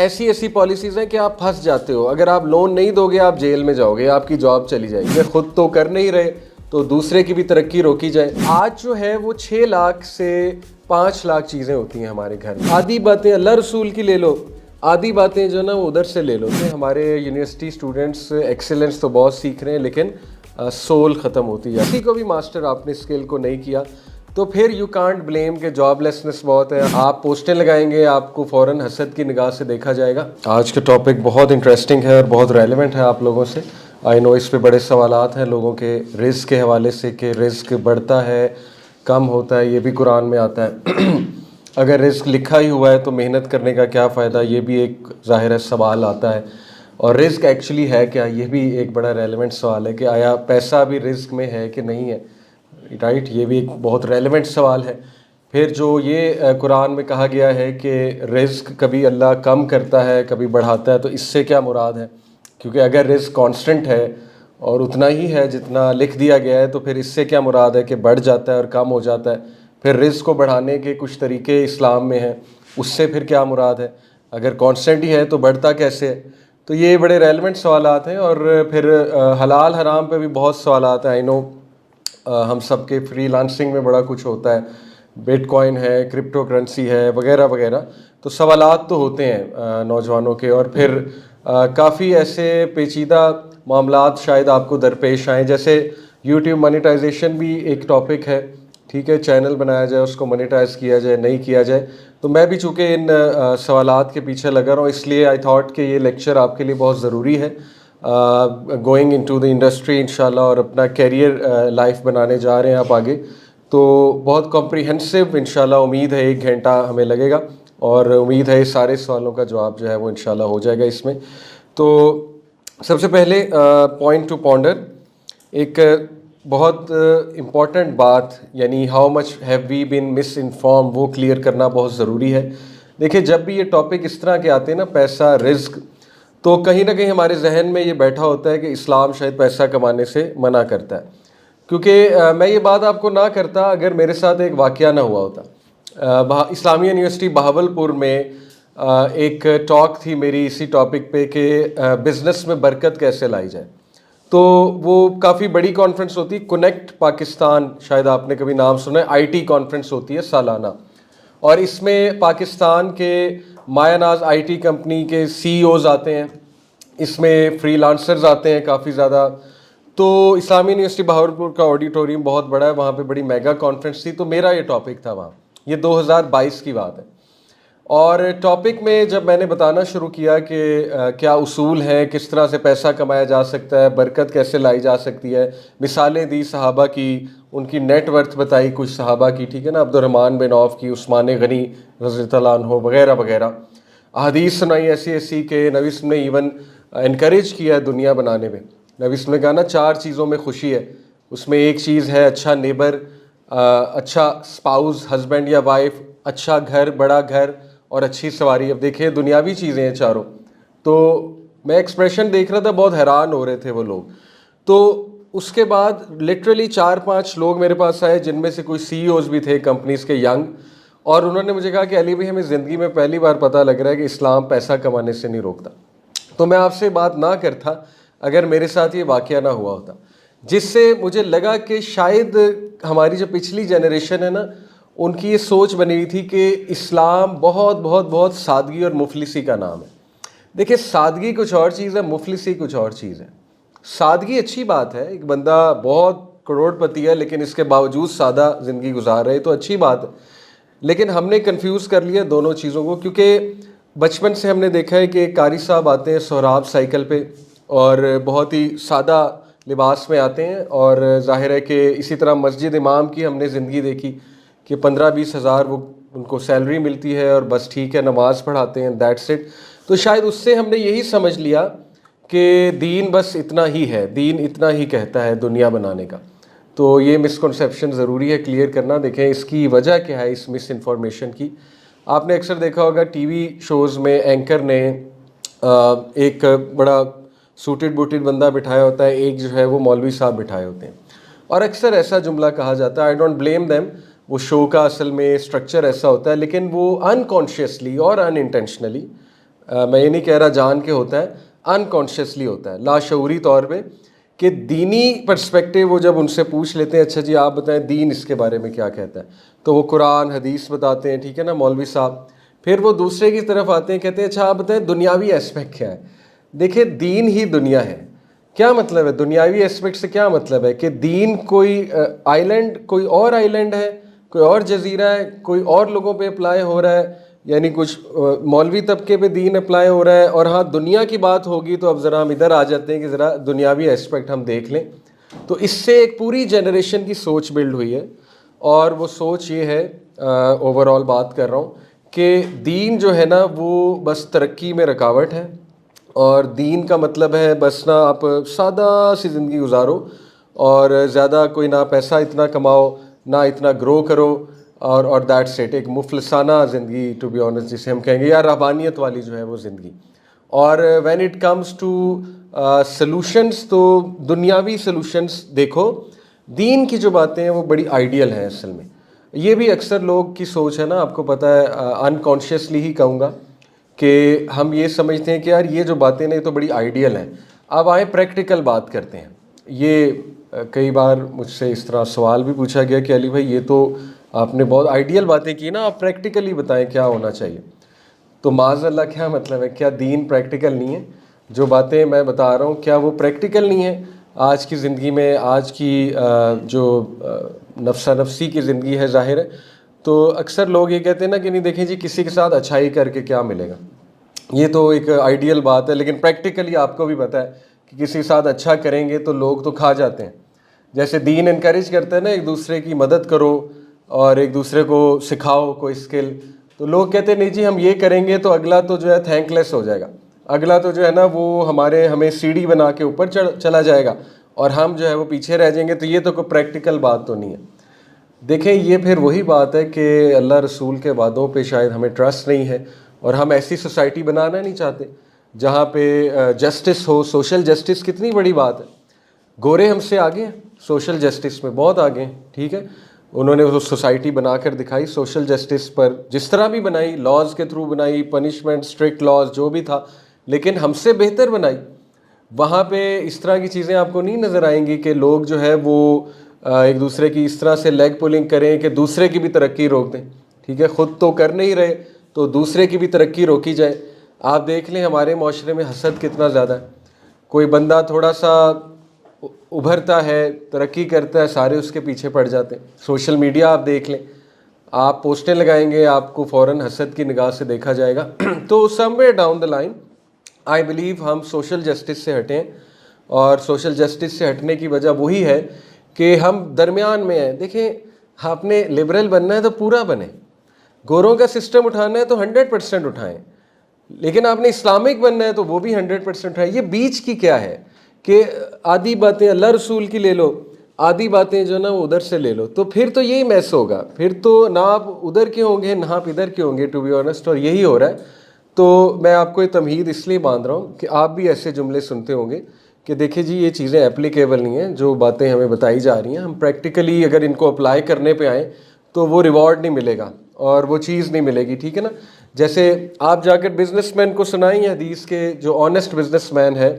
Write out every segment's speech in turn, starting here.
ऐसी ऐसी पॉलिसीज़ हैं कि आप फंस जाते हो। अगर आप लोन नहीं दोगे आप जेल में जाओगे, आपकी जॉब चली जाएगी। ये खुद तो कर नहीं रहे तो दूसरे की भी तरक्की रोकी जाए। आज जो है वो 6 लाख से 5 लाख चीज़ें होती हैं हमारे घर में। आधी बातें अल्लाह रसूल की ले लो, आधी बातें जो ना वो उधर से ले लो। हमारे यूनिवर्सिटी स्टूडेंट्स एक्सीलेंस तो बहुत सीख रहे हैं, लेकिन सोल ख़त्म होती है। किसी को भी मास्टर आपने स्किल को नहीं किया तो फिर यू कांट ब्लेम के जॉबलेसनेस बहुत है। आप पोस्टें लगाएंगे, आपको फ़ौरन हसद की निगाह से देखा जाएगा। आज का टॉपिक बहुत इंटरेस्टिंग है और बहुत रेलेवेंट है आप लोगों से। आई नो इस पे बड़े सवालात हैं लोगों के रिस्क के हवाले से कि रिस्क बढ़ता है कम होता है, ये भी कुरान में आता है। अगर रिस्क लिखा ही हुआ है तो मेहनत करने का क्या फ़ायदा, ये भी एक ज़ाहिर है सवाल आता है। और रिस्क एक्चुअली है क्या, ये भी एक बड़ा रेलेवेंट सवाल है कि आया पैसा भी रिस्क में है कि नहीं है, राइट। ये भी एक बहुत रेलेवेंट सवाल है। फिर जो ये कुरान में कहा गया है कि रिस्क कभी अल्लाह कम करता है कभी बढ़ाता है, तो इससे क्या मुराद है? क्योंकि अगर रिस्क कांस्टेंट है और उतना ही है जितना लिख दिया गया है, तो फिर इससे क्या मुराद है कि बढ़ जाता है और कम हो जाता है? फिर रिस्क को बढ़ाने के कुछ तरीके इस्लाम में हैं, उससे फिर क्या मुराद है? अगर कांस्टेंट ही है तो बढ़ता कैसे है? तो ये बड़े रेलेवेंट सवालात हैं। और फिर हलाल हराम पे भी बहुत सवालात हैं। आई नो हम सब के फ्रीलांसिंग में बड़ा कुछ होता है, बिटकॉइन है, क्रिप्टो करेंसी है, वगैरह वगैरह। तो सवालात तो होते हैं नौजवानों के। और फिर काफ़ी ऐसे पेचीदा मामलात शायद आपको दरपेश आएँ, जैसे यूट्यूब मोनेटाइजेशन भी एक टॉपिक है। ठीक है, चैनल बनाया जाए, उसको मोनेटाइज किया जाए, नहीं किया जाए। तो मैं भी चूँकि इन सवालात के पीछे लगा रहा हूँ, इसलिए आई थॉट कि ये लेक्चर आपके लिए बहुत ज़रूरी है। गोइंग इनटू द इंडस्ट्री इंशाल्लाह, और अपना कैरियर लाइफ बनाने जा रहे हैं आप आगे, तो बहुत कॉम्प्रिहेंसिव इंशाल्लाह उम्मीद है 1 घंटा हमें लगेगा। और उम्मीद है सारे सवालों का जवाब जो है वो इंशाल्लाह हो जाएगा इसमें। तो सबसे पहले पॉइंट टू पॉन्डर, एक बहुत इम्पॉर्टेंट बात, यानी how much have we been misinform, वो क्लियर करना बहुत ज़रूरी है। देखिए, जब भी ये टॉपिक इस तरह के आते हैं ना, पैसा, रिस्क, तो कहीं ना कहीं हमारे जहन में ये बैठा होता है कि इस्लाम शायद पैसा कमाने से मना करता है। क्योंकि मैं ये बात आपको ना करता अगर मेरे साथ एक वाक़या ना हुआ होता। इस्लामिया यूनिवर्सिटी बहावलपुर में एक टॉक थी मेरी इसी टॉपिक पे कि बिज़नेस में बरकत कैसे लाई जाए। तो वो काफ़ी बड़ी कॉन्फ्रेंस होती है, कनेक्ट पाकिस्तान, शायद आपने कभी नाम सुना है, आईटी कॉन्फ्रेंस होती है सालाना। और इसमें पाकिस्तान के मायानाज आईटी कंपनी के सीईओज़ आते हैं, इसमें फ्रीलांसर्स आते हैं काफ़ी ज़्यादा। तो इस्लामी यूनिवर्सिटी बहावलपुर का ऑडिटोरियम बहुत बड़ा है, वहाँ पे बड़ी मेगा कॉन्फ्रेंस थी। तो मेरा ये टॉपिक था वहाँ, ये 2022 की बात है। और टॉपिक में जब मैंने बताना शुरू किया कि क्या उसूल हैं, किस तरह से पैसा कमाया जा सकता है, बरकत कैसे लाई जा सकती है, मिसालें दी सहाबा की, उनकी नेटवर्थ बताई कुछ सहाबा की, ठीक है ना, अब्दुर्रहमान बिन औफ की, उस्मान गनी रज़ियल्लाहु अन्हु, वगैरह वगैरह। अहदीस सुनाई ऐसी ऐसी के नबी वसल्लम ने इवन इनकरेज किया है दुनिया बनाने में। नबी वसल्लम ने कहा ना 4 चीज़ों में खुशी है, उसमें एक चीज़ है अच्छा नेबर, अच्छा स्पाउस, हस्बैंड या वाइफ, अच्छा घर, बड़ा घर, और अच्छी सवारी। अब देखिए दुनियावी चीज़ें हैं चारों। तो मैं एक्सप्रेशन देख रहा था, बहुत हैरान हो रहे थे वो लोग। तो उसके बाद लिटरली 4-5 लोग मेरे पास आए, जिनमें से कुछ सीईओज़ भी थे कंपनीज़ के, यंग। और उन्होंने मुझे कहा कि अली भाई, हमें ज़िंदगी में पहली बार पता लग रहा है कि इस्लाम पैसा कमाने से नहीं रोकता। तो मैं आपसे बात ना करता अगर मेरे साथ ये वाक़या ना हुआ होता, जिससे मुझे लगा कि शायद हमारी जो पिछली जनरेशन है ना, उनकी ये सोच बनी हुई थी कि इस्लाम बहुत बहुत बहुत सादगी और मुफलिसी का नाम है। देखिए, सादगी कुछ और चीज़ है, मुफलिसी कुछ और चीज़ है। सादगी अच्छी बात है, एक बंदा बहुत करोड़पति है लेकिन इसके बावजूद सादा ज़िंदगी गुजार रहे, तो अच्छी बात है। लेकिन हमने कंफ्यूज कर लिया दोनों चीज़ों को, क्योंकि बचपन से हमने देखा है कि कारी साहब आते हैं सोहराब साइकिल पे और बहुत ही सादा लिबास में आते हैं। और जाहिर है कि इसी तरह मस्जिद इमाम की हमने ज़िंदगी देखी कि 15-20 हज़ार वो उनको सैलरी मिलती है और बस ठीक है, नमाज़ पढ़ाते हैं, दैट्स इट। तो शायद उससे हमने यही समझ लिया कि दीन बस इतना ही है, दीन इतना ही कहता है दुनिया बनाने का। तो ये मिसकंसेप्शन ज़रूरी है क्लियर करना। देखें इसकी वजह क्या है इस मिस इन्फॉर्मेशन की। आपने अक्सर देखा होगा टीवी शोज़ में एंकर ने एक बड़ा सूटेड बूटेड बंदा बिठाया होता है, एक जो है वो मौलवी साहब बिठाए होते हैं, और अक्सर ऐसा जुमला कहा जाता है, आई डोंट ब्लेम देम, वो शो का असल में स्ट्रक्चर ऐसा होता है, लेकिन वो अनकॉन्शियसली और अनइंटेंशनली मैं ये नहीं कह रहा जान के होता है, अनकॉन्शियसली होता है, लाशऊरी तौर पे, कि दीनी पर्सपेक्टिव वो जब उनसे पूछ लेते हैं, अच्छा जी आप बताएं दीन इसके बारे में क्या कहता है, तो वो कुरान हदीस बताते हैं, ठीक है ना मौलवी साहब। फिर वो दूसरे की तरफ आते हैं, कहते हैं अच्छा आप बताएं दुनियावी एस्पेक्ट क्या है। देखिए दीन ही दुनिया है। क्या मतलब है दुनियावी एस्पेक्ट से? क्या मतलब है कि दीन कोई आइलैंड, कोई और आइलैंड है, कोई और जजीरा है, कोई और लोगों पे अप्लाई हो रहा है, यानी कुछ मौलवी तबके पे दीन अप्लाई हो रहा है। और हाँ दुनिया की बात होगी तो अब ज़रा हम इधर आ जाते हैं कि ज़रा दुनियावी एस्पेक्ट हम देख लें। तो इससे एक पूरी जनरेशन की सोच बिल्ड हुई है, और वो सोच ये है, ओवरऑल बात कर रहा हूँ, कि दीन जो है ना वो बस तरक्की में रुकावट है, और दीन का मतलब है बस ना आप सादा सी ज़िंदगी गुजारो, और ज़्यादा कोई ना पैसा इतना कमाओ, ना इतना ग्रो करो, और दैट्स इट, एक मुफलसाना ज़िंदगी टू बी ऑनेस्ट जिसे हम कहेंगे, या रहबानियत वाली जो है वो ज़िंदगी। और when it comes to solutions, तो दुनियावी सॉल्यूशंस देखो, दीन की जो बातें हैं वो बड़ी आइडियल हैं असल में। ये भी अक्सर लोग की सोच है ना, आपको पता है, अनकॉन्शियसली ही कहूँगा, कि हम ये समझते हैं कि यार ये जो बातें ना ये तो बड़ी आइडियल हैं। अब आए प्रैक्टिकल बात करते हैं। ये कई बार मुझसे इस तरह सवाल भी पूछा गया कि अली भाई ये तो आपने बहुत आइडियल बातें की ना, आप प्रैक्टिकली बताएं क्या होना चाहिए। तो माज़अल्लाह क्या मतलब है, क्या दीन प्रैक्टिकल नहीं है? जो बातें मैं बता रहा हूँ क्या वो प्रैक्टिकल नहीं है आज की ज़िंदगी में? आज की जो नफ्सा नफसी की ज़िंदगी है ज़ाहिर है। तो अक्सर लोग ये कहते हैं ना कि नहीं देखें जी किसी के साथ अच्छाई करके क्या मिलेगा, ये तो एक आइडियल बात है, लेकिन प्रैक्टिकली आपको भी पता है कि किसी के साथ अच्छा करेंगे तो लोग तो खा जाते हैं। जैसे दीन इनकरेज करते हैं ना एक दूसरे की मदद करो और एक दूसरे को सिखाओ कोई स्किल, तो लोग कहते हैं नहीं जी हम ये करेंगे तो अगला तो जो है थैंकलेस हो जाएगा, अगला तो जो है ना वो हमें सीढ़ी बना के ऊपर चला जाएगा और हम जो है वो पीछे रह जाएंगे। तो ये तो कोई प्रैक्टिकल बात तो नहीं है। देखें ये फिर वही बात है कि अल्लाह रसूल के वादों पे शायद हमें ट्रस्ट नहीं है, और हम ऐसी सोसाइटी बनाना नहीं चाहते जहाँ पे जस्टिस हो। सोशल जस्टिस कितनी बड़ी बात है, गोरे हमसे आगे हैं सोशल जस्टिस में, बहुत आगे हैं, ठीक है। उन्होंने वो सोसाइटी बनाकर दिखाई सोशल जस्टिस पर, जिस तरह भी बनाई, लॉज के थ्रू बनाई, पनिशमेंट स्ट्रिक्ट लॉज जो भी था, लेकिन हमसे बेहतर बनाई। वहाँ पे इस तरह की चीज़ें आपको नहीं नज़र आएंगी कि लोग जो है वो एक दूसरे की इस तरह से लेग पुलिंग करें कि दूसरे की भी तरक्की रोक दें, ठीक है। ख़ुद तो कर नहीं रहे तो दूसरे की भी तरक्की रोकी जाए। आप देख लें हमारे माशरे में हसद कितना ज़्यादा है। कोई बंदा थोड़ा सा उभरता है, तरक्की करता है, सारे उसके पीछे पड़ जाते हैं। सोशल मीडिया आप देख लें, आप पोस्टें लगाएंगे आपको फ़ौरन हसद की निगाह से देखा जाएगा। तो somewhere down the line I believe हम सोशल जस्टिस से हटें, और सोशल जस्टिस से हटने की वजह वही है कि हम दरमियान में हैं। देखें आपने लिबरल बनना है तो पूरा बने, गोरों का सिस्टम उठाना है तो 100% उठाएं, लेकिन आपने इस्लामिक बनना है तो वो भी 100% उठाएं। ये बीच की क्या है कि आधी बातें अल्लाह रसूल की ले लो, आधी बातें जो ना वो उधर से ले लो, तो फिर तो यही मैस होगा। फिर तो ना आप उधर के होंगे ना आप इधर के होंगे, टू बी ऑनेस्ट, और यही हो रहा है। तो मैं आपको ये तमहीद इसलिए बांध रहा हूँ कि आप भी ऐसे जुमले सुनते होंगे कि देखिए जी ये चीज़ें एप्लीकेबल नहीं हैं, जो बातें हमें बताई जा रही हैं, हम प्रैक्टिकली अगर इनको अप्लाई करने पे आएँ तो वो रिवॉर्ड नहीं मिलेगा और वो चीज़ नहीं मिलेगी, ठीक है ना। जैसे आप जाकर बिजनेसमैन को सुनाएंगे हदीस के, जो ऑनेस्ट बिजनेसमैन है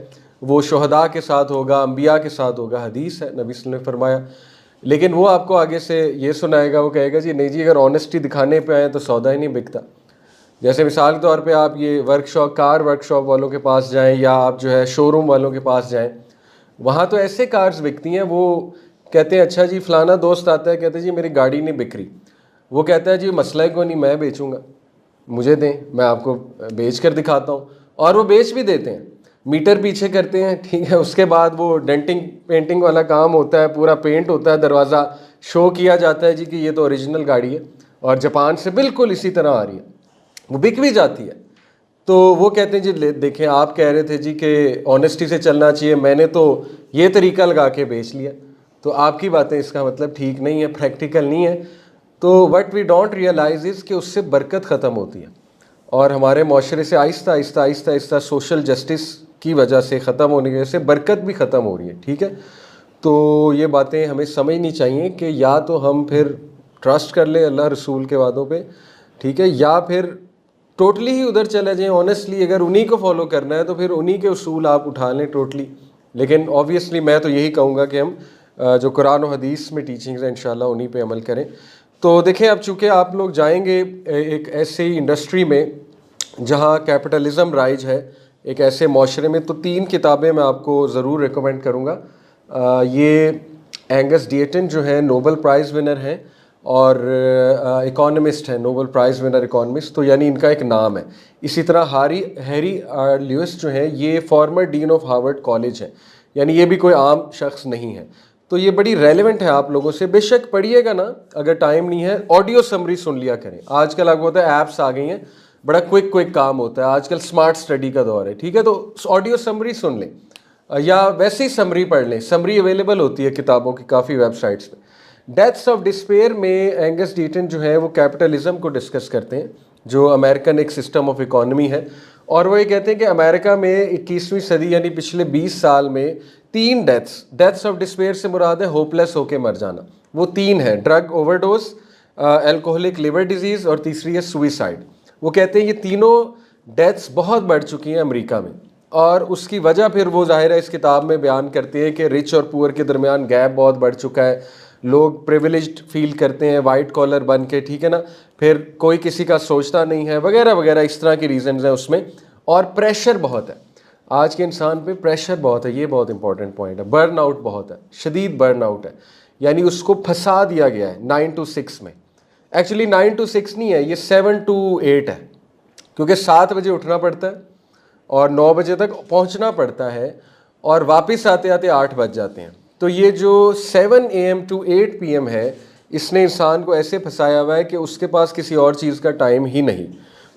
वो शुहदा के साथ होगा, अंबिया के साथ होगा, हदीस है, नबी सल्लल्लाहु अलैहि वसल्लम ने फरमाया। लेकिन वो आपको आगे से ये सुनाएगा, वो कहेगा जी नहीं जी अगर ऑनेस्टी दिखाने पे आए तो सौदा ही नहीं बिकता। जैसे मिसाल के तौर पे आप ये कार वर्कशॉप वालों के पास जाएं, या आप जो है शोरूम वालों के पास जाएं, वहाँ तो ऐसे कार्स बिकती हैं, वो कहते हैं अच्छा जी फ़लाना दोस्त आता है, कहते हैं जी मेरी गाड़ी नहीं बिक रही, वो कहता है जी मसला को नहीं मैं बेचूंगा, मुझे दें मैं आपको बेच कर दिखाता हूँ, और वो बेच भी देते हैं, मीटर पीछे करते हैं, ठीक है। उसके बाद वो डेंटिंग पेंटिंग वाला काम होता है, पूरा पेंट होता है, दरवाज़ा शो किया जाता है जी कि ये तो ओरिजिनल गाड़ी है और जापान से बिल्कुल इसी तरह आ रही है, वो बिक भी जाती है। तो वो कहते हैं जी देखें आप कह रहे थे जी कि ऑनेस्टी से चलना चाहिए, मैंने तो ये तरीका लगा के बेच लिया, तो आपकी बातें इसका मतलब ठीक नहीं है, प्रैक्टिकल नहीं है। तो what we don't realise is कि उससे बरकत ख़त्म होती है, और हमारे माशरे से आहिस्ता आहिस्ता आहिस्ता आहिस्ता सोशल जस्टिस की वजह से ख़त्म होने की वजह से बरकत भी ख़त्म हो रही है, ठीक है। तो ये बातें हमें समझनी चाहिए कि या तो हम फिर ट्रस्ट कर लें अल्लाह रसूल के वादों पे, ठीक है, या फिर टोटली ही उधर चले जाएं। ऑनेस्टली अगर उन्हीं को फॉलो करना है तो फिर उन्हीं के उसूल आप उठा लें टोटली। लेकिन ऑब्वियसली मैं तो यही कहूँगा कि हम जो कुरान और हदीस में टीचिंग्स हैं इंशाल्लाह उन्हीं पे अमल करें। तो देखें, अब चूँकि आप लोग जाएंगे एक ऐसे इंडस्ट्री में जहाँ कैपिटलिज़म राइज है, एक ऐसे माशरे में, तो 3 किताबें मैं आपको ज़रूर रिकमेंड करूँगा। ये एंगस डिएटन जो है नोबेल प्राइज़ विनर हैं और इकोनॉमिस्ट हैं, नोबेल प्राइज़ विनर इकोनॉमिस्ट, तो यानी इनका एक नाम है। इसी तरह हैरी ल्यूइस जो हैं ये former dean of Harvard college है, यानी ये भी कोई आम शख्स नहीं है। तो ये बड़ी रेलेवेंट है आप लोगों से। बेशक पढ़िएगा ना, अगर टाइम नहीं है ऑडियो समरी सुन लिया करें। आजकल आपको होता है ऐप्स आ गई हैं, बड़ा क्विक काम होता है आजकल, स्मार्ट स्टडी का दौर है, ठीक है। तो ऑडियो समरी सुन लें या वैसे ही समरी पढ़ लें। समरी अवेलेबल होती है किताबों की काफ़ी वेबसाइट्स पे। डेथ्स ऑफ डिस्पेयर में एंगस डिएटन जो है वो कैपिटलिज्म को डिस्कस करते हैं, जो अमेरिकन एक सिस्टम ऑफ इकोनॉमी है। और वो ये कहते हैं कि अमेरिका में 21वीं सदी यानी पिछले 20 साल में 3 डेथ्स ऑफ डिस्पेयर से मुराद है होपलेस होके मर जाना। वो 3 है, drug overdose, alcoholic liver disease और तीसरी है सुइसाइड। वो कहते हैं ये तीनों डेथ्स बहुत बढ़ चुकी हैं अमेरिका में, और उसकी वजह फिर वो ज़ाहिर है इस किताब में बयान करते हैं कि रिच और पुअर के दरमियान गैप बहुत बढ़ चुका है, लोग प्रिविलेज्ड फील करते हैं वाइट कॉलर बन के, ठीक है ना, फिर कोई किसी का सोचता नहीं है वगैरह वगैरह, इस तरह की रीज़न्स हैं उसमें। और प्रेशर बहुत है, आज के इंसान पे प्रेशर बहुत है, ये बहुत इंपॉर्टेंट पॉइंट है। बर्न आउट बहुत है, शदीद बर्न आउट है, यानी उसको फंसा दिया गया है 9 to 6 में। एक्चुअली 9 to 6 नहीं है, ये 7 to 8 है, क्योंकि 7 बजे उठना पड़ता है और 9 बजे तक पहुंचना पड़ता है और वापस आते आते 8 बज जाते हैं। तो ये जो 7 AM to 8 PM है, इसने इंसान को ऐसे फंसाया हुआ है कि उसके पास किसी और चीज़ का टाइम ही नहीं।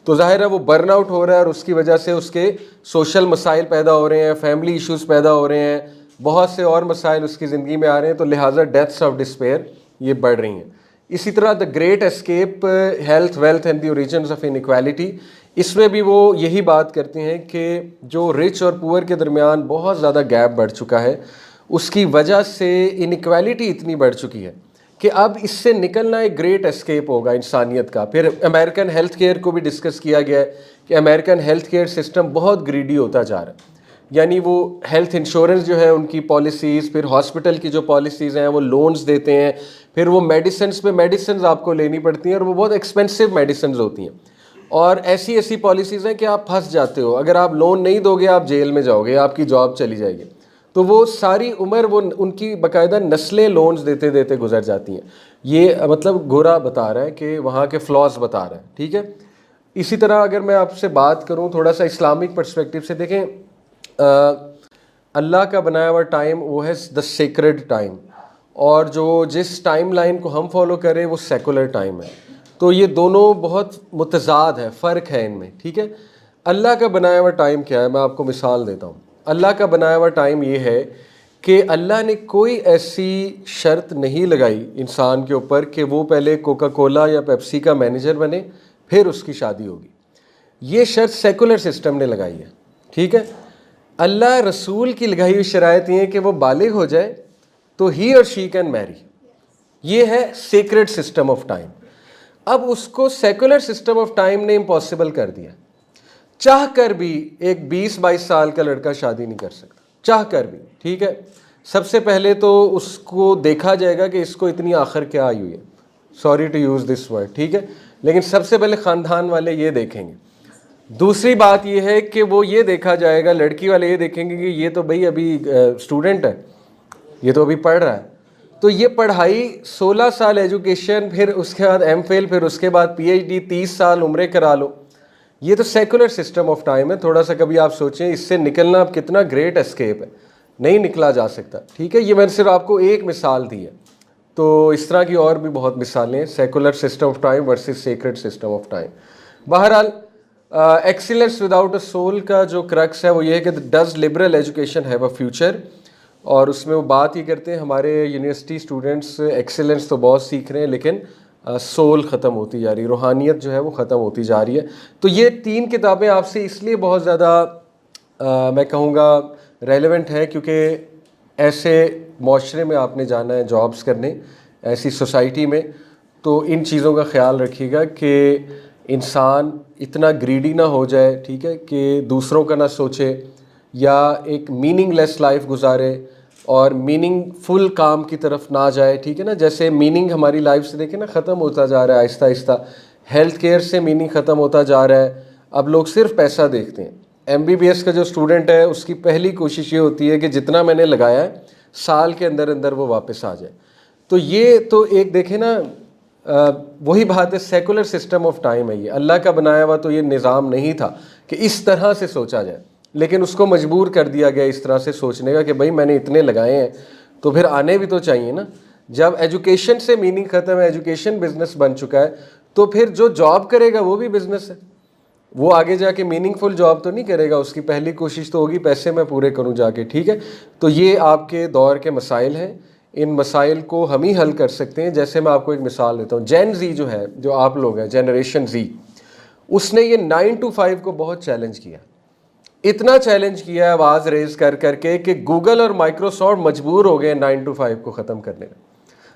तो ज़ाहिर है वो बर्न आउट हो रहा है और उसकी वजह से उसके सोशल मसाइल पैदा हो रहे हैं, फैमिली इश्यूज़ पैदा हो रहे हैं, बहुत से और मसाइल उसकी ज़िंदगी में आ रहे हैं। तो लिहाजा डेथ्स ऑफ डिस्पेयर ये बढ़ रही हैं। इसी तरह the great escape, health, wealth and the origins of inequality, इसमें भी वो यही बात करते हैं कि जो रिच और पुअर के दरमियान बहुत ज़्यादा गैप बढ़ चुका है, उसकी वजह से इनइक्वालिटी इतनी बढ़ चुकी है कि अब इससे निकलना एक ग्रेट एस्केप होगा इंसानियत का। फिर अमेरिकन हेल्थ केयर को भी डिस्कस किया गया है कि अमेरिकन हेल्थ केयर सिस्टम बहुत ग्रीडी होता जा रहा है, यानी वो हेल्थ इंश्योरेंस जो है उनकी पॉलिसीज़, फिर हॉस्पिटल की जो पॉलिसीज़ हैं वो लोन्स देते हैं, फिर वो मेडिसिन्स पे मेडिसिन्स आपको लेनी पड़ती हैं और वो बहुत एक्सपेंसिव मेडिसिन्स होती हैं। और ऐसी ऐसी पॉलिसीज़ हैं कि आप फंस जाते हो, अगर आप लोन नहीं दोगे आप जेल में जाओगे, आपकी जॉब चली जाएगी। तो वो सारी उम्र वो उनकी बाकायदा नस्लें लोन्स देते देते गुजर जाती हैं। ये मतलब गोरा बता रहा है कि वहाँ के फ्लॉज बता रहा है, ठीक है। इसी तरह अगर मैं आपसे बात करूँ थोड़ा सा इस्लामिक पर्सपेक्टिव से, देखें अल्लाह का बनाया हुआ टाइम वो है द सेक्रेड टाइम, और जो जिस टाइम लाइन को हम फॉलो करें वो सेकुलर टाइम है। तो ये दोनों बहुत मुतज़ाद है, फ़र्क है इनमें, ठीक है। अल्लाह का बनाया हुआ टाइम क्या है, मैं आपको मिसाल देता हूँ। अल्लाह का बनाया हुआ टाइम ये है कि अल्लाह ने कोई ऐसी शर्त नहीं लगाई इंसान के ऊपर कि वो पहले कोका कोला या पेप्सी का मैनेजर बने फिर उसकी शादी होगी। ये शर्त सेकुलर सिस्टम ने लगाई है, ठीक है। अल्लाह रसूल की लगाई हुई शराइत ये है कि वो बालिग हो जाए तो ही और शी कैन मैरी। ये है सेक्रेड सिस्टम ऑफ टाइम। अब उसको सेकुलर सिस्टम ऑफ टाइम ने इम्पॉसिबल कर दिया। चाह कर भी एक 20-22 साल का लड़का शादी नहीं कर सकता, चाह कर भी, ठीक है। सबसे पहले तो उसको देखा जाएगा कि इसको इतनी आखिर क्या आई हुई है, sorry to use this word, ठीक है, लेकिन सबसे पहले ख़ानदान वाले ये देखेंगे। दूसरी बात ये है कि वो ये देखा जाएगा, लड़की वाले ये देखेंगे कि ये तो भाई अभी स्टूडेंट है, ये तो अभी पढ़ रहा है। तो ये पढ़ाई 16 साल एजुकेशन, फिर उसके बाद MPhil, फिर उसके बाद PhD, 30 साल उम्रें करा लो। ये तो सेकुलर सिस्टम ऑफ टाइम है। थोड़ा सा कभी आप सोचें इससे निकलना अब कितना ग्रेट एस्केप है, नहीं निकला जा सकता, ठीक है। ये मैंने सिर्फ आपको एक मिसाल दी है, तो इस तरह की और भी बहुत मिसालें हैं, secular system of time versus sacred system of time. बहरहाल एक्सीलेंस विदाउट अ सोल का जो क्रक्स है वो ये है कि does liberal education have a future, और उसमें वो बात ये करते हैं हमारे यूनिवर्सिटी स्टूडेंट्स एक्सीलेंस तो बहुत सीख रहे हैं लेकिन सोल ख़त्म होती जा रही है, रूहानियत जो है वो ख़त्म होती जा रही है। तो ये 3 किताबें आपसे इसलिए बहुत ज़्यादा मैं कहूँगा रेलेवेंट है क्योंकि ऐसे माशरे में आपने जाना है जॉब्स करने, ऐसी सोसाइटी में, तो इन चीज़ों का ख्याल रखिएगा कि इंसान इतना ग्रीडी ना हो जाए, ठीक है, कि दूसरों का ना सोचे या एक मीनिंगलेस लाइफ गुजारे और मीनिंगफुल काम की तरफ ना जाए, ठीक है ना। जैसे मीनिंग हमारी लाइफ से देखें ना ख़त्म होता जा रहा है आहिस्ता आहिस्ता। हेल्थ केयर से मीनिंग ख़त्म होता जा रहा है, अब लोग सिर्फ पैसा देखते हैं। MBBS का जो स्टूडेंट है उसकी पहली कोशिश ये होती है कि जितना मैंने लगाया है साल के अंदर अंदर वो वापस आ जाए। तो ये तो एक देखें ना, वही बात है, सेकुलर सिस्टम ऑफ टाइम है ये, अल्लाह का बनाया हुआ तो ये निज़ाम नहीं था कि इस तरह से सोचा जाए, लेकिन उसको मजबूर कर दिया गया इस तरह से सोचने का कि भाई मैंने इतने लगाए हैं तो फिर आने भी तो चाहिए ना। जब एजुकेशन से मीनिंग ख़त्म है, एजुकेशन बिजनेस बन चुका है, तो फिर जो जॉब करेगा वो भी बिजनेस है। वो आगे जाके मीनिंगफुल जॉब तो नहीं करेगा, उसकी पहली कोशिश तो होगी पैसे मैं पूरे करूं जाके, ठीक है। तो ये आपके दौर के मसाइल हैं, इन मसाइल को हम ही हल कर सकते हैं। जैसे मैं आपको एक मिसाल देता हूँ, जेन जी जो है, जो आप लोग हैं, जनरेशन जी, उसने ये 9 to 5 को बहुत चैलेंज किया, इतना चैलेंज किया आवाज़ रेज कर करके कि गूगल और माइक्रोसॉफ्ट मजबूर हो गए 9 to 5 को ख़त्म करने में।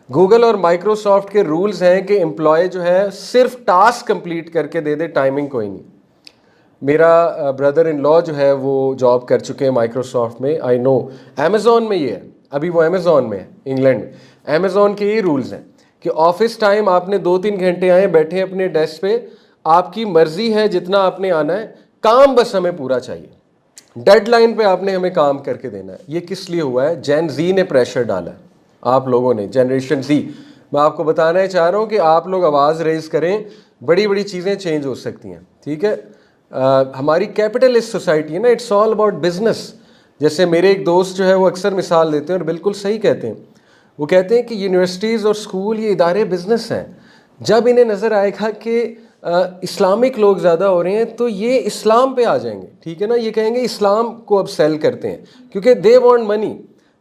गूगल और माइक्रोसॉफ्ट के रूल्स हैं कि एम्प्लॉय जो है सिर्फ टास्क कंप्लीट करके दे दे, टाइमिंग कोई नहीं। मेरा ब्रदर इन लॉ जो है वो जॉब कर चुके हैं माइक्रोसॉफ्ट में, आई नो। अमेज़ॉन में ये है, अभी वो अमेज़ॉन में है इंग्लैंड में। अमेज़ॉन के ये रूल्स हैं कि ऑफिस टाइम आपने 2-3 घंटे आए, बैठे अपने डेस्क पे, आपकी मर्जी है जितना आपने आना है, काम बस हमें पूरा चाहिए, डेडलाइन पे आपने हमें काम करके देना है। ये किस लिए हुआ है? जेन जी ने प्रेशर डाला है, आप लोगों ने, जनरेशन जी। मैं आपको बताना चाह रहा हूँ कि आप लोग आवाज़ रेज करें, बड़ी बड़ी चीज़ें चेंज हो सकती हैं, ठीक है। हमारी कैपिटलिस्ट सोसाइटी है ना, इट्स ऑल अबाउट बिजनेस। जैसे मेरे एक दोस्त जो है वो अक्सर मिसाल देते हैं और बिल्कुल सही कहते हैं। वो कहते हैं कि यूनिवर्सिटीज़ और स्कूल ये इदारे बिजनेस हैं। जब इन्हें नज़र आएगा कि इस्लामिक लोग ज़्यादा हो रहे हैं तो ये इस्लाम पे आ जाएंगे, ठीक है ना। ये कहेंगे इस्लाम को अब सेल करते हैं क्योंकि दे वांट मनी,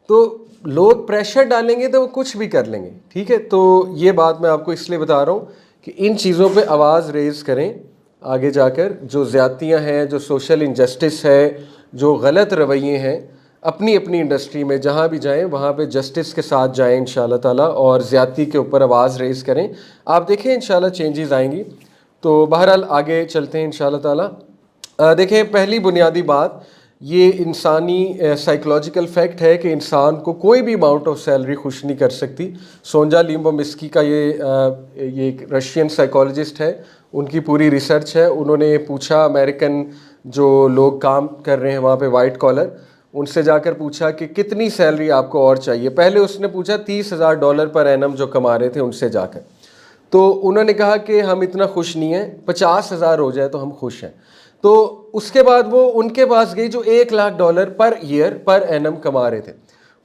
तो लोग प्रेशर डालेंगे तो वो कुछ भी कर लेंगे, ठीक है। तो ये बात मैं आपको इसलिए बता रहा हूँ कि इन चीज़ों पे आवाज़ रेज़ करें आगे जाकर। जो ज़्यादतियाँ हैं, जो सोशल इनजस्टिस है, जो गलत रवैये हैं, अपनी अपनी इंडस्ट्री में जहाँ भी जाएं वहाँ पे जस्टिस के साथ जाएं इंशाल्लाह ताला, और ज़्यादती के ऊपर आवाज़ रेज़ करें। आप देखें इंशाल्लाह चेंजेस आएंगी। तो बहरहाल आगे चलते हैं इंशाल्लाह ताला। देखें, पहली बुनियादी बात, ये इंसानी साइकोलॉजिकल फैक्ट है कि इंसान को कोई भी अमाउंट ऑफ सैलरी खुश नहीं कर सकती। सोंजा लिम्बोमिस्की का ये एक रशियन साइकोलॉजिस्ट है, उनकी पूरी रिसर्च है। उन्होंने पूछा अमेरिकन जो लोग काम कर रहे हैं वहाँ पे वाइट कॉलर, उनसे जाकर पूछा कि कितनी सैलरी आपको और चाहिए। पहले उसने पूछा $30,000 पर एनम जो कमा रहे थे उनसे जाकर, तो उन्होंने कहा कि हम इतना खुश नहीं हैं, 50,000 हो जाए तो हम खुश हैं। तो उसके बाद वो उनके पास गई जो $1,00,000 पर ईयर पर एनम कमा रहे थे,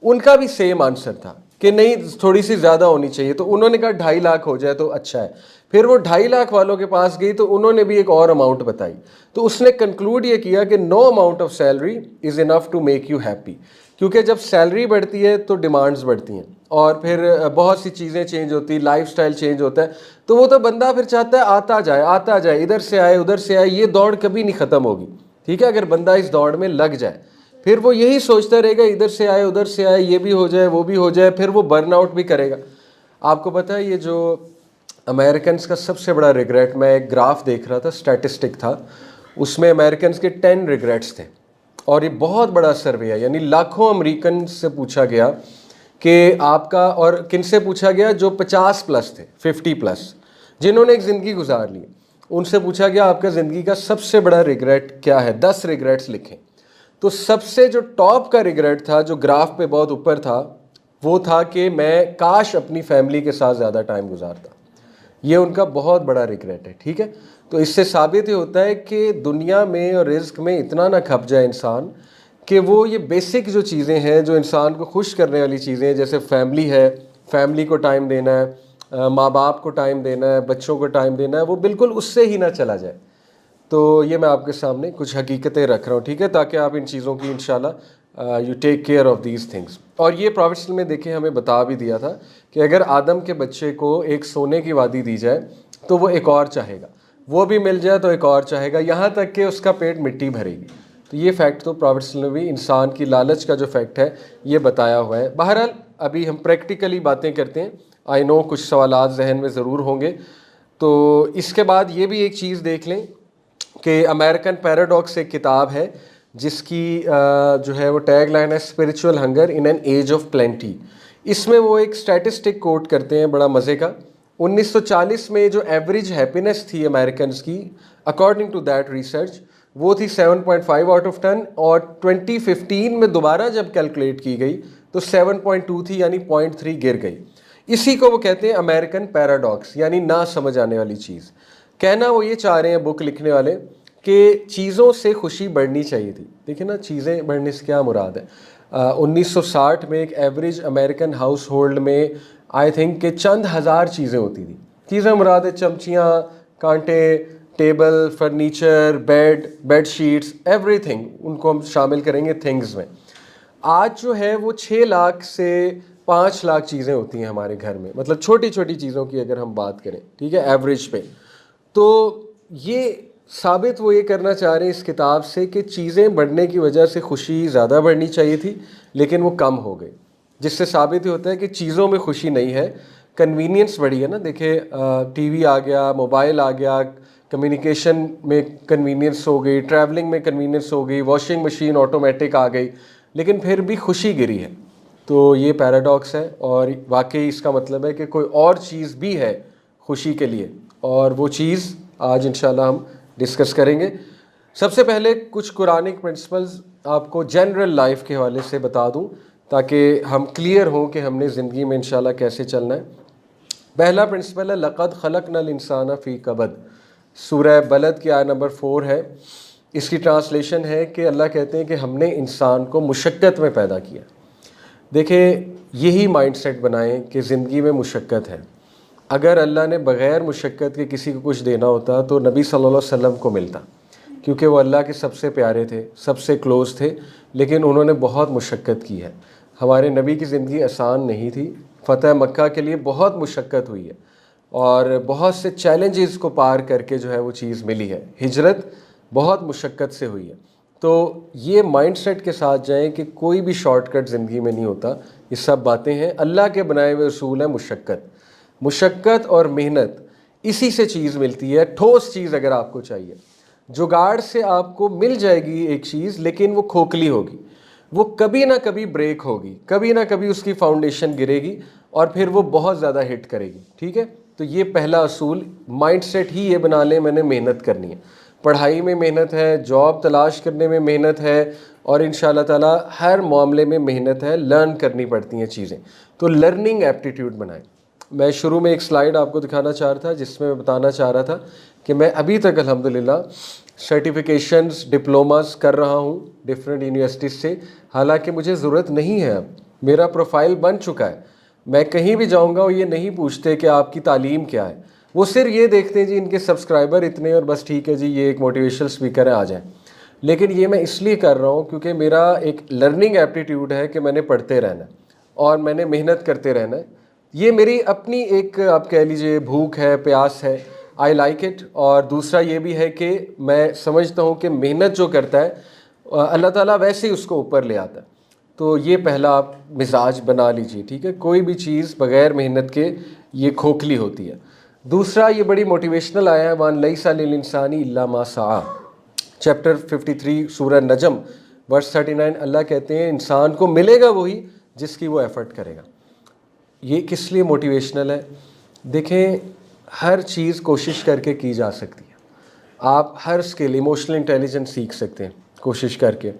उनका भी सेम आंसर था कि नहीं थोड़ी सी ज़्यादा होनी चाहिए। तो उन्होंने कहा 2.5 लाख हो जाए तो अच्छा है। फिर वो 2.5 लाख वालों के पास गई तो उन्होंने भी एक और अमाउंट बताई। तो उसने कंक्लूड ये किया कि no amount of salary is enough to make you happy, क्योंकि जब सैलरी बढ़ती है तो डिमांड्स बढ़ती हैं और फिर बहुत सी चीज़ें चेंज होती, लाइफस्टाइल चेंज होता है। तो वो तो बंदा फिर चाहता है आता जाए, इधर से आए उधर से आए, ये दौड़ कभी नहीं ख़त्म होगी, ठीक है। अगर बंदा इस दौड़ में लग जाए फिर वो यही सोचता रहेगा, इधर से आए उधर से आए, ये भी हो जाए वो भी हो जाए, फिर वो बर्नआउट भी करेगा। आपको पता है ये जो अमेरिकन का सबसे बड़ा रिग्रेट, मैं एक ग्राफ देख रहा था, स्टैटिस्टिक था, उसमें अमेरिकन के 10 रिग्रेट्स थे और ये बहुत बड़ा सर्वे है, यानी लाखों अमेरिकन से पूछा गया कि आपका, और किन से पूछा गया, जो 50+ थे, 50+, जिन्होंने एक ज़िंदगी गुजार ली, उनसे पूछा गया आपका ज़िंदगी का सबसे बड़ा रिग्रेट क्या है, 10 रिग्रेट्स लिखें। तो सबसे जो टॉप का रिग्रेट था, जो ग्राफ पे बहुत ऊपर था, वो था कि मैं काश अपनी फैमिली के साथ ज़्यादा टाइम गुजारता। ये उनका बहुत बड़ा रिग्रेट है, ठीक है। तो इससे साबित ये होता है कि दुनिया में और रिस्क में इतना ना खप जाए इंसान कि वो ये बेसिक जो चीज़ें हैं, जो इंसान को खुश करने वाली चीज़ें हैं, जैसे फैमिली है, फैमिली को टाइम देना है, माँ बाप को टाइम देना है, बच्चों को टाइम देना है, वो बिल्कुल उससे ही ना चला जाए। तो ये मैं आपके सामने कुछ हकीकतें रख रहा हूँ, ठीक है, ताकि आप इन चीज़ों की इंशाल्लाह you take care of these things. और ये प्रॉफिट में देखें हमें बता भी दिया था कि अगर आदम के बच्चे को एक सोने की वादी दी जाए तो वो एक और चाहेगा, वो भी मिल जाए तो एक और चाहेगा, यहाँ तक कि उसका पेट मिट्टी भरेगी। तो ये फैक्ट तो प्रॉफिट में भी इंसान की लालच का जो फैक्ट है ये बताया हुआ है। बहरहाल अभी हम प्रैक्टिकली बातें करते हैं। आई नो कुछ सवालात जहन में ज़रूर होंगे। तो इसके बाद ये भी एक चीज़ देख लें कि अमेरिकन पैराडॉक्स एक किताब है जिसकी जो है वो टैग लाइन है spiritual hunger in an age of plenty. इसमें वो एक स्टैटिस्टिक कोट करते हैं बड़ा मज़े का। 1940 में जो एवरेज हैप्पीनेस थी अमेरिकन्स की अकॉर्डिंग टू दैट रिसर्च वो थी 7.5 आउट ऑफ 10, और 2015 में दोबारा जब कैलकुलेट की गई तो 7.2 थी, यानी 0.3 गिर गई। इसी को वो कहते हैं अमेरिकन पैराडॉक्स, यानी ना समझ आने वाली चीज़। कहना वो ये चाह रहे हैं बुक लिखने वाले कि चीज़ों से खुशी बढ़नी चाहिए थी। देखिए ना, चीज़ें बढ़ने से क्या मुराद है। 1960 में एक एवरेज अमेरिकन हाउस होल्ड में आई थिंक कि चंद हज़ार चीज़ें होती थी। चीज़ें मुराद है चमचियाँ, कांटे, table, furniture, bed sheets, everything, उनको हम शामिल करेंगे थिंग्स में। आज जो है वो 6 लाख से 5 लाख चीज़ें होती हैं हमारे घर में, मतलब छोटी छोटी चीज़ों की अगर हम बात करें, ठीक है, एवरेज पे। तो ये साबित वो ये करना चाह रहे हैं इस किताब से कि चीज़ें बढ़ने की वजह से खुशी ज़्यादा बढ़नी चाहिए थी, लेकिन वो कम हो गई, जिससे साबित होता है कि चीज़ों में खुशी नहीं है, कन्वीनियंस बढ़ी है ना। देखिए टीवी आ गया, मोबाइल आ गया, कम्युनिकेशन में कन्वीनियंस हो गई, ट्रैवलिंग में कन्वीनियंस हो गई, वॉशिंग मशीन ऑटोमेटिक आ गई, लेकिन फिर भी खुशी गिरी है। तो ये पैराडॉक्स है, और वाकई इसका मतलब है कि कोई और चीज़ भी है खुशी के लिए, और वो चीज़ आज इंशाल्लाह हम डिस्कस करेंगे। सबसे पहले कुछ कुरानिक प्रिंसिपल्स आपको जनरल लाइफ के हवाले से बता दूं ताकि हम क्लियर हों कि हमने ज़िंदगी में इंशाल्लाह कैसे चलना है। पहला प्रिंसिपल है लक़द ख़लक़नल इंसाना फ़ी कबद। सूरह बलद की आयत नंबर 4 है। इसकी ट्रांसलेशन है कि अल्लाह कहते हैं कि हमने इंसान को मुशक्क़त में पैदा किया। देखिए, यही माइंडसेट बनाएं कि ज़िंदगी में मुशक्क़त है। अगर अल्लाह ने बग़ैर मुशक्क़त के किसी को कुछ देना होता तो नबी सल्लल्लाहु अलैहि वसल्लम को मिलता, क्योंकि वो अल्लाह के सबसे प्यारे थे, सबसे क्लोज़ थे, लेकिन उन्होंने बहुत मुशक्क़त की है। हमारे नबी की ज़िंदगी आसान नहीं थी। फ़तह मक्का के लिए बहुत मुशक्क़त हुई है और बहुत से चैलेंजेस को पार करके जो है वो चीज़ मिली है। हिजरत बहुत मुशक्क़त से हुई है। तो ये माइंडसेट के साथ जाएं कि कोई भी शॉर्टकट ज़िंदगी में नहीं होता। ये सब बातें हैं, अल्लाह के बनाए हुए उसूल हैं। मुशक्क़त और मेहनत, इसी से चीज़ मिलती है। ठोस चीज़ अगर आपको चाहिए, जुगाड़ से आपको मिल जाएगी एक चीज़, लेकिन वो खोखली होगी, वो कभी ना कभी ब्रेक होगी, कभी ना कभी उसकी फाउंडेशन गिरेगी और फिर वो बहुत ज़्यादा हिट करेगी। ठीक है, तो ये पहला असूल, माइंडसेट ही ये बना लें मैंने मेहनत करनी है। पढ़ाई में मेहनत है, जॉब तलाश करने में मेहनत है, और इंशाअल्लाह ताला हर मामले में मेहनत है। लर्न करनी पड़ती हैं चीज़ें, तो लर्निंग एप्टीट्यूड बनाएं। मैं शुरू में एक स्लाइड आपको दिखाना चाह रहा था जिसमें मैं बताना चाह रहा था कि मैं अभी तक अल्हम्दुलिल्लाह सर्टिफिकेशंस, डिप्लोमास कर रहा हूँ डिफरेंट यूनिवर्सिटीज़ से। हालांकि मुझे ज़रूरत नहीं है, अब मेरा प्रोफाइल बन चुका है। मैं कहीं भी जाऊँगा वो ये नहीं पूछते कि आपकी तालीम क्या है, वो सिर्फ ये देखते हैं जी इनके सब्सक्राइबर इतने और बस ठीक है जी ये एक मोटिवेशनल स्पीकर है, आ जाए। लेकिन ये मैं इसलिए कर रहा हूँ क्योंकि मेरा एक लर्निंग एप्टीट्यूड है कि मैंने पढ़ते रहना है और मैंने मेहनत करते रहना है। ये मेरी अपनी एक, आप कह लीजिए, भूख है, प्यास है, आई लाइक इट। और दूसरा ये भी है कि मैं समझता हूँ कि मेहनत जो करता है अल्लाह ताला वैसे ही उसको ऊपर ले आता है। तो ये पहला आप मिजाज बना लीजिए, ठीक है। कोई भी चीज़ बग़ैर मेहनत के ये खोखली होती है। दूसरा, ये बड़ी मोटिवेशनल आया है, वान लैसा लिल इंसानी इल्ला मा सआ, चैप्टर 53 सूरह नजम वर्स 39। अल्लाह कहते हैं इंसान को मिलेगा वही जिसकी वो एफ़र्ट करेगा। ये किस लिए मोटिवेशनल है? देखें, हर चीज़ कोशिश करके की जा सकती है। आप हर स्किल, इमोशनल इंटेलिजेंस सीख सकते हैं कोशिश करके,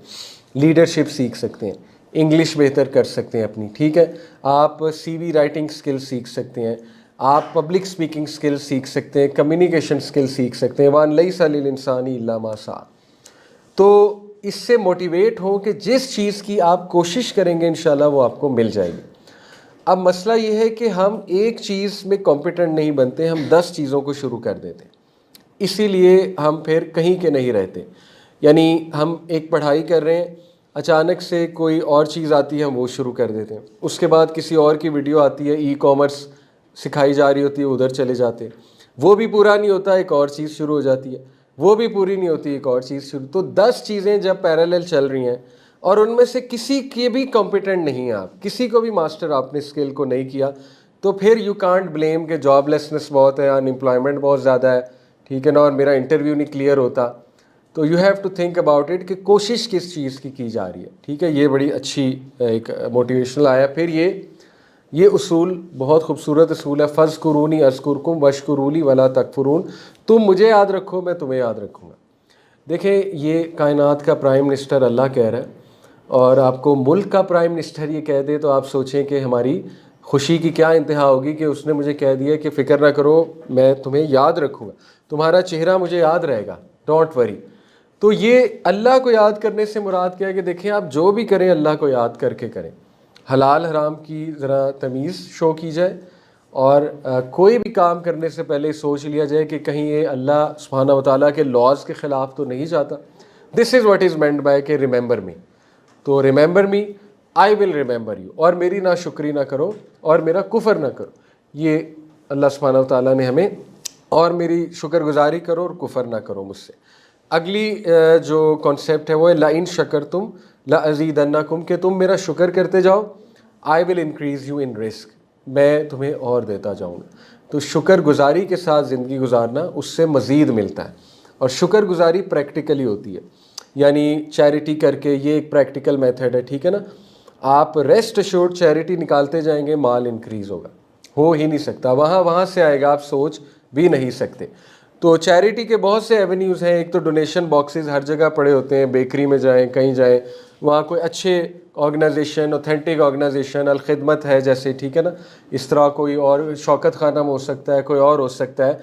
लीडरशिप सीख सकते हैं, इंग्लिश बेहतर कर सकते हैं अपनी, ठीक है। आप सीवी राइटिंग स्किल सीख सकते हैं, आप पब्लिक स्पीकिंग स्किल सीख सकते हैं, कम्युनिकेशन स्किल सीख सकते हैं। वान लैसा लिल इंसानी इल्ला मा सआ। तो इससे मोटिवेट हो कि जिस चीज़ की आप कोशिश करेंगे इंशाल्लाह वो आपको मिल जाएगी। अब मसला ये है कि हम एक चीज़ में कॉम्पिटेंट नहीं बनते, हम 10 चीज़ों को शुरू कर देते, इसीलिए हम फिर कहीं के नहीं रहते। यानी हम एक पढ़ाई कर रहे हैं, अचानक से कोई और चीज़ आती है, हम वो शुरू कर देते हैं। उसके बाद किसी और की वीडियो आती है, ई कॉमर्स सिखाई जा रही होती है, उधर चले जाते हैं। वो भी पूरा नहीं होता, एक और चीज़ शुरू हो जाती है। वो भी पूरी नहीं होती, एक और चीज़ शुरू। तो 10 चीज़ें जब पैरेलल चल रही हैं और उनमें से किसी के भी कॉम्पिटेंट नहीं है, आप किसी को भी मास्टर आपने स्किल को नहीं किया, तो फिर यू कांट ब्लेम कि जॉबलेसनेस बहुत है, अनएम्प्लॉयमेंट बहुत ज़्यादा है, ठीक है ना, और मेरा इंटरव्यू नहीं क्लियर होता। तो you have to think about it कि कोशिश किस चीज़ की जा रही है, ठीक है। ये बड़ी अच्छी एक मोटिवेशनल आया। फिर ये उसूल बहुत खूबसूरत उसूल है, फ़ज़्कुरूनी अज़्कुरकुम वश्कुरूली वला तकफ़ुरून। तुम मुझे याद रखो, मैं तुम्हें याद रखूँगा। देखें, ये कायनात का प्राइम मिनिस्टर अल्लाह कह रहा है, और आपको मुल्क का प्राइम मिनिस्टर ये कह दे तो आप सोचें कि हमारी खुशी की क्या इंतहा होगी कि उसने मुझे कह दिया कि फ़िक्र ना करो, मैं तुम्हें याद रखूँगा, तुम्हारा चेहरा मुझे याद रहेगा, डोंट वरी। तो ये अल्लाह को याद करने से मुराद क्या है कि देखें, आप जो भी करें अल्लाह को याद करके करें। हलाल हराम की ज़रा तमीज़ शो की जाए, और कोई भी काम करने से पहले सोच लिया जाए कि कहीं ये अल्लाह सुब्हानहू व तआला के लॉज के ख़िलाफ़ तो नहीं जाता। This is what is meant by कि रिमेंबर मी। तो remember me, I will remember you, और मेरी ना शुक्री ना करो और मेरा कुफर ना करो, ये अल्लाह सुब्हानहू व तआला ने हमें, और मेरी शुक्रगुजारी करो और कुफर ना करो मुझसे। अगली जो कॉन्सेप्ट है वो है लाइन शकर तुम ला अज़ीदन्नकुम, कि तुम मेरा शुक्र करते जाओ, I will increase you in risk, मैं तुम्हें और देता जाऊँगा। तो शुक्रगुजारी के साथ ज़िंदगी गुजारना, उससे मज़ीद मिलता है। और शुक्रगुजारी प्रैक्टिकली होती है, यानी चैरिटी करके, ये एक प्रैक्टिकल मेथड है, ठीक है ना। आप रेस्ट एश्योर्ड चैरिटी निकालते जाएंगे, माल इंक्रीज़ होगा, हो ही नहीं सकता, वहाँ से आएगा, आप सोच भी नहीं सकते। तो चैरिटी के बहुत से एवेन्यूज़ हैं। एक तो डोनेशन बॉक्सेस हर जगह पड़े होते हैं, बेकरी में जाएं, कहीं जाएं, वहाँ कोई अच्छे ऑर्गेनाइजेशन, ऑथेंटिक ऑर्गेनाइजेशन, अल खिदमत है जैसे, ठीक है ना, इस तरह कोई और शौकत खानम हो सकता है, कोई और हो सकता है,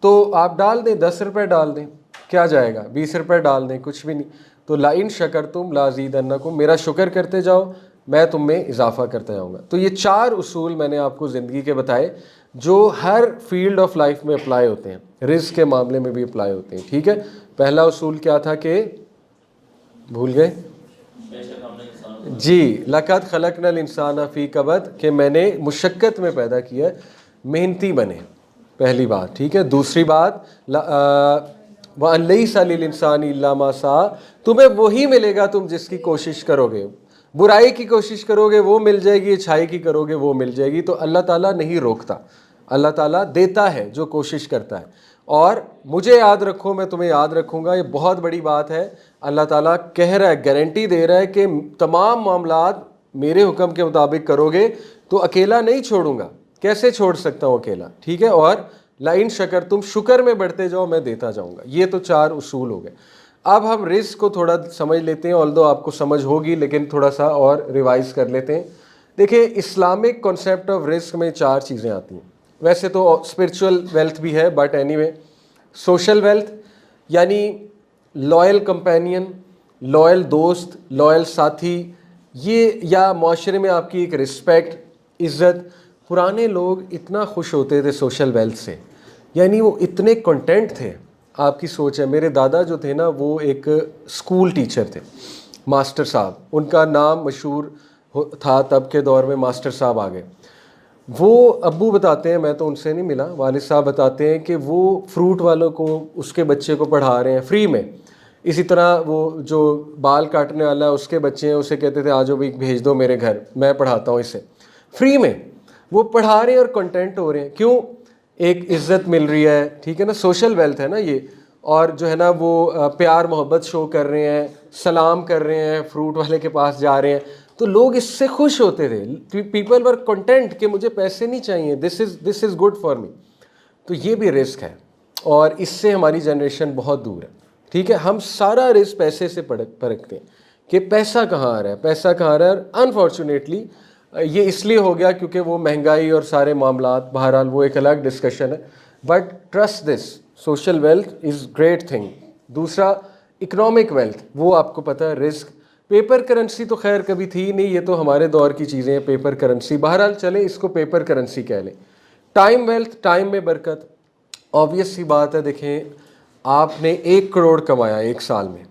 तो आप डाल दें, 10 रुपये डाल दें, क्या जाएगा, 20 रुपये डाल दें, कुछ भी नहीं। तो लाइन शकर तुम लाज़ीदन्नकुम, मेरा शुक्र करते जाओ, मैं तुम में इजाफा करता जाऊँगा। तो ये 4 उसूल मैंने आपको ज़िंदगी के बताए, जो हर फील्ड ऑफ लाइफ में अप्लाई होते हैं, रिस्क के मामले में भी अप्लाई होते हैं, ठीक है। पहला उसूल क्या था कि भूल गए जी, लक़द खलक़नल इंसान फ़ी कबद, कि मैंने मुशक्क़त में पैदा किया है, मेहनती बने, पहली बात, ठीक है। दूसरी बात, व अन लैसा लिल इंसानी इल्ला मा सा, तुम्हें वही मिलेगा तुम जिसकी कोशिश करोगे। बुराई की कोशिश करोगे वो मिल जाएगी, अच्छाई की करोगे वो मिल जाएगी। तो अल्लाह ताला नहीं रोकता, अल्लाह ताला देता है जो कोशिश करता है। और मुझे याद रखो, मैं तुम्हें याद रखूँगा, ये बहुत बड़ी बात है। अल्लाह ताला कह रहा है, गारंटी दे रहा है कि तमाम मामलात मेरे हुक्म के मुताबिक करोगे तो अकेला नहीं छोड़ूंगा। कैसे छोड़ सकता हूँ अकेला, ठीक है। और लाइन शकर तुम, शुक्र में बढ़ते जाओ, मैं देता जाऊँगा। ये तो 4 उसूल हो गए। अब हम रिस्क को थोड़ा समझ लेते हैं, ऑल्दो आपको समझ होगी, लेकिन थोड़ा सा और रिवाइज कर लेते हैं। देखिए, इस्लामिक कॉन्सेप्ट ऑफ रिस्क में 4 चीज़ें आती हैं। वैसे तो स्पिरिचुअल वेल्थ भी है, बट एनीवे, सोशल वेल्थ यानी लॉयल कंपेनियन, लॉयल दोस्त, लॉयल साथी, ये, या माशरे में आपकी एक रिस्पेक्ट, इज़्ज़त। पुराने लोग इतना खुश होते थे सोशल वेल्थ से, यानी वो इतने कंटेंट थे। आपकी सोच है, मेरे दादा जो थे ना, वो एक स्कूल टीचर थे, मास्टर साहब, उनका नाम मशहूर था तब के दौर में, मास्टर साहब आ गए। वो अब्बू बताते हैं, मैं तो उनसे नहीं मिला, वालिद साहब बताते हैं कि वो फ्रूट वालों को, उसके बच्चे को पढ़ा रहे हैं फ्री में। इसी तरह वो जो बाल काटने वाला है, उसके बच्चे हैं, उसे कहते थे आ जाओ भी, भेज दो मेरे घर, मैं पढ़ाता हूँ इसे, फ्री में वो पढ़ा रहे हैं और कंटेंट हो रहे हैं। क्यों? एक इज़्ज़त मिल रही है, ठीक है ना, सोशल वेल्थ है ना ये। और जो है ना, वो प्यार मोहब्बत शो कर रहे हैं, सलाम कर रहे हैं, फ्रूट वाले के पास जा रहे हैं, तो लोग इससे खुश होते थे। पीपल वर कंटेंट कि मुझे पैसे नहीं चाहिए, this is good for me. तो ये भी रिस्क है, और इससे हमारी जनरेशन बहुत दूर है, ठीक है। हम सारा रिस्क पैसे से परखते हैं कि पैसा कहाँ आ रहा है, पैसा कहाँ आ रहा है। और अनफॉर्चुनेटली ये इसलिए हो गया क्योंकि वो महंगाई और सारे मामलात, बहरहाल वो एक अलग डिस्कशन है। But trust this, social wealth is great thing. दूसरा, इकोनॉमिक वेल्थ, वो आपको पता है, रिस्क। पेपर करेंसी तो खैर कभी थी नहीं, ये तो हमारे दौर की चीज़ें हैं, पेपर करेंसी, बहरहाल चले इसको पेपर करेंसी कह लें। टाइम वेल्थ, टाइम में बरकत, ऑब्वियस सी बात है। देखें, आपने 1 करोड़ कमाया 1 साल में,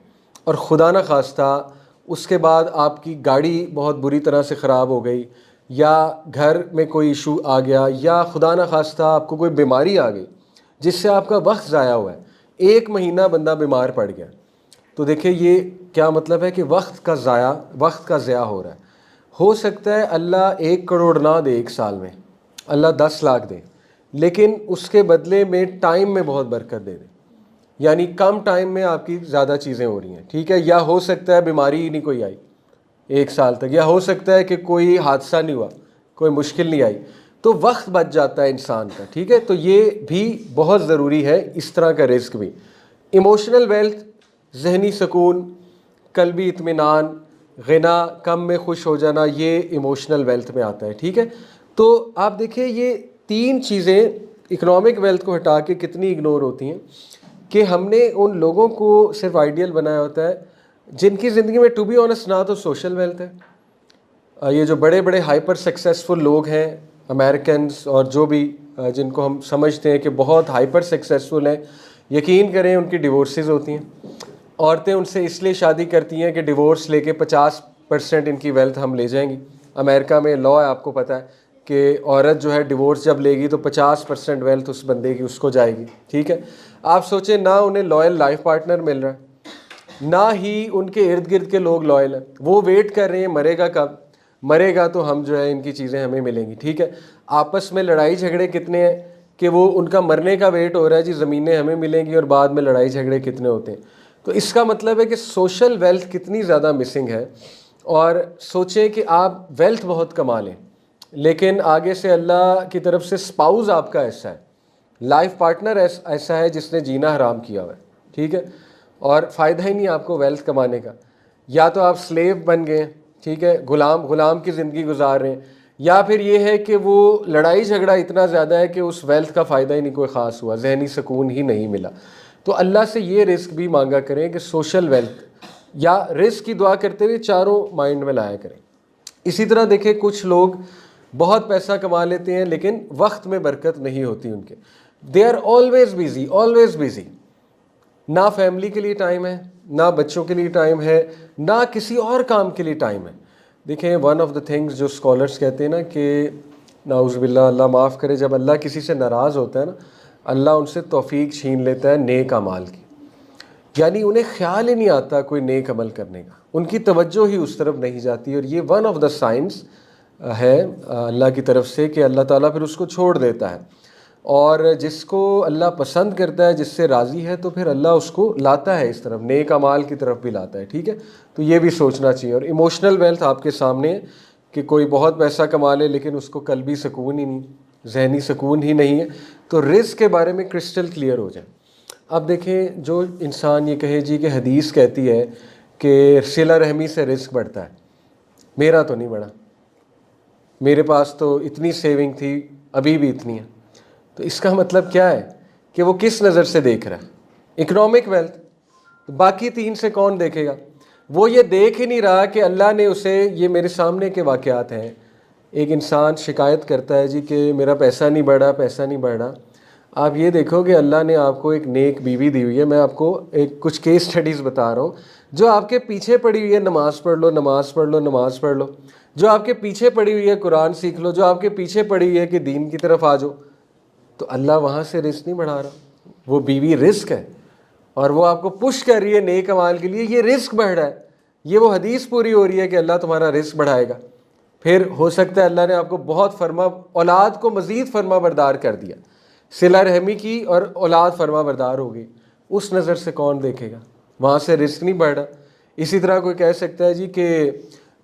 और खुदा न खास्ता उसके बाद आपकी गाड़ी बहुत बुरी तरह से ख़राब हो गई, या घर में कोई इशू आ गया, या खुदा न खास्ता आपको कोई बीमारी आ गई जिससे आपका वक्त ज़ाया हुआ है, 1 महीना बंदा बीमार पड़ गया, तो देखिए ये क्या मतलब है कि वक्त का ज़ाया हो रहा है। हो सकता है अल्लाह 1 करोड़ ना दे 1 साल में, अल्लाह 10 लाख दे, लेकिन उसके बदले में टाइम में बहुत बरकत दे दे, यानी कम टाइम में आपकी ज़्यादा चीज़ें हो रही हैं, ठीक है। या हो सकता है बीमारी ही नहीं कोई आई 1 साल तक, या हो सकता है कि कोई हादसा नहीं हुआ, कोई मुश्किल नहीं आई, तो वक्त बच जाता है इंसान का, ठीक है। तो ये भी बहुत ज़रूरी है, इस तरह का रिस्क भी। इमोशनल वेल्थ, जहनी सुकून, कल्बी इत्मीनान, गिना, कम में खुश हो जाना, ये इमोशनल वेल्थ में आता है, ठीक है। तो आप देखिए ये 3 चीज़ें इकोनॉमिक वेल्थ को हटा के कितनी इग्नोर होती हैं कि हमने उन लोगों को सिर्फ आइडियल बनाया होता है जिनकी ज़िंदगी में टू बी ऑनेस्ट ना तो सोशल वेल्थ है। ये जो बड़े बड़े हाइपर सक्सेसफुल लोग हैं, अमेरिकन्स और जो भी जिनको हम समझते हैं कि बहुत हाइपर सक्सेसफुल हैं, यकीन करें उनकी डिवोर्सेस होती हैं। औरतें उनसे इसलिए शादी करती हैं कि डिवोर्स लेके 50% इनकी वेल्थ हम ले जाएंगी। अमेरिका में लॉ है, आपको पता है कि औरत जो है डिवोर्स जब लेगी तो 50% वेल्थ उस बंदे की उसको जाएगी, ठीक है। आप सोचें, ना उन्हें लॉयल लाइफ पार्टनर मिल रहा है, ना ही उनके इर्द गिर्द के लोग लॉयल हैं, वो वेट कर रहे हैं मरेगा कब, मरेगा तो हम जो है इनकी चीज़ें हमें मिलेंगी, ठीक है। आपस में लड़ाई झगड़े कितने हैं कि वो उनका मरने का वेट हो रहा है जी, ज़मीनें हमें मिलेंगी, और बाद में लड़ाई झगड़े कितने होते हैं। तो इसका मतलब है कि सोशल वेल्थ कितनी ज़्यादा मिसिंग है। और सोचें कि आप वेल्थ बहुत कमा लें, लेकिन आगे से अल्लाह की तरफ से स्पाउस आपका ऐसा है, लाइफ पार्टनर ऐसा है जिसने जीना हराम किया हुआ है, ठीक है, और फ़ायदा ही नहीं आपको वेल्थ कमाने का। या तो आप स्लेव बन गए, ठीक है, गुलाम की ज़िंदगी गुजार रहे हैं, या फिर ये है कि वो लड़ाई झगड़ा इतना ज़्यादा है कि उस वेल्थ का फ़ायदा ही नहीं कोई ख़ास हुआ, जहनी सुकून ही नहीं मिला। तो अल्लाह से ये रिस्क भी मांगा करें कि सोशल वेल्थ या रिस्क की दुआ करते हुए चारों माइंड में लाया करें। इसी तरह देखें, कुछ लोग बहुत पैसा कमा लेते हैं लेकिन वक्त में बरकत नहीं होती उनके, दे आर ऑलवेज बिजी, ना फैमिली के लिए टाइम है, ना बच्चों के लिए टाइम है, ना किसी और काम के लिए टाइम है। देखें, वन ऑफ द थिंग्स जो स्कॉलर्स कहते हैं ना कि नाउज़ुबिल्लाह, अल्लाह माफ़ करे, जब अल्लाह किसी से नाराज़ होता है ना, अल्लाह उनसे तौफीक छीन लेता है नेक अमाल की, यानी उन्हें ख्याल ही नहीं आता कोई नेक अमल करने का, उनकी तवज्जो ही उस तरफ नहीं जाती। और ये वन ऑफ द साइंस है अल्लाह की तरफ से कि अल्लाह ताला फिर उसको छोड़ देता है, और जिसको अल्लाह पसंद करता है, जिससे राज़ी है, तो फिर अल्लाह उसको लाता है इस तरफ, नेक अमाल की तरफ भी लाता है, ठीक है। तो ये भी सोचना चाहिए। और इमोशनल वेल्थ आपके सामने है कि कोई बहुत पैसा कमा ले लेकिन उसको कल्बी सुकून ही नहीं, जहनी सुकून ही नहीं है, तो रिस्क के बारे में क्रिस्टल क्लियर हो जाए। अब देखें, जो इंसान ये कहे जी कि हदीस कहती है कि सिला रहमी से रिस्क बढ़ता है, मेरा तो नहीं बढ़ा, मेरे पास तो इतनी सेविंग थी, अभी भी इतनी है, तो इसका मतलब क्या है कि वो किस नज़र से देख रहा है? Economic wealth. तो बाकी 3 से कौन देखेगा? वो ये देख ही नहीं रहा कि अल्लाह ने उसे, ये मेरे सामने के वाक़यात हैं, एक इंसान शिकायत करता है जी कि मेरा पैसा नहीं बढ़ा। आप ये देखो कि अल्लाह ने आपको एक नेक बीवी दी हुई है। मैं आपको एक कुछ केस स्टडीज़ बता रहा हूँ, जो आपके पीछे पड़ी हुई है, नमाज़ पढ़ लो, जो आपके पीछे पड़ी हुई है कुरान सीख लो, जो आपके पीछे पड़ी हुई है कि दीन की तरफ आ जाओ, तो अल्लाह वहाँ से रिस्क नहीं बढ़ा रहा, वो बीवी रिस्क है, और वो आपको पुश कर रही है नेक अमाल के लिए, ये रिस्क बढ़ रहा है। ये वो हदीस पूरी हो रही है कि अल्लाह तुम्हारा रिस्क बढ़ाएगा। फिर हो सकता है अल्लाह ने आपको बहुत औलाद को मज़ीद फरमा बरदार कर दिया, सिला रहमी की, और औलाद फरमा बरदार हो गई, उस नज़र से कौन देखेगा? वहाँ से रिस्क नहीं बढ़ रहा। इसी तरह कोई कह सकता है जी कि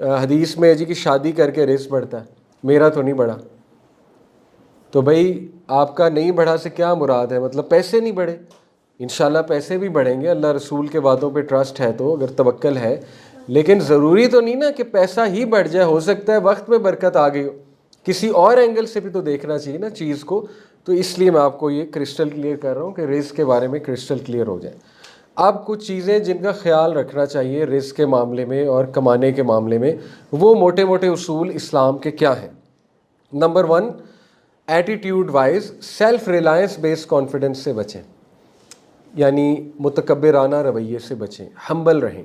हदीस में है जी कि शादी करके रिस्क बढ़ता है, मेरा तो नहीं बढ़ा। तो भाई आपका नहीं बढ़ा से क्या मुराद है? मतलब पैसे नहीं बढ़े? इंशाल्लाह पैसे भी बढ़ेंगे, अल्लाह रसूल के वादों पे ट्रस्ट है तो, अगर तवक्कल है, लेकिन ज़रूरी तो नहीं ना कि पैसा ही बढ़ जाए, हो सकता है वक्त में बरकत आ गई हो, किसी और एंगल से भी तो देखना चाहिए ना चीज़ को। तो इसलिए मैं आपको ये क्रिस्टल क्लियर कर रहा हूँ कि रिस्क के बारे में क्रिस्टल क्लियर हो जाए। अब कुछ चीज़ें जिनका ख्याल रखना चाहिए रिस्क के मामले में और कमाने के मामले में, वो मोटे मोटे उसूल इस्लाम के क्या हैं? Number 1, attitude wise self reliance based confidence से बचें, यानी मुतकब्बिराना रवैये से बचें, हम्बल रहें।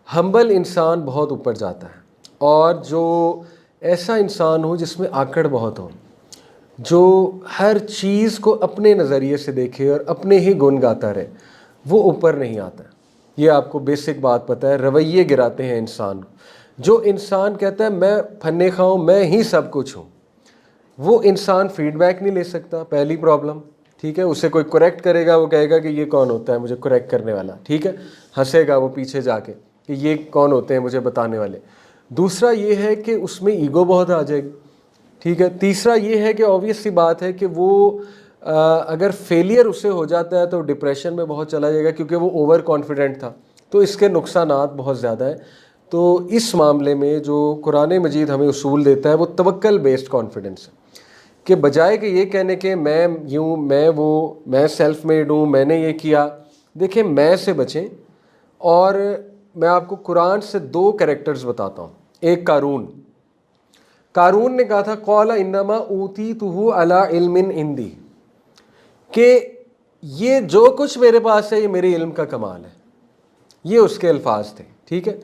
हम्बल इंसान बहुत ऊपर जाता है, और जो ऐसा इंसान हो जिसमें आकड़ बहुत हो, जो हर चीज़ को अपने नज़रिए से देखे और अपने ही गुण गाता रहे, वो ऊपर नहीं आता। ये आपको बेसिक बात पता है, रवैये गिराते हैं इंसान को। जो इंसान कहता है मैं फन्ने खाऊं, मैं ही सब कुछ हूँ, वो इंसान फीडबैक नहीं ले सकता, पहली प्रॉब्लम, ठीक है। उसे कोई करेक्ट करेगा, वो कहेगा कि ये कौन होता है मुझे करेक्ट करने वाला, ठीक है। हंसेगा वो पीछे जाके कि ये कौन होते हैं मुझे बताने वाले। दूसरा ये है कि उसमें ईगो बहुत आ जाएगी, ठीक है। तीसरा ये है कि ऑब्वियस सी बात है कि वो अगर फेलियर उससे हो जाता है तो डिप्रेशन में बहुत चला जाएगा, क्योंकि वो ओवर कॉन्फिडेंट था। तो इसके नुकसानात बहुत ज़्यादा है। तो इस मामले में जो कुरान मजीद हमें उसूल देता है वो तवक्कल बेस्ड कॉन्फिडेंस है, कि बजाय कि ये कहने के मैं यूँ मैं वो मैं सेल्फ मेड हूँ, मैंने ये किया। देखिए, मैं से बचें। और मैं आपको कुरान से 2 कैरेक्टर्स बताता हूँ। एक कारून ने कहा था कौला इन्नमा ऊती तुहु अला इल्मिन इंदी, कि ये जो कुछ मेरे पास है ये मेरे इल्म का कमाल है। ये उसके अल्फाज थे, ठीक है।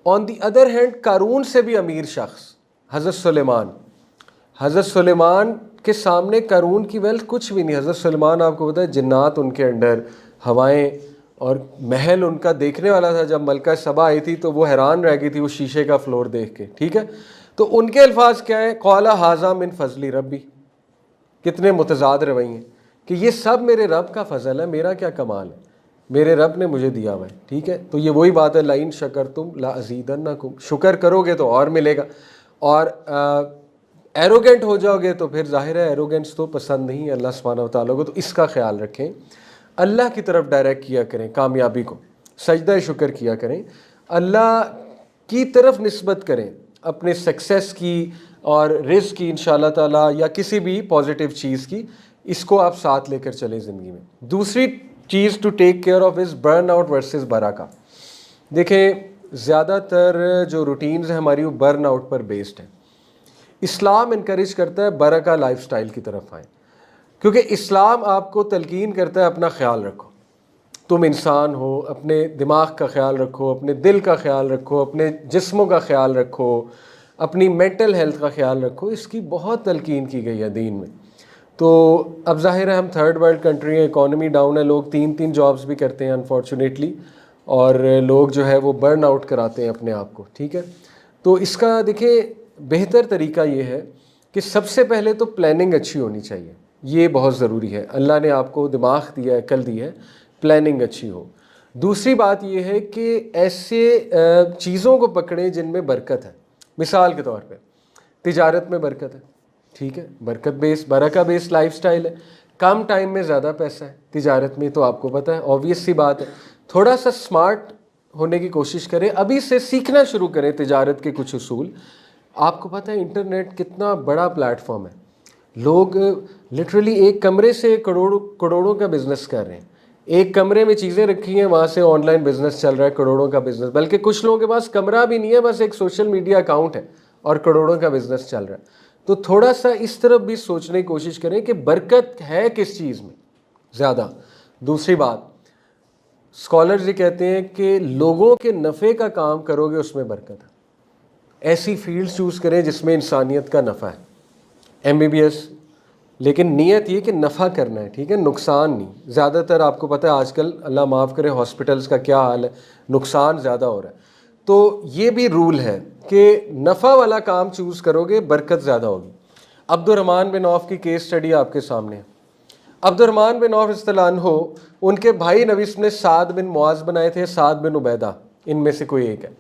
ऑन दी अदर हैंड कारून से भी अमीर शख्स हज़रत सुलेमान के सामने कारून की वेल्थ कुछ भी नहीं। हज़रत सुलेमान आपको पता है जिन्नात उनके अंडर, हवाएं और महल उनका देखने वाला था। जब मलका सबा आई थी तो वो हैरान रह गई थी वो शीशे का फ्लोर देख के, ठीक है। तो उनके अल्फाज क्या है, कौला हाजा मिन फजली रब्बी, कितने मुतजाद रवैये कि ये सब मेरे रब का फजल है, मेरा क्या कमाल है, मेरे रब ने मुझे दिया हुआ है, ठीक है। तो ये वही बात है, लाइन शकर तुम ला अज़ीदन्नकुम, शुक्र करोगे तो और मिलेगा। और एरोगेंट हो जाओगे तो फिर जाहिर है एरोगेंस तो पसंद नहीं है अल्लाह सुब्हानहू व तआला को। तो इसका ख्याल रखें, अल्लाह की तरफ डायरेक्ट किया करें कामयाबी को, सजदा शुक्र किया करें, अल्लाह की तरफ निस्बत करें अपने सक्सेस की और रिज़्क़ की इंशाअल्लाह ताला, या किसी भी पॉजिटिव चीज़ की। इसको आप साथ लेकर चलें ज़िंदगी में। दूसरी चीज़ to take care of is burn out versus बरका। देखें, ज़्यादातर जो रूटीन्स हैं हमारी वो बर्न आउट पर बेस्ड है। इस्लाम इनकरेज करता है बरका लाइफस्टाइल की तरफ आए, क्योंकि इस्लाम आपको तलकीन करता है अपना ख्याल रखो, तुम इंसान हो, अपने दिमाग का ख्याल रखो, अपने दिल का ख्याल रखो, अपने जिस्मों का ख्याल रखो, अपनी मेंटल हेल्थ का ख्याल रखो। इसकी बहुत तलकीन की गई है दीन में। तो अब ज़ाहिर है हम थर्ड वर्ल्ड कंट्री है, इकॉनमी डाउन है, लोग 3-3 जॉब्स भी करते हैं अनफॉर्चुनेटली, और लोग जो है वो बर्न आउट कराते हैं अपने आप को, ठीक है। तो इसका देखिए बेहतर तरीका ये है कि सबसे पहले तो प्लानिंग अच्छी होनी चाहिए, ये बहुत ज़रूरी है। अल्लाह ने आपको दिमाग दिया है, अकल दी है, प्लानिंग अच्छी हो। दूसरी बात ये है कि ऐसे चीज़ों को पकड़ें जिनमें बरकत है। मिसाल के तौर पे तिजारत में बरकत है, ठीक है, बरका बेस्ड लाइफस्टाइल है, कम टाइम में ज़्यादा पैसा है तिजारत में, तो आपको पता है ऑब्वियस सी बात है। थोड़ा सा स्मार्ट होने की कोशिश करें, अभी से सीखना शुरू करें तिजारत के कुछ उसूल। आपको पता है इंटरनेट कितना बड़ा प्लेटफॉर्म है, लोग लिटरली एक कमरे से करोड़ों का बिजनेस कर रहे हैं। एक कमरे में चीज़ें रखी हैं, वहाँ से ऑनलाइन बिजनेस चल रहा है, करोड़ों का बिजनेस। बल्कि कुछ लोगों के पास कमरा भी नहीं है, बस एक सोशल मीडिया अकाउंट है और करोड़ों का बिजनेस चल रहा है। तो थोड़ा सा इस तरफ भी सोचने की कोशिश करें कि बरकत है किस चीज़ में ज़्यादा। दूसरी बात, स्कॉलर्स ये कहते हैं कि लोगों के नफ़े का काम करोगे उसमें बरकत है। ऐसी फील्ड चूज़ करें जिसमें इंसानियत का नफ़ा है, MBBS, लेकिन नीयत ये कि नफ़ा करना है, ठीक है, नुकसान नहीं। ज़्यादातर आपको पता है आजकल अल्लाह माफ़ करे हॉस्पिटल्स का क्या हाल है, नुकसान ज़्यादा हो रहा है। तो ये भी रूल है कि नफ़ा वाला काम चूज़ करोगे बरकत ज़्यादा होगी। अब्दुर्रहमान बिन औफ की केस स्टडी आपके सामने है। अब्दुर्रहमान बिन औफ इस्तिलान हो, उनके भाई नवीस ने साद बिन मुआज़ बनाए थे, साद बिन उबैदा, इनमें से कोई एक है।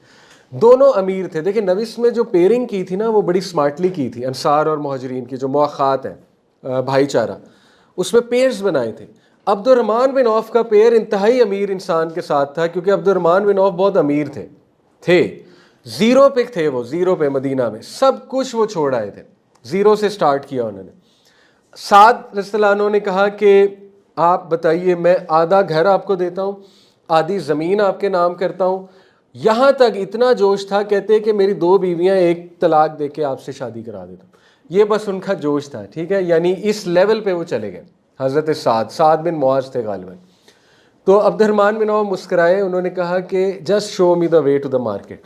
दोनों अमीर थे। देखिए नवीस में जो पेयरिंग की थी ना वो बड़ी स्मार्टली की थी, अंसार और मुहाजिरीन की जो मुआखात है भाईचारा, उसमें पेयर्स बनाए थे। अब्दुर्रहमान बिन औफ का पेयर इंतहाई अमीर इंसान के साथ था, क्योंकि अब्दुर्रहमान बिन औफ बहुत अमीर थे, ज़ीरो पे थे वो, ज़ीरो पे मदीना में सब कुछ वो छोड़ आए थे, ज़ीरो से स्टार्ट किया उन्होंने। साद रज़ियल्लाहु ने कहा कि आप बताइए, मैं आधा घर आपको देता हूँ, आधी ज़मीन आपके नाम करता हूँ। यहाँ तक इतना जोश था, कहते हैं कि मेरी 2 बीवियाँ एक तलाक दे के आपसे शादी करा देता हूँ। ये बस उनका जोश था, ठीक है, यानी इस लेवल पे वो चले गए। हज़रत साद बिन मुआज़ थे गालिबन। तो अब्दुर्रहमान बिन औफ मुस्कराए, उन्होंने कहा कि just show me the way to the market,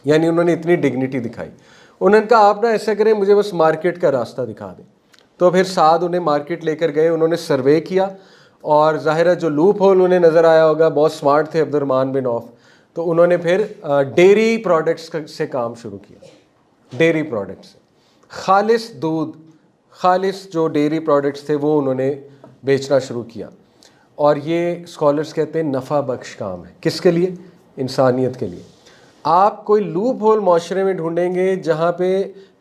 यानी उन्होंने इतनी डिग्निटी दिखाई। उन्होंने कहा आप ना ऐसा करें, मुझे बस मार्केट का रास्ता दिखा दें। तो फिर साद उन्हें मार्केट लेकर गए, उन्होंने सर्वे किया और ज़ाहिर है जो लूप होल उन्हें नज़र आया होगा, बहुत स्मार्ट थे अब्दुर्रहमान बिन औफ, तो उन्होंने फिर डेयरी प्रोडक्ट्स से काम शुरू किया। डेयरी प्रोडक्ट्स, खालिस दूध, खालिस जो डेयरी प्रोडक्ट्स थे वो उन्होंने बेचना शुरू किया। और ये स्कॉलर्स कहते हैं नफ़ा बख्श काम है। किसके लिए? इंसानियत के लिए। आप कोई लूप होल माशरे में ढूंढेंगे जहाँ पे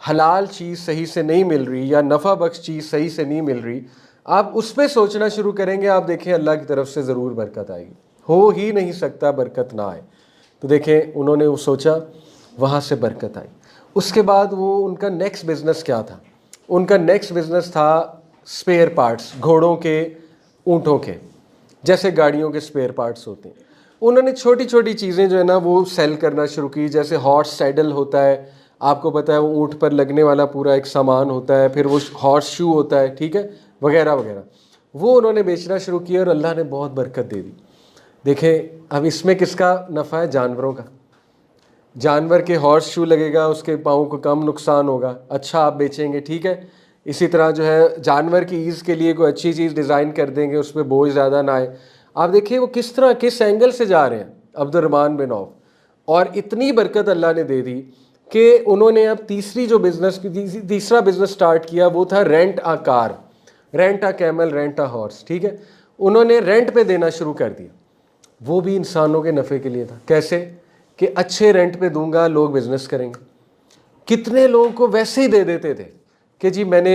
हलाल चीज़ सही से नहीं मिल रही या नफ़ा बख्श चीज़ सही से नहीं मिल रही, आप उस पर सोचना शुरू करेंगे, आप देखें अल्लाह की तरफ से ज़रूर बरकत आएगी। हो ही नहीं सकता बरकत ना आए। तो देखें उन्होंने वो सोचा, वहाँ से बरकत आई। उसके बाद वो उनका नेक्स्ट बिज़नेस क्या था? उनका नेक्स्ट बिज़नेस था स्पेयर पार्ट्स, घोड़ों के, ऊँटों के, जैसे गाड़ियों के स्पेयर पार्ट्स होते हैं। उन्होंने छोटी छोटी चीज़ें जो है ना वो सेल करना शुरू की। जैसे हॉर्स सैडल होता है, आपको पता है वो ऊँट पर लगने वाला पूरा एक सामान होता है, फिर वो हॉर्स शू होता है, ठीक है, वगैरह वगैरह, वो उन्होंने बेचना शुरू किया और अल्लाह ने बहुत बरकत दे दी। देखें अब इसमें किसका नफ़ा है? जानवरों का। जानवर के हॉर्स शू लगेगा, उसके पाँव को कम नुकसान होगा, अच्छा आप बेचेंगे, ठीक है। इसी तरह जो है जानवर की ईज़ के लिए कोई अच्छी चीज़ डिज़ाइन कर देंगे, उस पर बोझ ज़्यादा ना आए। आप देखिए वो किस तरह, किस एंगल से जा रहे हैं अब्दुर्रहमान बिन औफ। और इतनी बरकत अल्लाह ने दे दी कि उन्होंने अब तीसरा बिज़नेस स्टार्ट किया, वो था रेंट आ कार, रेंट आ कैमल, रेंट आ हॉर्स, ठीक है। उन्होंने रेंट पे देना शुरू कर दिया। वो भी इंसानों के नफ़े के लिए था। कैसे? कि अच्छे रेंट पे दूंगा, लोग बिज़नेस करेंगे। कितने लोगों को वैसे ही दे देते थे कि जी मैंने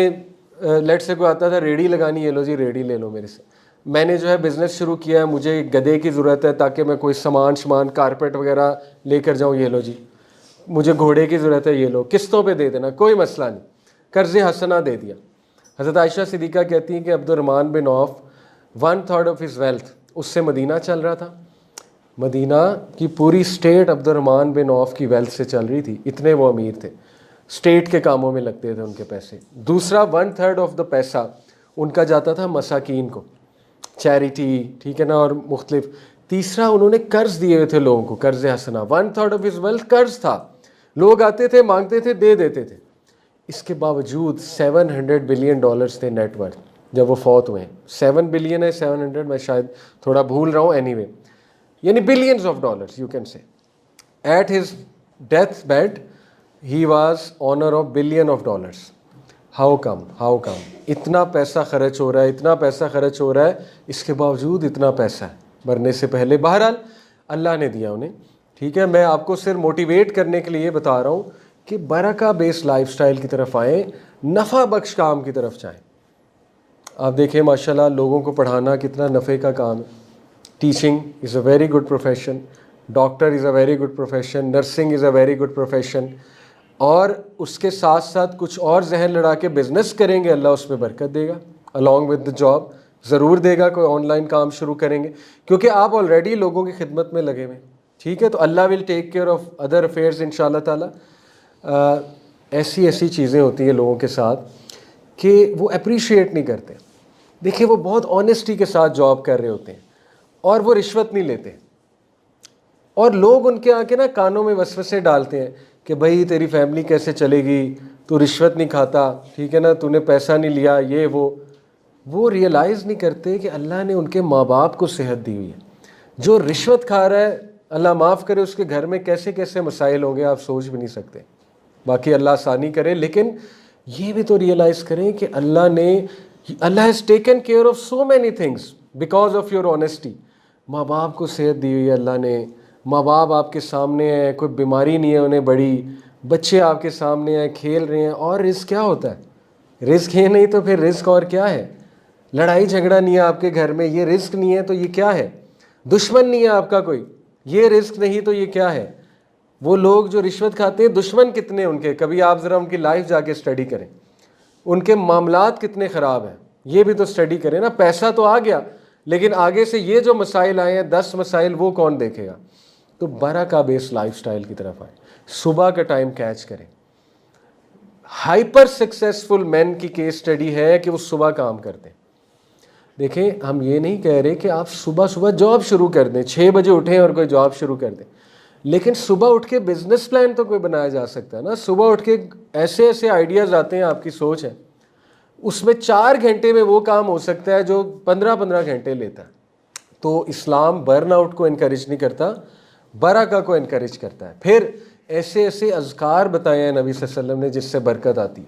लेट से कोई आता था रेडी लगानी, ये लो जी रेडी ले लो मेरे से, मैंने जो है बिज़नेस शुरू किया है, मुझे गधे की ज़रूरत है ताकि मैं कोई सामान कारपेट वगैरह लेकर जाऊँ, ये लो जी, मुझे घोड़े की ज़रूरत है, ये लो, किस्तों पे दे देना, कोई मसला नहीं, कर्ज़ हसना दे दिया। हज़रत आयशा सिद्दीक़ा कहती हैं कि Abdurrahman bin Auf 1/3 of his wealth उससे मदीना चल रहा था। मदीना की पूरी स्टेट अब्दुर्रहमान बिन औफ की वेल्थ से चल रही थी, इतने वो अमीर थे, स्टेट के कामों में लगते थे उनके पैसे। दूसरा 1/3 ऑफ द पैसा उनका जाता था मसाकीन को, चैरिटी, ठीक है ना, और मुख्तलिफ। तीसरा उन्होंने कर्ज़ दिए हुए थे लोगों को, कर्ज़ हसना, 1/3 ऑफ हिज वेल्थ कर्ज़ था। लोग आते थे, मांगते थे, दे देते थे। इसके बावजूद $700 बिलियन थे नेटवर्थ जब वो फौत हुए हैं। 7 बिलियन है, 700 मैं शायद थोड़ा भूल रहा हूँ, एनीवे यानी billions of dollars you can say. At his death bed he was owner of $1 billion. How come इतना पैसा खर्च हो रहा है, इतना पैसा खर्च हो रहा है, इसके बावजूद इतना पैसा है मरने से पहले। बहरहाल अल्लाह ने दिया उन्हें, ठीक है। मैं आपको सिर्फ मोटिवेट करने के लिए बता रहा हूँ कि बरका बेस्ड लाइफस्टाइल की तरफ आएँ, नफ़ा बख्श काम की तरफ जाएँ। आप देखें माशाल्लाह लोगों को पढ़ाना कितना नफ़े का काम है। Teaching is a very good profession, doctor is a very good profession, nursing is a very good profession. और उसके साथ साथ कुछ और जहन लड़ा के बिज़नेस करेंगे, अल्लाह उसमें बरकत देगा, अलॉन्ग विद द जॉब ज़रूर देगा। कोई ऑनलाइन काम शुरू करेंगे क्योंकि आप ऑलरेडी लोगों की खिदमत में लगे हुए, ठीक है। तो Allah will take care of other affairs इंशाअल्लाह ताला। ऐसी चीज़ें होती हैं लोगों के साथ कि वो अप्रिशिएट नहीं करते। देखिए वो बहुत ऑनेस्टी के साथ जॉब कर रहे होते हैं और वो रिश्वत नहीं लेते, और लोग उनके आके ना कानों में वसवसे डालते हैं कि भाई तेरी फैमिली कैसे चलेगी, तू रिश्वत नहीं खाता, ठीक है ना, तूने पैसा नहीं लिया, ये वो रियलाइज़ नहीं करते कि अल्लाह ने उनके माँ बाप को सेहत दी हुई है। जो रिश्वत खा रहा है, अल्लाह माफ़ करे, उसके घर में कैसे कैसे मसाइल होंगे आप सोच भी नहीं सकते। बाकी अल्लाह आसानी करे, लेकिन ये भी तो रियलाइज़ करें कि Allah has taken care of so many things because of your honesty. माँ बाप को सेहत दी हुई है अल्लाह ने, माँ बाप आपके सामने हैं, कोई बीमारी नहीं है उन्हें बड़ी, बच्चे आपके सामने हैं, खेल रहे हैं। और रिस्क क्या होता है? रिस्क ये नहीं तो फिर रिस्क और क्या है? लड़ाई झगड़ा नहीं है आपके घर में, ये रिस्क नहीं है तो ये क्या है? दुश्मन नहीं है आपका कोई, ये रिस्क नहीं तो ये क्या है? वो लोग जो रिश्वत खाते हैं, दुश्मन कितने उनके, कभी आप ज़रा उनकी लाइफ जाके स्टडी करें, उनके मामलात कितने ख़राब हैं, ये भी तो स्टडी करें ना। पैसा तो आ गया, लेकिन आगे से ये जो मसाइल आए हैं, 10 मसाइल, वो कौन देखेगा? तो बरका बेस्ड लाइफस्टाइल की तरफ आए, सुबह का टाइम कैच करें। हाइपर सक्सेसफुल मैन की केस स्टडी है कि वो सुबह काम करते हैं। देखें हम ये नहीं कह रहे कि आप सुबह सुबह जॉब शुरू कर दें, 6 बजे उठें और कोई जॉब शुरू कर दें, लेकिन सुबह उठ के बिजनेस प्लान तो कोई बनाया जा सकता है ना। सुबह उठ के ऐसे ऐसे आइडियाज़ आते हैं, आपकी सोच है, उसमें 4 घंटे में वो काम हो सकता है जो 15-15 घंटे लेता है। तो इस्लाम बर्नआउट को इनकरेज नहीं करता, बरका को इनकरेज करता है। फिर ऐसे ऐसे अज़कार बताए हैं नबी सल्लल्लाहु अलैहि वसल्लम ने जिससे बरकत आती है।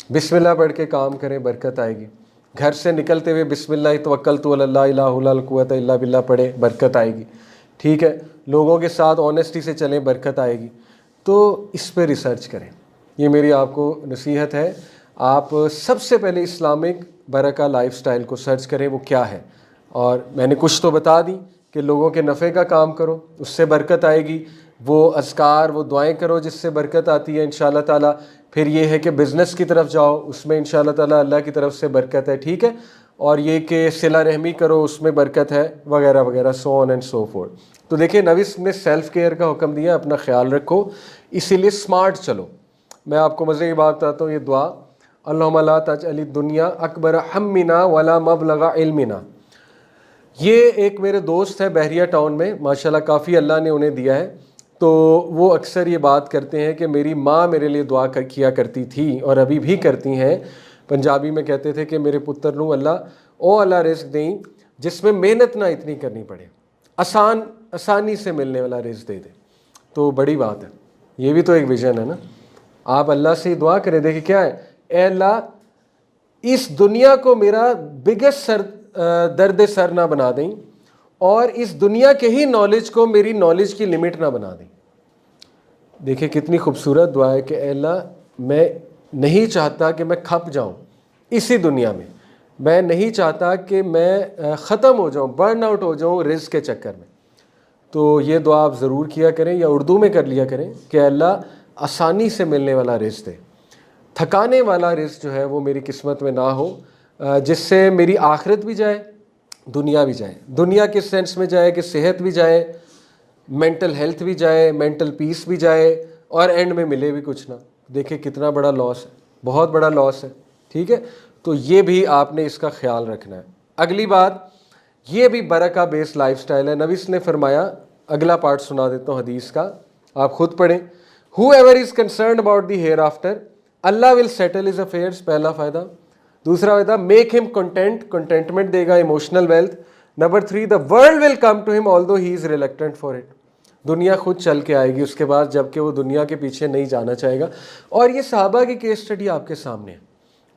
बिस्मिल्लाह पढ़ के काम करें, बरकत आएगी। घर से निकलते हुए बिस्मिल्लाह तवक्कलतु अला ला कुव्वता इल्ला बिल्लाह पढ़े, बरकत आएगी। ठीक है, लोगों के साथ ऑनेस्टी से चलें, बरकत आएगी। तो इस पे रिसर्च करें, ये मेरी आपको नसीहत है। आप सबसे पहले इस्लामिक बरका लाइफस्टाइल को सर्च करें, वो क्या है। और मैंने कुछ तो बता दी कि लोगों के नफ़े का काम करो, उससे बरकत आएगी। वो अज़कार, वो दुआएं करो जिससे बरकत आती है इंशाअल्लाह ताला। फिर ये है कि बिज़नेस की तरफ जाओ, उसमें इंशाअल्लाह ताला अल्लाह की तरफ से बरकत है। ठीक है, और ये कि सिला रहमी करो, उसमें बरकत है, वगैरह वगैरह, so on and so fourth. तो देखिए, नबी ने सेल्फ़ केयर का हुक्म दिया, अपना ख्याल रखो, इसीलिए स्मार्ट चलो। मैं आपको मज़े की बात बताता हूँ, ये दुआ, अल्लाहुम्मा ला तजअल दुनिया अकबर हम्मिना वला मबलगा इल्मिना। ये एक मेरे दोस्त है बहरिया टाउन में, माशाल्लाह काफ़ी अल्लाह ने उन्हें दिया है। तो वो अक्सर ये बात करते हैं कि मेरी माँ मेरे लिए दुआ किया करती थी और अभी भी करती हैं। पंजाबी में कहते थे कि मेरे पुत्र नू अल्लाह रिज़्क़ दें जिसमें मेहनत ना इतनी करनी पड़े, आसानी से मिलने वाला रिज़्क़ दे दे। तो बड़ी बात है, ये भी तो एक विज़न है ना। आप अल्लाह से दुआ करें, देखिए क्या है, ए अल्लाह इस दुनिया को मेरा बिगेस्ट दर्द सर ना बना दें, और इस दुनिया के ही नॉलेज को मेरी नॉलेज की लिमिट ना बना दें। देखिए कितनी खूबसूरत दुआ है कि अल्लाह, मैं नहीं चाहता कि मैं खप जाऊं इसी दुनिया में, मैं नहीं चाहता कि मैं ख़त्म हो जाऊं, बर्न आउट हो जाऊं रिज़्क़ के चक्कर में। तो ये दुआ आप ज़रूर किया करें, या उर्दू में कर लिया करें कि अल्लाह आसानी से मिलने वाला रिज़्क़ दे, थकाने वाला रिज़्क़ जो है वो मेरी किस्मत में ना हो, जिससे मेरी आखिरत भी जाए, दुनिया भी जाए। दुनिया किस सेंस में जाए कि सेहत भी जाए, मेंटल हेल्थ भी जाए, मेंटल पीस भी जाए, और एंड में मिले भी कुछ ना। देखिए कितना बड़ा लॉस है, बहुत बड़ा लॉस है। ठीक है, तो ये भी आपने इसका ख्याल रखना है। अगली बात, ये भी बरका बेस्ड लाइफस्टाइल है। नबी ने फरमाया, अगला पार्ट सुना देता हूँ हदीस का, आप खुद पढ़ें। Whoever is concerned about the hereafter, Allah will settle his affairs, पहला फ़ायदा। दूसरा फ़ायदा, मेक हिम कंटेंटमेंट देगा, emotional wealth. Number 3, the world will come to him although he is reluctant for it, दुनिया खुद चल के आएगी उसके बाद, जबकि वो दुनिया के पीछे नहीं जाना चाहेगा। और ये सहाबा की केस स्टडी आपके सामने है।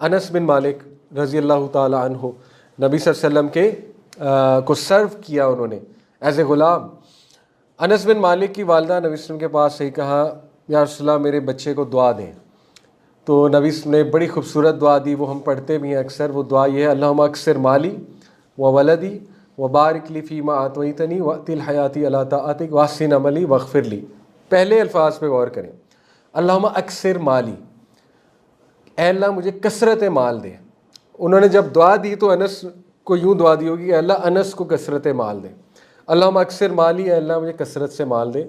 अनस बिन मालिक रज़ी अल्लाह ताला अन्हु, नबी सल्लल्लाहु अलैहि वसल्लम को सर्व किया उन्होंने एज ए ग़ुलाम। अनस बिन मालिक की वालदा नबी सल्लल्लाहु अलैहि वसल्लम के पास से कहा, या रसूलल्लाह मेरे बच्चे को दुआ दें। तो नबी ने बड़ी खूबसूरत दुआ दी, वो हम पढ़ते भी हैं अक्सर। वो दुआ ये है, अल्लाहुम्मा अक्सिर माली व वलदी व बारिक ली फ़ीमा आतवैतनी व तिल हयाती अला ताअतिक वाहसिन अमली वग़फ़िर ली। पहले अल्फाज पे गौर करें, अल्लाहुम्मा अक्सिर माली, ऐ अल्लाह मुझे कसरत माल दे। उन्होंने जब दुआ दी तो अनस को यूँ दुआ दी होगी कि अल्लाह अनस को कसरत माल दे। अल्लाहुम्मा अक्सिर माली, ऐ अल्लाह मुझे कसरत से माल दे।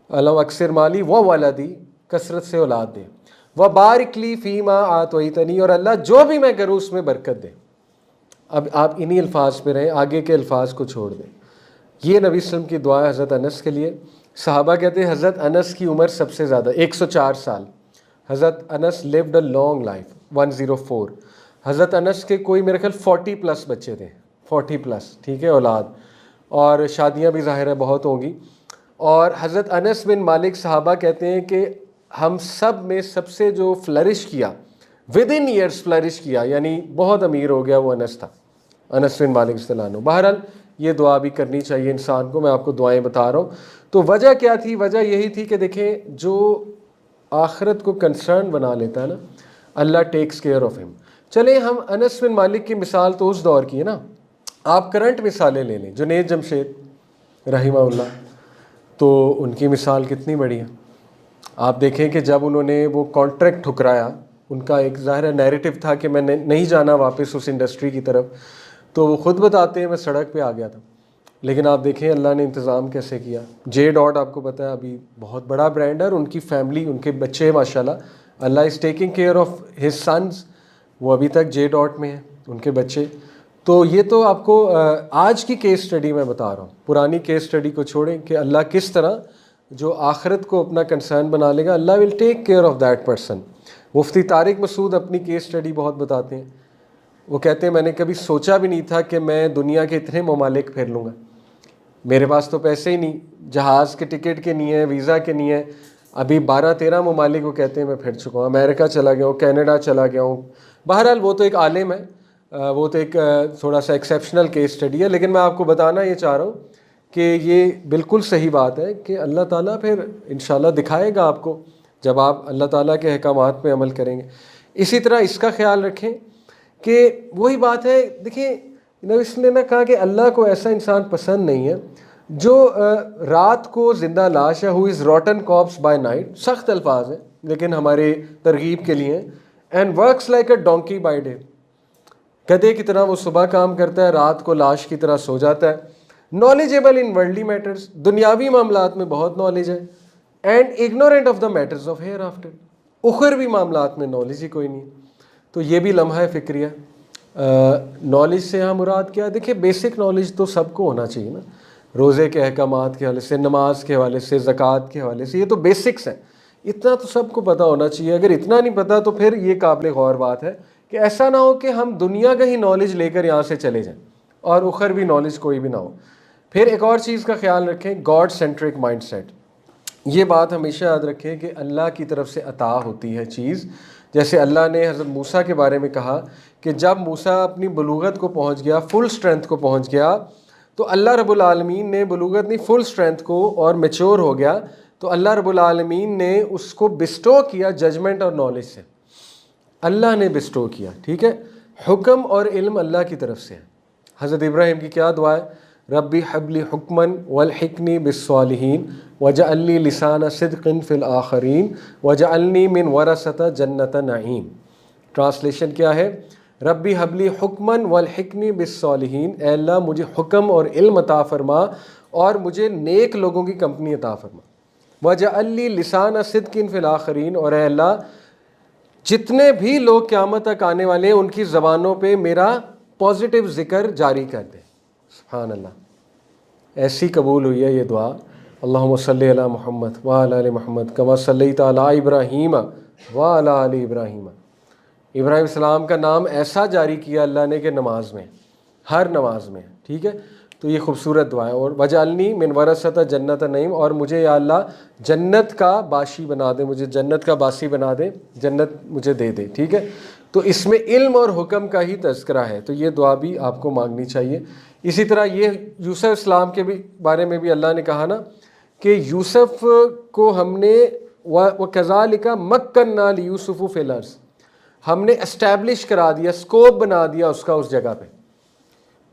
अल्लाहुम्मा अक्सिर माली व वलदी, कसरत से औलाद दे। व बारिक ली फ़ीमा आतवैतनी, और अल्लाह जो भी मैं करूँ उसमें बरकत दे। अब आप इन्हीं अल्फाज पे रहें, आगे के अल्फाज को छोड़ दें। ये नबी सल्लल्लाहु अलैहि वसल्लम की दुआ है हज़रत अनस के लिए। सहाबा कहते हैं हज़रत अनस की उम्र सबसे ज़्यादा 104 साल। हज़रत Anas lived a long life, 104। हज़रत अनस के कोई मेरे ख्याल 40+ बच्चे थे, 40+, ठीक है, औलाद, और शादियाँ भी ज़ाहिर है बहुत होंगी। और हज़रत अनस बिन मालिक सहाबा कहते हैं कि हम सब में सबसे जो फ्लरिश किया, विद इन ईयर्स फ्लरिश किया, यानी बहुत अमीर हो गया, वो अनस था, अनस बिन मालिक रज़ियल्लाहु अन्हु। बहरहाल ये दुआ भी करनी चाहिए इंसान को, मैं आपको दुआएं बता रहा हूँ। तो वजह क्या थी? वजह यही थी कि देखें, जो आखिरत को कंसर्न बना लेता है ना, Allah takes care of him. चले हम अनस बिन मालिक की मिसाल तो उस दौर की है ना, आप करंट मिसालें ले लें, जुनैद जमशेद रहिमहुल्लाह, तो उनकी मिसाल कितनी बड़ी है। आप देखें कि जब उन्होंने वो कॉन्ट्रैक्ट ठुकराया, उनका एक ज़ाहिर नैरेटिव था कि मैंने नहीं जाना वापस उस इंडस्ट्री की तरफ, तो वो ख़ुद बताते हैं मैं सड़क पे आ गया था। लेकिन आप देखें अल्लाह ने इंतज़ाम कैसे किया। जे डॉट आपको पता है अभी बहुत बड़ा ब्रांड है, और उनकी फैमिली, उनके बच्चे माशाल्लाह, Allah is taking care of his sons, वो अभी तक जे डॉट में हैं उनके बच्चे। तो ये तो आपको आज की केस स्टडी मैं बता रहा हूँ, पुरानी केस स्टडी को छोड़ें कि अल्लाह किस तरह जो आखिरत को अपना कंसर्न बना लेगा, Allah will take care of that person. Mufti Tariq Masood अपनी केस स्टडी बहुत बताते हैं। वो कहते हैं मैंने कभी सोचा भी नहीं था कि मैं दुनिया के इतने ममालिक फिर लूँगा। मेरे पास तो पैसे ही नहीं, जहाज़ के टिकट के नहीं है, वीज़ा के नहीं है। अभी 12-13 ममालिक को कहते हैं मैं फिर चुका हूँ, अमेरिका चला गया हूँ, कनाडा चला गया हूँ। बहरहाल वो तो एक आलिम है, वो तो एक थोड़ा सा एक्सेप्शनल केस स्टडी है, लेकिन मैं आपको बताना ये चाह रहा हूँ कि ये बिल्कुल सही बात है कि अल्लाह ताला फिर इंशाल्लाह दिखाएगा आपको जब आप अल्लाह ताला के अहकामात पे अमल करेंगे। इसी तरह इसका ख्याल रखें कि वही बात है, देखिए नबी इसने ना कहा कि अल्लाह को ऐसा इंसान पसंद नहीं है जो रात को ज़िंदा लाश है, who is rotten corpse by night, सख्त अल्फाज हैं लेकिन हमारे तरगीब के लिए, and works like a donkey by day, गधे की तरह वो सुबह काम करता है, रात को लाश की तरह सो जाता है। नॉलेजेबल इन वर्ल्डली मैटर्स, दुनियावी मामलात में बहुत नॉलेज है, and ignorant of the matters of hereafter, उखरवी मामलात में नॉलेज ही कोई नहीं। तो ये भी लम्हा है फिक्रिया। नॉलेज से यहाँ मुराद क्या है? देखिए बेसिक नॉलेज तो सबको होना चाहिए ना, रोज़े के अहकामात के हवाले से, नमाज के हवाले से, ज़कात के हवाले से, ये तो बेसिक्स हैं, इतना तो सबको पता होना चाहिए। अगर इतना नहीं पता तो फिर ये काबिल गौर बात है कि ऐसा ना हो कि हम दुनिया का ही नॉलेज लेकर यहाँ से चले जाएं और उखर भी नॉलेज कोई भी ना हो। फिर एक और चीज़ का ख्याल रखें, गॉड सेंट्रिक माइंडसेट। ये बात हमेशा याद रखें कि अल्लाह की तरफ से अता होती है चीज़। जैसे अल्लाह ने हज़रत मूसा के बारे में कहा कि जब मूसा अपनी बलूगत को पहुँच गया, फुल स्ट्रेंथ को पहुँच गया, तो अल्लाह रब्बुल आलमीन ने बलूगत नहीं फुल स्ट्रेंथ को और मैच्योर हो गया, तो अल्लाह रब्बुल आलमीन ने उसको बिस्टो किया जजमेंट और नॉलेज से, अल्लाह ने बिस्टो किया। ठीक है, हुक्म और इल्म अल्लाह की तरफ से है। हज़रत इब्राहीम की क्या दुआ है? रब्बी हबली हुक्मन वल्हिकनी बिस्सालिहीन वजअलनी लिसाना सिद्क़िन फ़िल आखरीन वजअलनी मिन वरसत जन्नत नईम। ट्रांसलेशन क्या है? रब्बी हबली हुक्मन वल्हिकनी बिस्सालिहीन, ऐ अल्लाह मुझे हुक्म और इल्म अता फरमा और मुझे नेक लोगों की कंपनी अता फरमा। वजअलनी लिसाना सिद्क़िन फ़िल आखरीन, और ऐ अल्लाह जितने भी लोग क़यामत तक आने वाले हैं उनकी ज़बानों पे मेरा पॉजिटिव ज़िक्र जारी कर दे। सुभान अल्लाह, ऐसी कबूल हुई है ये दुआ। अल्लाहुम्मा सल्ली अला मुहम्मद व अला आलि मुहम्मद कमा सल्लैता अला इब्राहीम व अला आलि इब्राहीम। इब्राहीम सलाम का नाम ऐसा जारी किया अल्लाह ने कि नमाज में, हर नमाज में। ठीक है, तो ये खूबसूरत दुआ है। और वजालनी मिन वरसत जन्नत नईम, और मुझे या अल्लाह जन्नत का बाशी बना दे, मुझे जन्नत का बासी बना दे, जन्नत मुझे दे दे। ठीक है, तो इसमें इल्म और हुक्म का ही तज़किरा है, तो ये दुआ भी आपको मांगनी चाहिए। इसी तरह ये यूसुफ इस्लाम के भी बारे में भी अल्लाह ने कहा ना कि यूसुफ को हमने व कज़ालिका मक्कन्ना लियूसुफ फ़िल अर्ज़, हमने एस्टैब्लिश करा दिया, स्कोप बना दिया उसका उस जगह पे।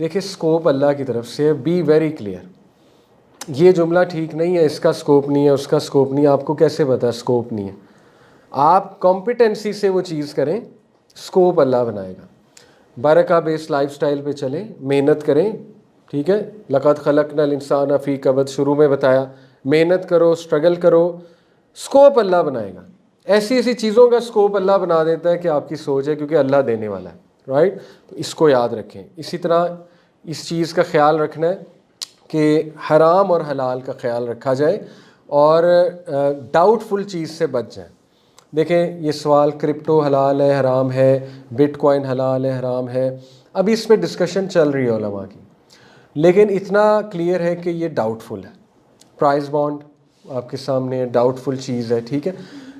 देखिए स्कोप अल्लाह की तरफ से, बी वेरी क्लियर। ये जुमला ठीक नहीं है, इसका स्कोप नहीं है, उसका स्कोप नहीं है। आपको कैसे पता स्कोप नहीं है? आप कॉम्पिटेंसी से वो चीज़ करें, स्कोप अल्लाह बनाएगा। बरका बेस्ड लाइफस्टाइल पे चलें, मेहनत करें। ठीक है, लक़द खलक़नल इंसान फ़ी कबद, शुरू में बताया, मेहनत करो, स्ट्रगल करो, स्कोप अल्लाह बनाएगा। ऐसी ऐसी चीज़ों का स्कोप अल्लाह बना देता है कि आपकी सोच है, क्योंकि अल्लाह देने वाला है। राइट, तो इसको याद रखें। इसी तरह इस चीज़ का ख्याल रखना है कि हराम और हलाल का ख्याल रखा जाए और डाउटफुल चीज़ से बच जाए। देखें ये सवाल क्रिप्टो हलाल है हराम है, बिटकॉइन हलाल है हराम है, अभी इस पर डिस्कशन चल रही है उलमा की, लेकिन इतना क्लियर है कि ये डाउटफुल है। प्राइस बॉन्ड आपके सामने डाउटफुल चीज़ है। ठीक है,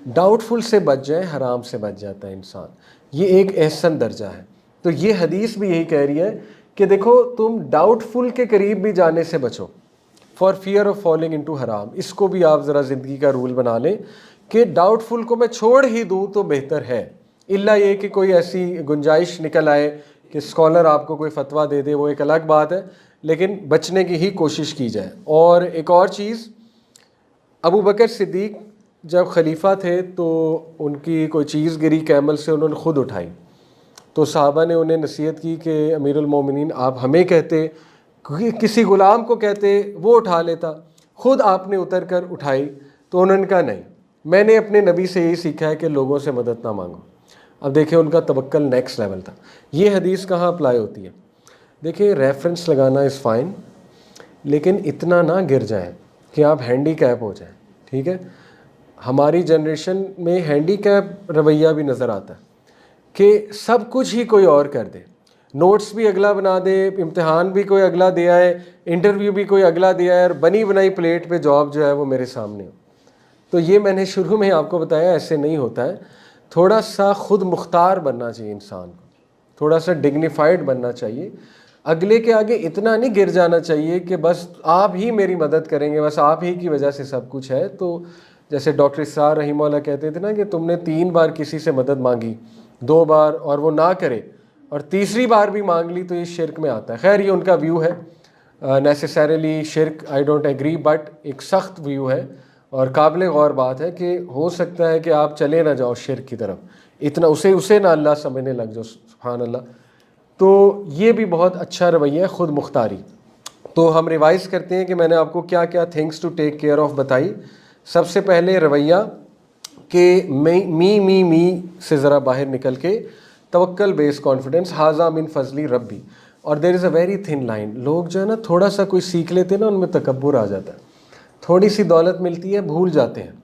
डाउटफुल से बच जाए, हराम से बच जाता है इंसान, ये एक एहसन दर्जा है। तो ये हदीस भी यही कह रही है कि देखो तुम डाउटफुल के करीब भी जाने से बचो, for fear of falling into हराम। इसको भी आप ज़रा ज़िंदगी का रूल बना लें कि डाउटफुल को मैं छोड़ ही दूँ तो बेहतर है, इल्ला ये कि कोई ऐसी गुंजाइश निकल आए कि स्कॉलर आपको कोई फतवा दे दे, वो एक अलग बात है, लेकिन बचने की ही कोशिश की जाए। और एक और चीज़, अबू बकर सिद्दीक जब खलीफा थे तो उनकी कोई चीज़ गिरी कैमल से, उन्होंने ख़ुद उठाई, तो साहबा ने उन्हें नसीहत की कि अमीरुल मोमिनीन आप हमें कहते, किसी ग़ुलाम को कहते वो उठा लेता, ख़ुद आपने उतर कर उठाई। तो उन्होंने कहा नहीं, मैंने अपने नबी से यही सीखा है कि लोगों से मदद ना मांगो। अब देखिए उनका तवक्कल नेक्स्ट लेवल था। ये हदीस कहाँ अप्लाई होती है? देखिए रेफरेंस लगाना इज़ फ़ाइन, लेकिन इतना ना गिर जाए कि आप हैंडीकैप हो जाए। ठीक है, हमारी जनरेशन में हैंडीकैप रवैया भी नज़र आता है कि सब कुछ ही कोई और कर दे, नोट्स भी अगला बना दे, इम्तिहान भी कोई अगला दिया है, इंटरव्यू भी कोई अगला दिया है, और बनी बनाई प्लेट पे जॉब जो है वो मेरे सामने हो। तो ये मैंने शुरू में आपको बताया, ऐसे नहीं होता है। थोड़ा सा खुद मुख्तार बनना चाहिए इंसान को, थोड़ा सा डिग्निफाइड बनना चाहिए, अगले के आगे इतना नहीं गिर जाना चाहिए कि बस आप ही मेरी मदद करेंगे, बस आप ही की वजह से सब कुछ है। तो जैसे डॉक्टर इस्रार रहीमहुल्लाह कहते थे ना कि तुमने 3 बार किसी से मदद मांगी, 2 बार और वो ना करे और तीसरी बार भी मांग ली, तो ये शिरक में आता है। खैर ये उनका व्यू है, नेसेसरीली शिरक आई डोंट एग्री, बट एक सख्त व्यू है और काबिल गौर बात है कि हो सकता है कि आप चले ना जाओ शिरक की तरफ, इतना उसे ना अल्लाह समझने लग जाओ, सुभान अल्लाह। तो ये भी बहुत अच्छा रवैया है, ख़ुद मुख्तारी। तो हम रिवाइज़ करते हैं कि मैंने आपको क्या क्या things to take care of बताई। सबसे पहले रवैया कि मी से ज़रा बाहर निकल के तवक्कल बेस्ड कॉन्फिडेंस, हाजा मिन फजली रब्बी। और there is a very thin line, लोग जो है ना थोड़ा सा कोई सीख लेते हैं ना, उनमें तकब्बुर आ जाता है। थोड़ी सी दौलत मिलती है, भूल जाते हैं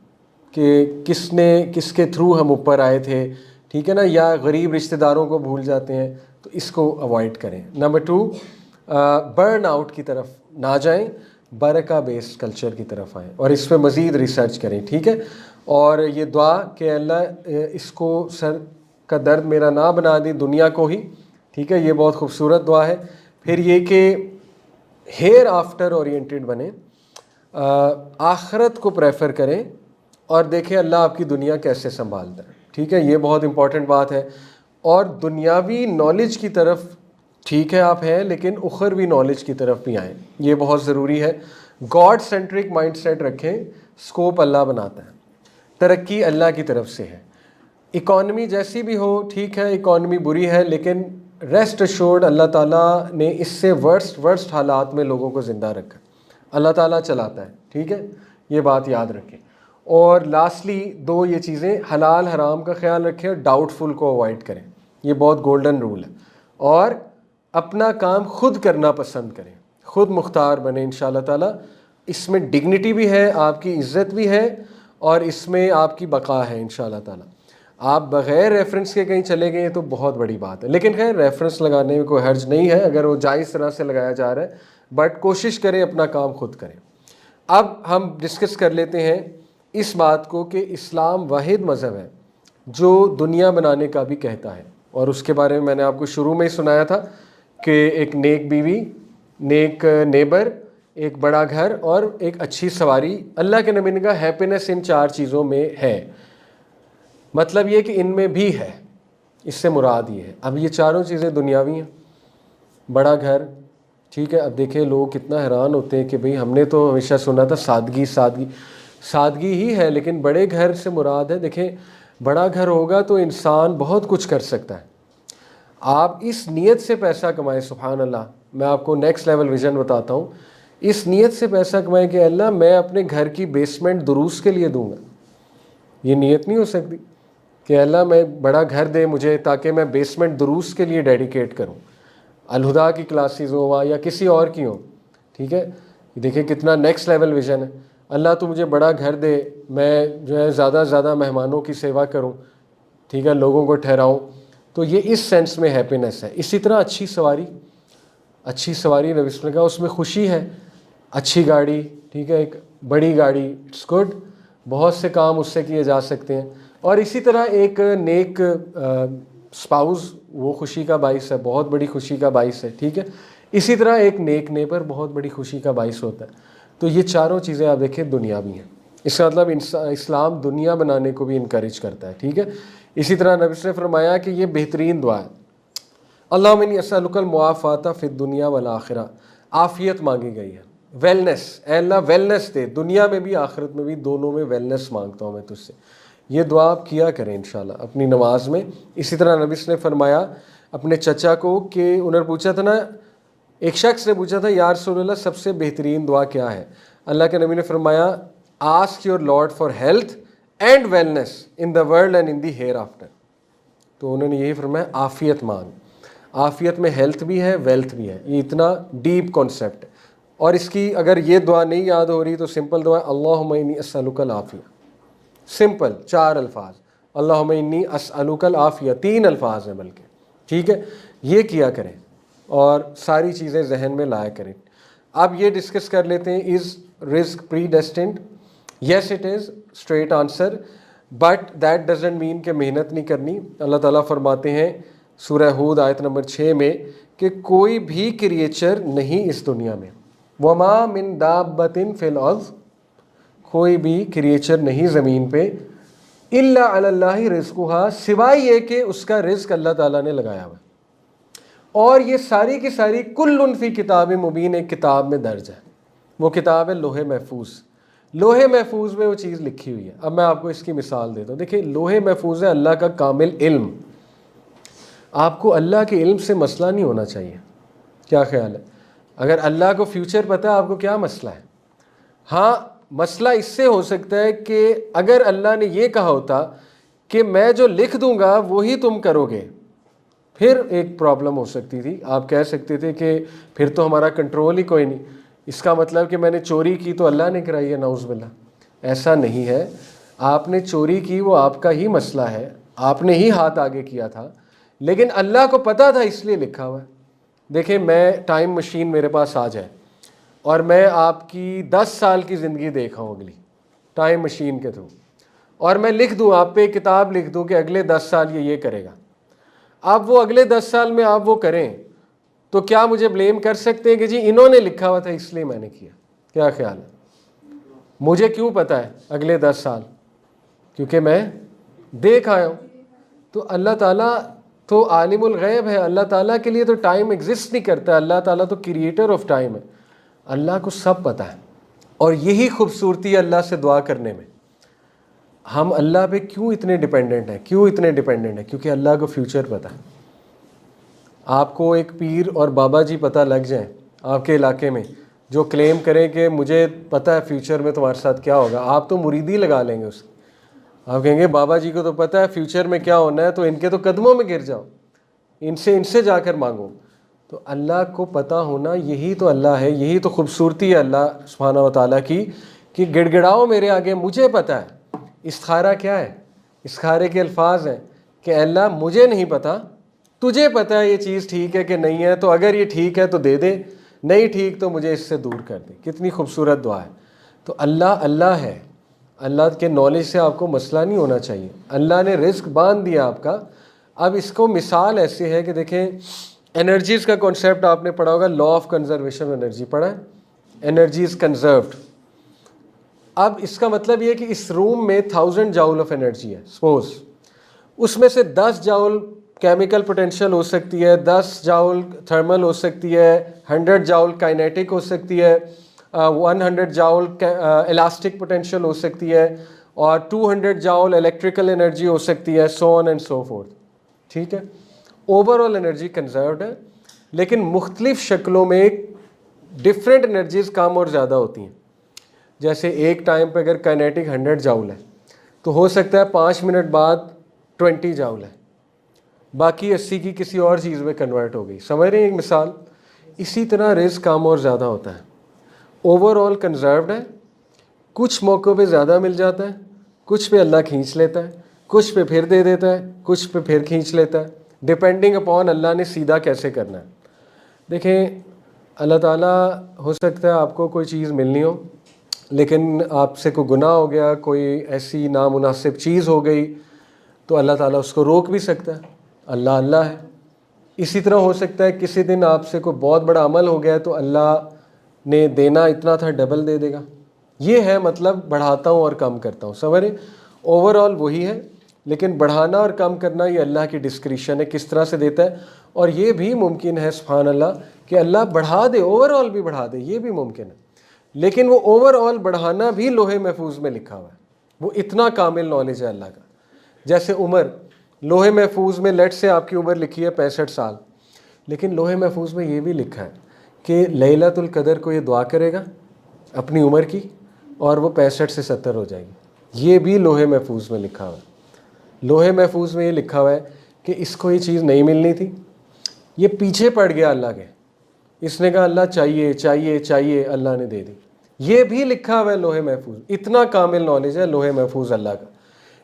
कि किसके थ्रू हम ऊपर आए थे, ठीक है ना, या गरीब रिश्तेदारों को भूल जाते हैं। तो इसको अवॉइड करें। नंबर 2, बर्न आउट की तरफ ना जाएं, बरका बेस्ड कल्चर की तरफ आएँ और इस पर मज़ीद रिसर्च करें, ठीक है। और ये दुआ कि अल्लाह इसको सर का दर्द मेरा ना बना दे, दुनिया को ही, ठीक है, ये बहुत खूबसूरत दुआ है। फिर ये कि हेयर आफ्टर ओरिएंटेड बने, आखिरत को प्रेफर करें और देखें अल्लाह आपकी दुनिया कैसे संभालता है, ठीक है, ये बहुत इंपॉर्टेंट बात है। और दुनियावी नॉलेज की तरफ ठीक है आप हैं, लेकिन उखरवी नॉलेज की तरफ भी आएँ, ये बहुत ज़रूरी है। गॉड सेंट्रिक माइंडसेट रखें, स्कोप अल्लाह बनाता है, तरक्की अल्लाह की तरफ से है। इकॉनमी जैसी भी हो, ठीक है, इकॉनमी बुरी है, लेकिन रेस्ट अश्योर्ड अल्लाह ताला ने इससे वर्स्ट हालात में लोगों को ज़िंदा रखा, अल्लाह ताला चलाता है, ठीक है, ये बात याद रखें। और लास्टली 2 ये चीज़ें, हलाल हराम का ख्याल रखें और डाउटफुल को अवॉइड करें, ये बहुत गोल्डन रूल है। और अपना काम खुद करना पसंद करें, खुद मुख्तार बने, इंशाअल्लाह ताला इसमें डिग्निटी भी है, आपकी इज़्ज़त भी है और इसमें आपकी बका है इंशाअल्लाह ताला। आप बग़ैर रेफरेंस के कहीं चले गए तो बहुत बड़ी बात है, लेकिन खैर रेफरेंस लगाने में कोई हर्ज नहीं है अगर वो जायज़ तरह से लगाया जा रहा है, बट कोशिश करें अपना काम खुद करें। अब हम डिस्कस कर लेते हैं इस बात को कि इस्लाम वाहिद मज़हब है जो दुनिया बनाने का भी कहता है, और उसके बारे में मैंने आपको शुरू में ही सुनाया था कि एक नेक बीवी, नेक नेबर, एक बड़ा घर और एक अच्छी सवारी, अल्लाह के नबी ने कहा हैप्पीनेस इन 4 चीज़ों में है। मतलब ये कि इनमें भी है, इससे मुराद ये है। अब ये चारों चीज़ें दुनियावी हैं, बड़ा घर, ठीक है। अब देखें लोग कितना हैरान होते हैं कि भाई हमने तो हमेशा सुना था सादगी सादगी, सादगी ही है, लेकिन बड़े घर से मुराद है, देखें बड़ा घर होगा तो इंसान बहुत कुछ कर सकता है। आप इस नीयत से पैसा कमाएं, सुभान अल्लाह, मैं आपको नेक्स्ट लेवल विज़न बताता हूँ। इस नीयत से पैसा कमाएं कि अल्लाह मैं अपने घर की बेसमेंट दुरूस के लिए दूंगा। ये नीयत नहीं हो सकती कि अल्लाह मैं बड़ा घर दे मुझे ताकि मैं बेसमेंट दुरूस के लिए डेडिकेट करूँ, अलहुदा की क्लासेस हो या किसी और की हो, ठीक है। देखिए कितना नेक्स्ट लेवल विज़न है। अल्लाह तो मुझे बड़ा घर दे, मैं जो है ज़्यादा से ज़्यादा मेहमानों की सेवा करूँ, ठीक है, लोगों को ठहराऊँ, तो ये इस सेंस में हैप्पीनेस है। इसी तरह अच्छी सवारी नबी ने कहा उसमें खुशी है। अच्छी गाड़ी, ठीक है, एक बड़ी गाड़ी, इट्स गुड, बहुत से काम उससे किए जा सकते हैं। और इसी तरह एक नेक स्पाउस, वो खुशी का बाइस है, बहुत बड़ी खुशी का बाइस है, ठीक है। इसी तरह एक नेक नेबर बहुत बड़ी खुशी का बाइस होता है। तो ये चारों चीज़ें आप देखें दुनियावी हैं, इसका मतलब इस्लाम दुनिया बनाने को भी इनकरेज करता है, ठीक है। इसी तरह नबी ने फरमाया कि ये बेहतरीन दुआ है, अल्लाहुम्मा इन्नी अस्अलुकल मुआफ़ाता फ़िद दुनिया वल आखिरा, आफ़ियत मांगी गई है, वेलनेस, अल्लाह वेलनेस दे, दुनिया में भी आखिरत में भी, दोनों में वेलनेस मांगता हूँ मैं तुझसे। ये दुआ आप किया करें इंशाल्लाह अपनी नमाज में। इसी तरह नबी ने फरमाया अपने चचा को कि उन्होंने पूछा था ना, एक शख्स ने पूछा था या रसूलल्लाह सबसे बेहतरीन दुआ क्या है? अल्लाह के नबी ने फरमाया ask your lord for health and wellness in the world and in the hereafter. तो उन्होंने यही फरमाया आफ़ियत मांग, आफ़ियत में हेल्थ भी है, वेल्थ भी है। ये इतना डीप कॉन्सेप्ट है। और इसकी अगर ये दुआ नहीं याद हो रही तो सिंपल दुआ अल्लाहुम्मा इन्नी अस्अलुकल आफ़िया, सिंपल 4 अल्फाज, अल्लाहुम्मा इन्नी अस्अलुकल आफ़िया 3 अल्फाज हैं बल्कि, ठीक है। ये किया करें और सारी चीज़ें जहन में लाया करें। अब ये डिस्कस कर लेते हैं, इज़ रिज़्क़ predestined, yes it is straight answer, but that doesn't mean कि मेहनत नहीं करनी। अल्लाह ताला फरमाते हैं सूरह हूद आयत नंबर 6 में कि कोई भी क्रिएचर नहीं इस दुनिया में, वमा मिन दाब्बतिन फिल अर्ज़, कोई भी क्रिएचर नहीं ज़मीन पे, इल्ला अलल्लाहि रिज़्क़ुहा, सिवाय ये कि उसका रिज़्क़ अल्लाह ताला ने लगाया हुआ। और ये सारी की सारी कुल्लुन फ़ी किताब मुबीन, एक किताब में दर्ज है। वो किताब है लोहे महफूज। लोहे महफूज में वो चीज़ लिखी हुई है। अब मैं आपको इसकी मिसाल देता हूँ। देखिए, लोहे महफूज है अल्लाह का कामिल इल्म। आपको अल्लाह के इल्म से मसला नहीं होना चाहिए। क्या ख्याल है? अगर अल्लाह को फ्यूचर पता है, आपको क्या मसला है? हाँ, मसला इससे हो सकता है कि अगर अल्लाह ने ये कहा होता कि मैं जो लिख दूंगा वही तुम करोगे, फिर एक प्रॉब्लम हो सकती थी। आप कह सकते थे कि फिर तो हमारा कंट्रोल ही कोई नहीं, इसका मतलब कि मैंने चोरी की तो अल्लाह ने कराई है, नाउज़ुबिल्लाह। ऐसा नहीं है। आपने चोरी की वो आपका ही मसला है, आपने ही हाथ आगे किया था, लेकिन अल्लाह को पता था इसलिए लिखा हुआ है। देखिए, मैं टाइम मशीन मेरे पास आ जाए और मैं आपकी 10 साल की ज़िंदगी देखा हूँ अगली टाइम मशीन के थ्रू, और मैं लिख दूँ आप पे किताब लिख दूँ कि अगले 10 साल ये करेगा। अब वो अगले 10 साल में आप वो करें तो क्या मुझे ब्लेम कर सकते हैं कि जी इन्होंने लिखा हुआ था इसलिए मैंने किया? क्या ख्याल है? मुझे क्यों पता है अगले 10 साल? क्योंकि मैं देख आया हूँ। तो अल्लाह ताला तो आलिमुल गैब है। अल्लाह ताला के लिए तो टाइम एग्जिस्ट नहीं करता। अल्लाह ताला तो क्रिएटर ऑफ टाइम है। अल्लाह को सब पता है। और यही खूबसूरती है अल्लाह से दुआ करने में। हम अल्लाह पे क्यों इतने डिपेंडेंट हैं? क्यों इतने डिपेंडेंट हैं? क्योंकि अल्लाह को फ्यूचर पता है। आपको एक पीर और बाबा जी पता लग जाएं आपके इलाके में जो क्लेम करें कि मुझे पता है फ्यूचर में तुम्हारे साथ क्या होगा, आप तो मुरीदी लगा लेंगे उसकी। आप कहेंगे बाबा जी को तो पता है फ्यूचर में क्या होना है, तो इनके तो कदमों में गिर जाओ, इनसे जाकर मांगो। तो अल्लाह को पता होना, यही तो अल्लाह है, यही तो खूबसूरती है अल्लाह सुब्हानहू व तआला की कि गिड़गिड़ाओ मेरे आगे, मुझे पता है। इस्तिखारा क्या है? इस्तिखारे के अल्फाज हैं कि अल्लाह मुझे नहीं पता, तुझे पता है ये चीज़ ठीक है कि नहीं है, तो अगर ये ठीक है तो दे दे, नहीं ठीक तो मुझे इससे दूर कर दे। कितनी खूबसूरत दुआ है। तो अल्लाह अल्लाह है। अल्लाह के नॉलेज से आपको मसला नहीं होना चाहिए। अल्लाह ने रिस्क बांध दिया आपका। अब इसको मिसाल ऐसे है कि देखें, एनर्जीज़ का कॉन्सेप्ट आपने पढ़ा होगा, लॉ ऑफ कंजर्वेशन एनर्जी पढ़ा है, एनर्जी इज़ कंजर्व्ड। अब इसका मतलब ये कि इस रूम में 1000 जाउल ऑफ एनर्जी है, सपोज उसमें से 10 जाउल केमिकल पोटेंशियल हो सकती है, 10 जाउल थर्मल हो सकती है, 100 जाउल काइनेटिक हो सकती है, 100 जाउल इलास्टिक पोटेंशियल हो सकती है, और 200 जाउल इलेक्ट्रिकल एनर्जी हो सकती है, so on and so fourth. ठीक है, ओवरऑल एनर्जी कंजर्व्ड है, लेकिन मुख्तलिफ शक्लों में डिफरेंट एनर्जीज कम और ज़्यादा होती हैं। जैसे एक टाइम पे अगर काइनेटिक 100 जाउल है तो हो सकता है 5 मिनट बाद 20 जाउल है, बाकी 80 की किसी और चीज़ में कन्वर्ट हो गई। समझ रहे हैं एक मिसाल? इसी तरह रिस्क कम और ज़्यादा होता है। ओवरऑल कंजर्व्ड है, कुछ मौक़ों पे ज़्यादा मिल जाता है, कुछ पे अल्लाह खींच लेता है, कुछ पे फिर दे देता है, कुछ पे फिर खींच लेता है, डिपेंडिंग अपॉन अल्लाह ने सीधा कैसे करना है। देखें, अल्लाह ताला हो सकता है आपको कोई चीज़ मिलनी हो, लेकिन आपसे कोई गुनाह हो गया, कोई ऐसी नामुनासिब चीज़ हो गई, तो अल्लाह ताला उसको रोक भी सकता है। अल्लाह अल्लाह है। इसी तरह हो सकता है किसी दिन आपसे कोई बहुत बड़ा अमल हो गया तो अल्लाह ने देना इतना था, डबल दे देगा। ये है मतलब बढ़ाता हूँ और कम करता हूँ। समझ रहे? ओवरऑल वही है, लेकिन बढ़ाना और कम करना ये अल्लाह की डिस्क्रिशन है, किस तरह से देता है। और ये भी मुमकिन है सुभान अल्लाह कि अल्लाह बढ़ा दे, ओवरऑल भी बढ़ा दे, ये भी मुमकिन है। लेकिन वो ओवरऑल बढ़ाना भी लोहे महफूज में लिखा हुआ है। वो इतना कामिल नॉलेज है अल्लाह का। जैसे उम्र, लोहे महफूज में लेट से आपकी उम्र लिखी है 65 साल, लेकिन लोहे महफूज में ये भी लिखा है कि लैलतुल कदर को ये दुआ करेगा अपनी उम्र की और वो 65 से 70 हो जाएगी। ये भी लोहे महफूज में लिखा हुआ है। लोहे महफूज में ये लिखा हुआ है कि इसको ये चीज़ नहीं मिलनी थी, ये पीछे पड़ गया अल्लाह के, इसने कहा अल्लाह चाहिए चाहिए चाहिए, अल्लाह ने दे दी। ये भी लिखा हुआ है लोहे महफूज। इतना कामिल नॉलेज है लोहे महफूज अल्लाह का,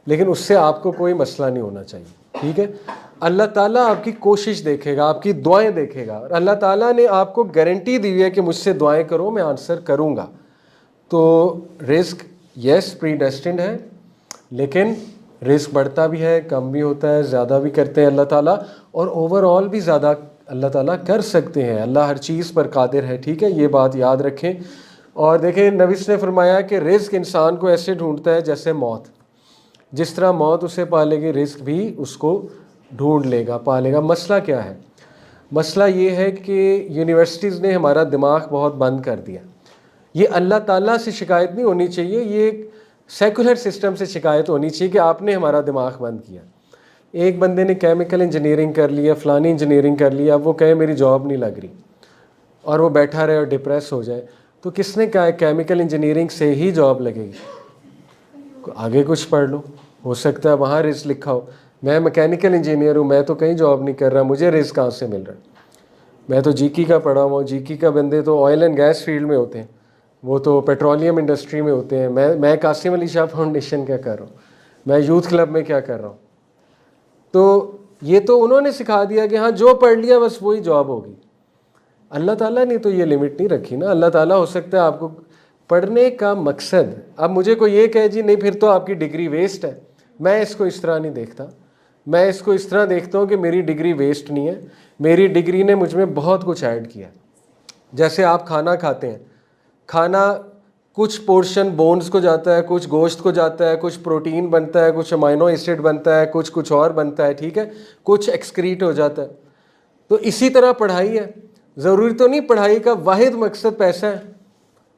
लेकिन उससे आपको कोई मसला नहीं होना चाहिए। ठीक है, अल्लाह ताला आपकी कोशिश देखेगा, आपकी दुआएं देखेगा, और अल्लाह ताला ने आपको गारंटी दी है कि मुझसे दुआएं करो, मैं आंसर करूँगा। तो रिस्क यस प्रीडेस्टिन्ड है, लेकिन रिस्क बढ़ता भी है, कम भी होता है, ज़्यादा भी करते हैं अल्लाह ताला, और ओवरऑल भी ज़्यादा अल्लाह ताला कर सकते हैं। अल्लाह हर चीज़ पर कादिर है, ठीक है, ये बात याद रखें। और देखें नबी ने फरमाया कि रिस्क इंसान को ऐसे ढूंढता है जैसे मौत, जिस तरह मौत उसे पालेगी रिस्क भी उसको ढूंढ लेगा, पालेगा। मसला क्या है? मसला ये है कि यूनिवर्सिटीज़ ने हमारा दिमाग बहुत बंद कर दिया। ये अल्लाह ताला से शिकायत नहीं होनी चाहिए, ये एक सेकुलर सिस्टम से शिकायत होनी चाहिए कि आपने हमारा दिमाग बंद किया। एक बंदे ने केमिकल इंजीनियरिंग कर लिया, फ़लानी इंजीनियरिंग कर लिया, अब वो कहे मेरी जॉब नहीं लग रही और वो बैठा रहे और डिप्रेस हो जाए, तो किसने कहा है केमिकल इंजीनियरिंग से ही जॉब लगेगी? आगे कुछ पढ़ लो, हो सकता है वहाँ रिस्क लिखा हो। मैं मैकेनिकल इंजीनियर हूँ, मैं तो कहीं जॉब नहीं कर रहा, मुझे रिस्क कहाँ से मिल रहा है? मैं तो जीकी का पढ़ा हुआ हूँ, जीकी का बंदे तो ऑयल एंड गैस फील्ड में होते हैं, वो तो पेट्रोलियम इंडस्ट्री में होते हैं। मैं कासिम अली शाह फाउंडेशन क्या कर रहा हूँ, मैं यूथ क्लब में क्या कर रहा हूँ? तो ये तो उन्होंने सिखा दिया कि हाँ जो पढ़ लिया बस वही जॉब होगी। अल्लाह ताला ने तो ये लिमिट नहीं रखी ना। अल्लाह ताला हो सकता है आपको पढ़ने का मकसद, अब मुझे कोई ये कहे जी नहीं फिर तो आपकी डिग्री वेस्ट है, मैं इसको इस तरह नहीं देखता। मैं इसको इस तरह देखता हूँ कि मेरी डिग्री वेस्ट नहीं है, मेरी डिग्री ने मुझ में बहुत कुछ ऐड किया। जैसे आप खाना खाते हैं, खाना कुछ पोर्शन बोन्स को जाता है, कुछ गोश्त को जाता है, कुछ प्रोटीन बनता है, कुछ अमाइनो एसिड बनता है, कुछ और बनता है, ठीक है, कुछ एक्सक्रीट हो जाता है। तो इसी तरह पढ़ाई है। ज़रूरी तो नहीं पढ़ाई का वाहिद मकसद पैसा है।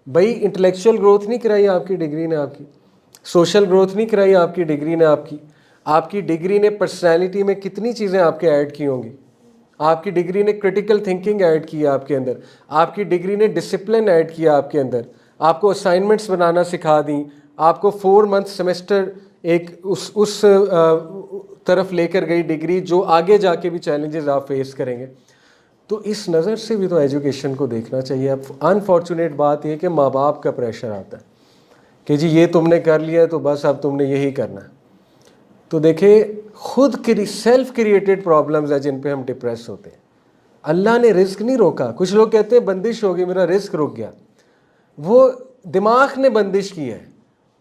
भाई इंटेलेक्चुअल ग्रोथ नहीं कराई आपकी डिग्री ने, आपकी सोशल ग्रोथ नहीं कराई आपकी डिग्री ने, आपकी डिग्री ने पर्सनैलिटी में कितनी चीज़ें आपके ऐड की होंगी। आपकी डिग्री ने क्रिटिकल थिंकिंग ऐड की आपके अंदर, आपकी डिग्री ने डिसिप्लिन ऐड किया आपके अंदर, आपको असाइनमेंट्स बनाना सिखा दी, आपको 4 मंथ सेमेस्टर एक उस तरफ लेकर गई डिग्री जो आगे जाके भी चैलेंजेस आप फेस करेंगे। तो इस नज़र से भी तो एजुकेशन को देखना चाहिए। अब अनफॉर्चुनेट बात यह कि माँ बाप का प्रेशर आता है कि जी ये तुमने कर लिया है तो बस अब तुमने यही करना है। तो देखिए खुद की सेल्फ क्रिएटेड प्रॉब्लम्स है जिन पे हम डिप्रेस होते हैं। अल्लाह ने रिस्क नहीं रोका। कुछ लोग कहते हैं बंदिश हो गई, मेरा रिस्क रुक गया। वो दिमाग ने बंदिश की है,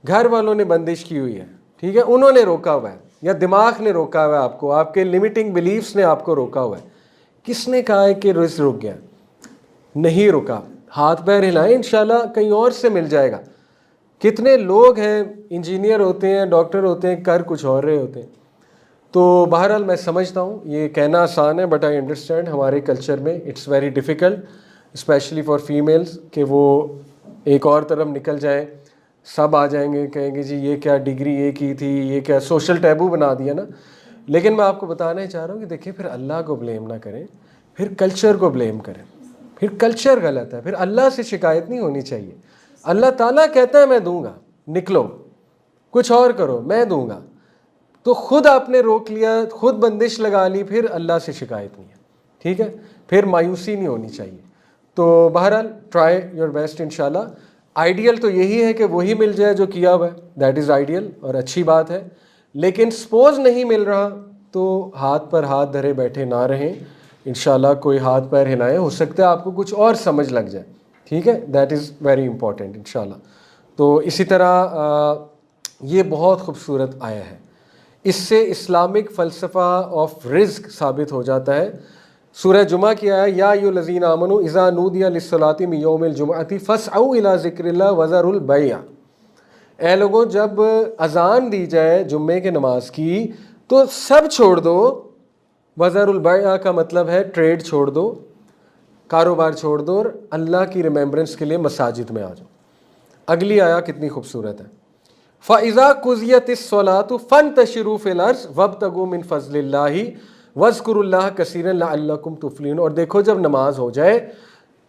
घर वालों ने बंदिश की हुई है, ठीक है, उन्होंने रोका हुआ है, या दिमाग ने रोका हुआ है आपको, आपके लिमिटिंग बिलीफ्स ने आपको रोका हुआ है। किसने कहा है कि रिस्क रुक गया? नहीं रुका। हाथ पैर हिलाएं, इंशाल्लाह कहीं और से मिल जाएगा। कितने लोग हैं इंजीनियर होते हैं, डॉक्टर होते हैं, कर कुछ और रहे होते हैं। तो बहरहाल मैं समझता हूँ ये कहना आसान है, बट आई अंडरस्टैंड हमारे कल्चर में it's very difficult specially for females कि वो एक और तरफ निकल जाए, सब आ जाएंगे कहेंगे जी ये क्या डिग्री ये की थी, ये क्या, सोशल टैबू बना दिया ना। लेकिन मैं आपको बताना ही चाह रहा हूँ कि देखिए फिर अल्लाह को ब्लेम ना करें, फिर कल्चर को ब्लेम करें। फिर कल्चर गलत है, फिर अल्लाह से शिकायत नहीं होनी चाहिए। अल्लाह ताला कहता है मैं दूंगा, निकलो कुछ और करो, मैं दूंगा। तो खुद आपने रोक लिया, खुद बंदिश लगा ली, फिर अल्लाह से शिकायत नहीं है, ठीक है, फिर मायूसी नहीं होनी चाहिए। तो बहरहाल ट्राई योर बेस्ट इंशाल्लाह। आइडियल तो यही है कि वही मिल जाए जो किया हुआ है, दैट इज़ आइडियल और अच्छी बात है। लेकिन सपोज नहीं मिल रहा तो हाथ पर हाथ धरे बैठे ना रहें, इंशाल्लाह कोई हाथ पैर हिलाएं, हो सकता है आपको कुछ और समझ लग जाए, ठीक है, दैट इज़ वेरी इंपॉर्टेंट इंशाल्लाह। तो इसी तरह ये बहुत खूबसूरत आया है, इससे इस्लामिक फ़लसफ़ा ऑफ रिज़्क साबित हो जाता है। सूरह जुमा की आया या अय्युहल्लज़ीन आमनू इज़ा नूदिया लिस्सलाति मिन यौमिल जुमअति फ़स्अऊ इला ज़िक्रिल्लाह वज़रुल बैअ। ए लोगों, जब अज़ान दी जाए जुम्मे के नमाज की तो सब छोड़ दो। वज़रुल बैअ का मतलब है ट्रेड छोड़ दो, कारोबार छोड़ दो और अल्लाह की रिमेम्बरेंस के लिए मसाजिद में आ जाओ। अगली आया कितनी खूबसूरत है, फ़इज़ा कुज़ियतिस्सलातु फ़ंतशिरू फ़िल अर्ज़ वब्तगू मिन फ़ज़लिल्लाहि वज़्कुरुल्लाह कसीरन लअल्लकुम तुफ़्लिहून। और देखो जब नमाज हो जाए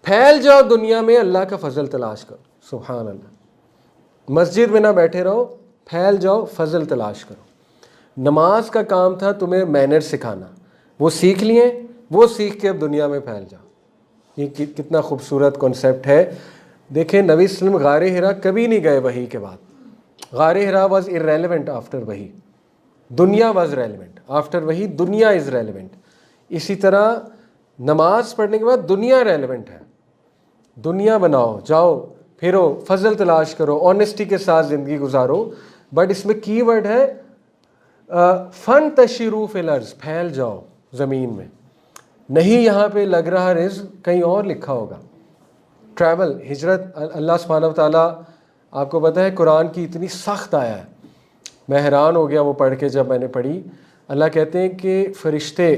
फैल जाओ दुनिया में, अल्लाह का फ़ज़ल तलाश करो। सुभान अल्लाह, मस्जिद में ना बैठे रहो, फैल जाओ, फ़ज़ल तलाश करो। नमाज का काम था तुम्हें मैनर सिखाना, वो सीख लिए, वो सीख के अब दुनिया में फैल जाओ। ये कितना खूबसूरत कॉन्सेप्ट है। देखें नबी सल्लल्लाहु अलैहि वसल्लम गारे हिरा कभी नहीं गए वही के बाद। गारे हिरा वॉज इर्रेलेवेंट आफ्टर वही, दुनिया वॉज रेलिवेंट आफ्टर वही, दुनिया इज़ रेलिवेंट। इसी तरह नमाज पढ़ने के बाद दुनिया रेलिवेंट है। दुनिया बनाओ, जाओ फिरो, फजल तलाश करो, ऑनेस्टी के साथ ज़िंदगी गुजारो। बट इसमें की वर्ड है फन तशरू फिल अर्ज़, फैल जाओ ज़मीन में। नहीं यहाँ पे लग रहा रिज़्क़, कहीं और लिखा होगा। ट्रैवल, हिजरत, अल्लाह सुब्हानहू व तआला, आपको पता है कुरान की इतनी सख्त आया है, मैं हैरान हो गया वो पढ़ के। जब मैंने पढ़ी, अल्लाह कहते हैं कि फ़रिश्ते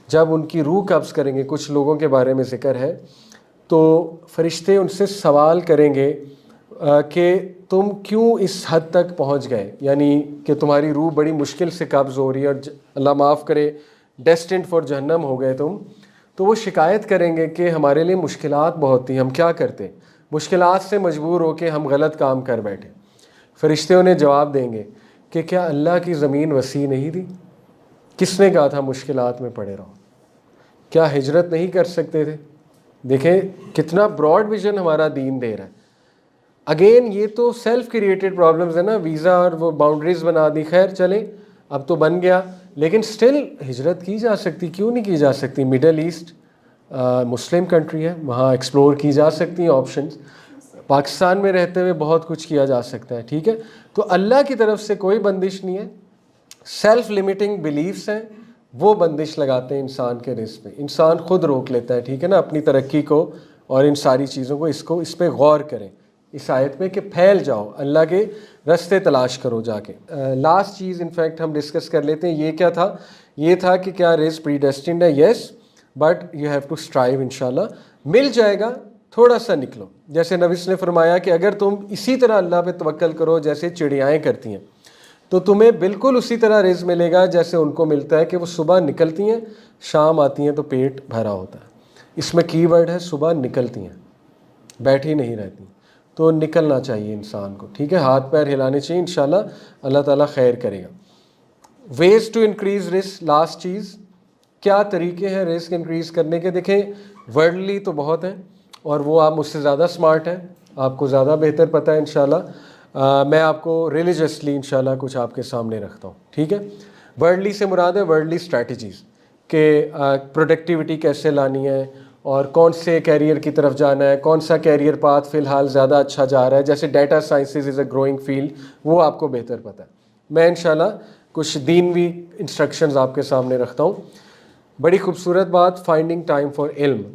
जब उनकी रूह कब्ज़ करेंगे, कुछ लोगों के बारे में ज़िक्र है, तो फ़रिश्ते उनसे सवाल करेंगे कि तुम क्यों इस हद तक पहुंच गए, यानी कि तुम्हारी रूह बड़ी मुश्किल से कब्ज़ हो रही है और अल्लाह माफ़ करे डेस्टिन्ड फॉर जहन्नम हो गए तुम। तो वो शिकायत करेंगे कि हमारे लिए मुश्किलात बहुत थी, हम क्या करते, मुश्किलात से मजबूर हो के हम गलत काम कर बैठे। फ़रिश्ते उन्हें जवाब देंगे कि क्या अल्लाह की ज़मीन वसी नहीं थी? किसने कहा था मुश्किलात में पड़े रहो? क्या हिजरत नहीं कर सकते थे? देखें कितना ब्रॉड विजन हमारा दीन दे रहा है। अगेन ये तो सेल्फ क्रिएटेड प्रॉब्लम्स है ना, वीज़ा और वो बाउंड्रीज़ बना दी, खैर चले अब तो बन गया, लेकिन स्टिल हिजरत की जा सकती, क्यों नहीं की जा सकती? मिडल ईस्ट मुस्लिम कंट्री है, वहाँ एक्सप्लोर की जा सकती हैं ऑप्शंस। पाकिस्तान में रहते हुए बहुत कुछ किया जा सकता है, ठीक है। तो अल्लाह की तरफ से कोई बंदिश नहीं है, सेल्फ लिमिटिंग बिलीफ्स हैं, वो बंदिश लगाते हैं इंसान के रिस्क पे। इंसान खुद रोक लेता है, ठीक है ना, अपनी तरक्की को और इन सारी चीज़ों को। इस पे गौर करें इस आयत में कि फैल जाओ, अल्लाह के रास्ते तलाश करो जाके। लास्ट चीज़ इनफैक्ट हम डिस्कस कर लेते हैं, ये क्या था? ये था कि क्या रिस्क प्रीडेस्टिन्ड है? Yes, but you have to strive, इंशाल्लाह मिल जाएगा, थोड़ा सा निकलो। जैसे नबी ने फरमाया कि अगर तुम इसी तरह अल्लाह पे तवक्कल करो जैसे चिड़ियाएँ करती हैं, तो तुम्हें बिल्कुल उसी तरह रिज़्क़ मिलेगा जैसे उनको मिलता है कि वो सुबह निकलती हैं, शाम आती हैं तो पेट भरा होता है। इसमें कीवर्ड है सुबह निकलती हैं, बैठी नहीं रहती। तो निकलना चाहिए इंसान को, ठीक है, हाथ पैर हिलाने चाहिए, इंशाल्लाह अल्लाह ताला खैर करेगा। Ways to increase risk, last चीज़, क्या तरीके हैं रिस्क इंक्रीज़ करने के? देखें वर्ल्डली तो बहुत हैं और वो आप मुझसे ज़्यादा स्मार्ट हैं, आपको ज़्यादा बेहतर पता है इंशाल्लाह। मैं आपको रिलीजियसली इंशाल्लाह कुछ आपके सामने रखता हूँ, ठीक है। वर्ल्डली से मुराद है वर्ल्डली स्ट्रैटेजीज़ के प्रोडक्टिविटी कैसे लानी है और कौन से कैरियर की तरफ जाना है, कौन सा कैरियर पाथ फ़िलहाल ज़्यादा अच्छा जा रहा है। जैसे data sciences is a growing field, वो आपको बेहतर पता है। मैं इंशाल्लाह कुछ दीनवी इंस्ट्रक्शंस आपके सामने रखता हूँ। बड़ी खूबसूरत बात, फाइंडिंग टाइम फॉर इल्म।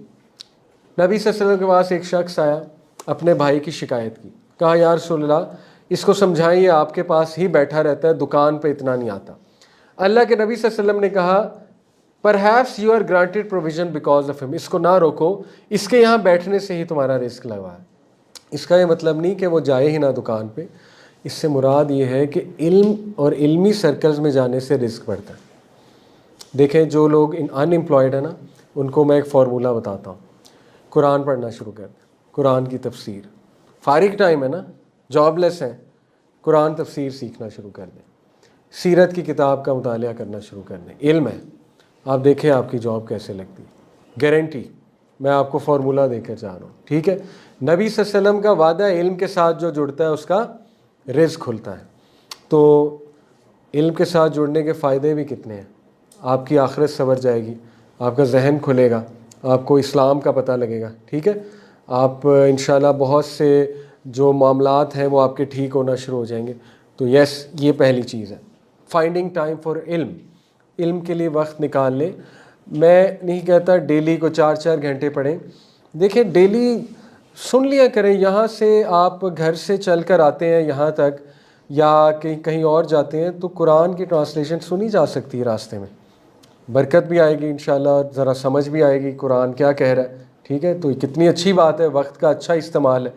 नबी सल्लल्लाहु अलैहि वसल्लम के पास एक शख्स आया, अपने भाई की शिकायत की, कहा या रसूलल्लाह इसको समझाइए, आपके पास ही बैठा रहता है, दुकान पे इतना नहीं आता। अल्लाह के नबी सल्लल्लाहु अलैहि वसल्लम ने कहा perhaps you are granted provision because of him, इसको ना रोको, इसके यहाँ बैठने से ही तुम्हारा रिस्क लगा है। इसका ये मतलब नहीं कि वो जाए ही ना दुकान पे, इससे मुराद ये है कि इल्म और इल्मी सर्कल्स में जाने से रिस्क बढ़ता है। देखें जो लोग अनएम्प्लॉयड है ना, उनको मैं एक फार्मूला बताता हूँ, कुरान पढ़ना शुरू कर दें, कुरान की तफसीर, फारिग टाइम है ना, जॉबलेस हैं, कुरान तफसीर सीखना शुरू कर दें, सीरत की किताब का मुतालिया करना शुरू कर दें, इल्म है, आप देखें आपकी जॉब कैसे लगती है, गारंटी, मैं आपको फार्मूला देकर जा रहा हूँ, ठीक है। नबी सल्लल्लाहु अलैहि वसल्लम का वादा इल्म के साथ जो जुड़ता है उसका रिज़्क़ खुलता है। तो इल्म के साथ जुड़ने के फ़ायदे भी कितने हैं, आपकी आखिरत संवर जाएगी, आपका जहन खुलेगा, आपको इस्लाम का पता लगेगा, ठीक है। आप इंशाल्लाह बहुत से जो मामलात हैं वो आपके ठीक होना शुरू हो जाएंगे। तो यस, ये पहली चीज़ है, फाइंडिंग टाइम फॉर इल्म, इल्म के लिए वक्त निकाल लें। मैं नहीं कहता डेली को 4-4 घंटे पढ़ें, देखें डेली सुन लिया करें। यहाँ से आप घर से चल कर आते हैं यहाँ तक या कहीं कहीं और जाते हैं तो कुरान की ट्रांसलेशन सुनी जा सकती है रास्ते में, बरकत भी आएगी इंशाल्लाह, ज़रा समझ भी आएगी कुरान क्या कह रहा है, ठीक है। तो कितनी अच्छी बात है, वक्त का अच्छा इस्तेमाल है।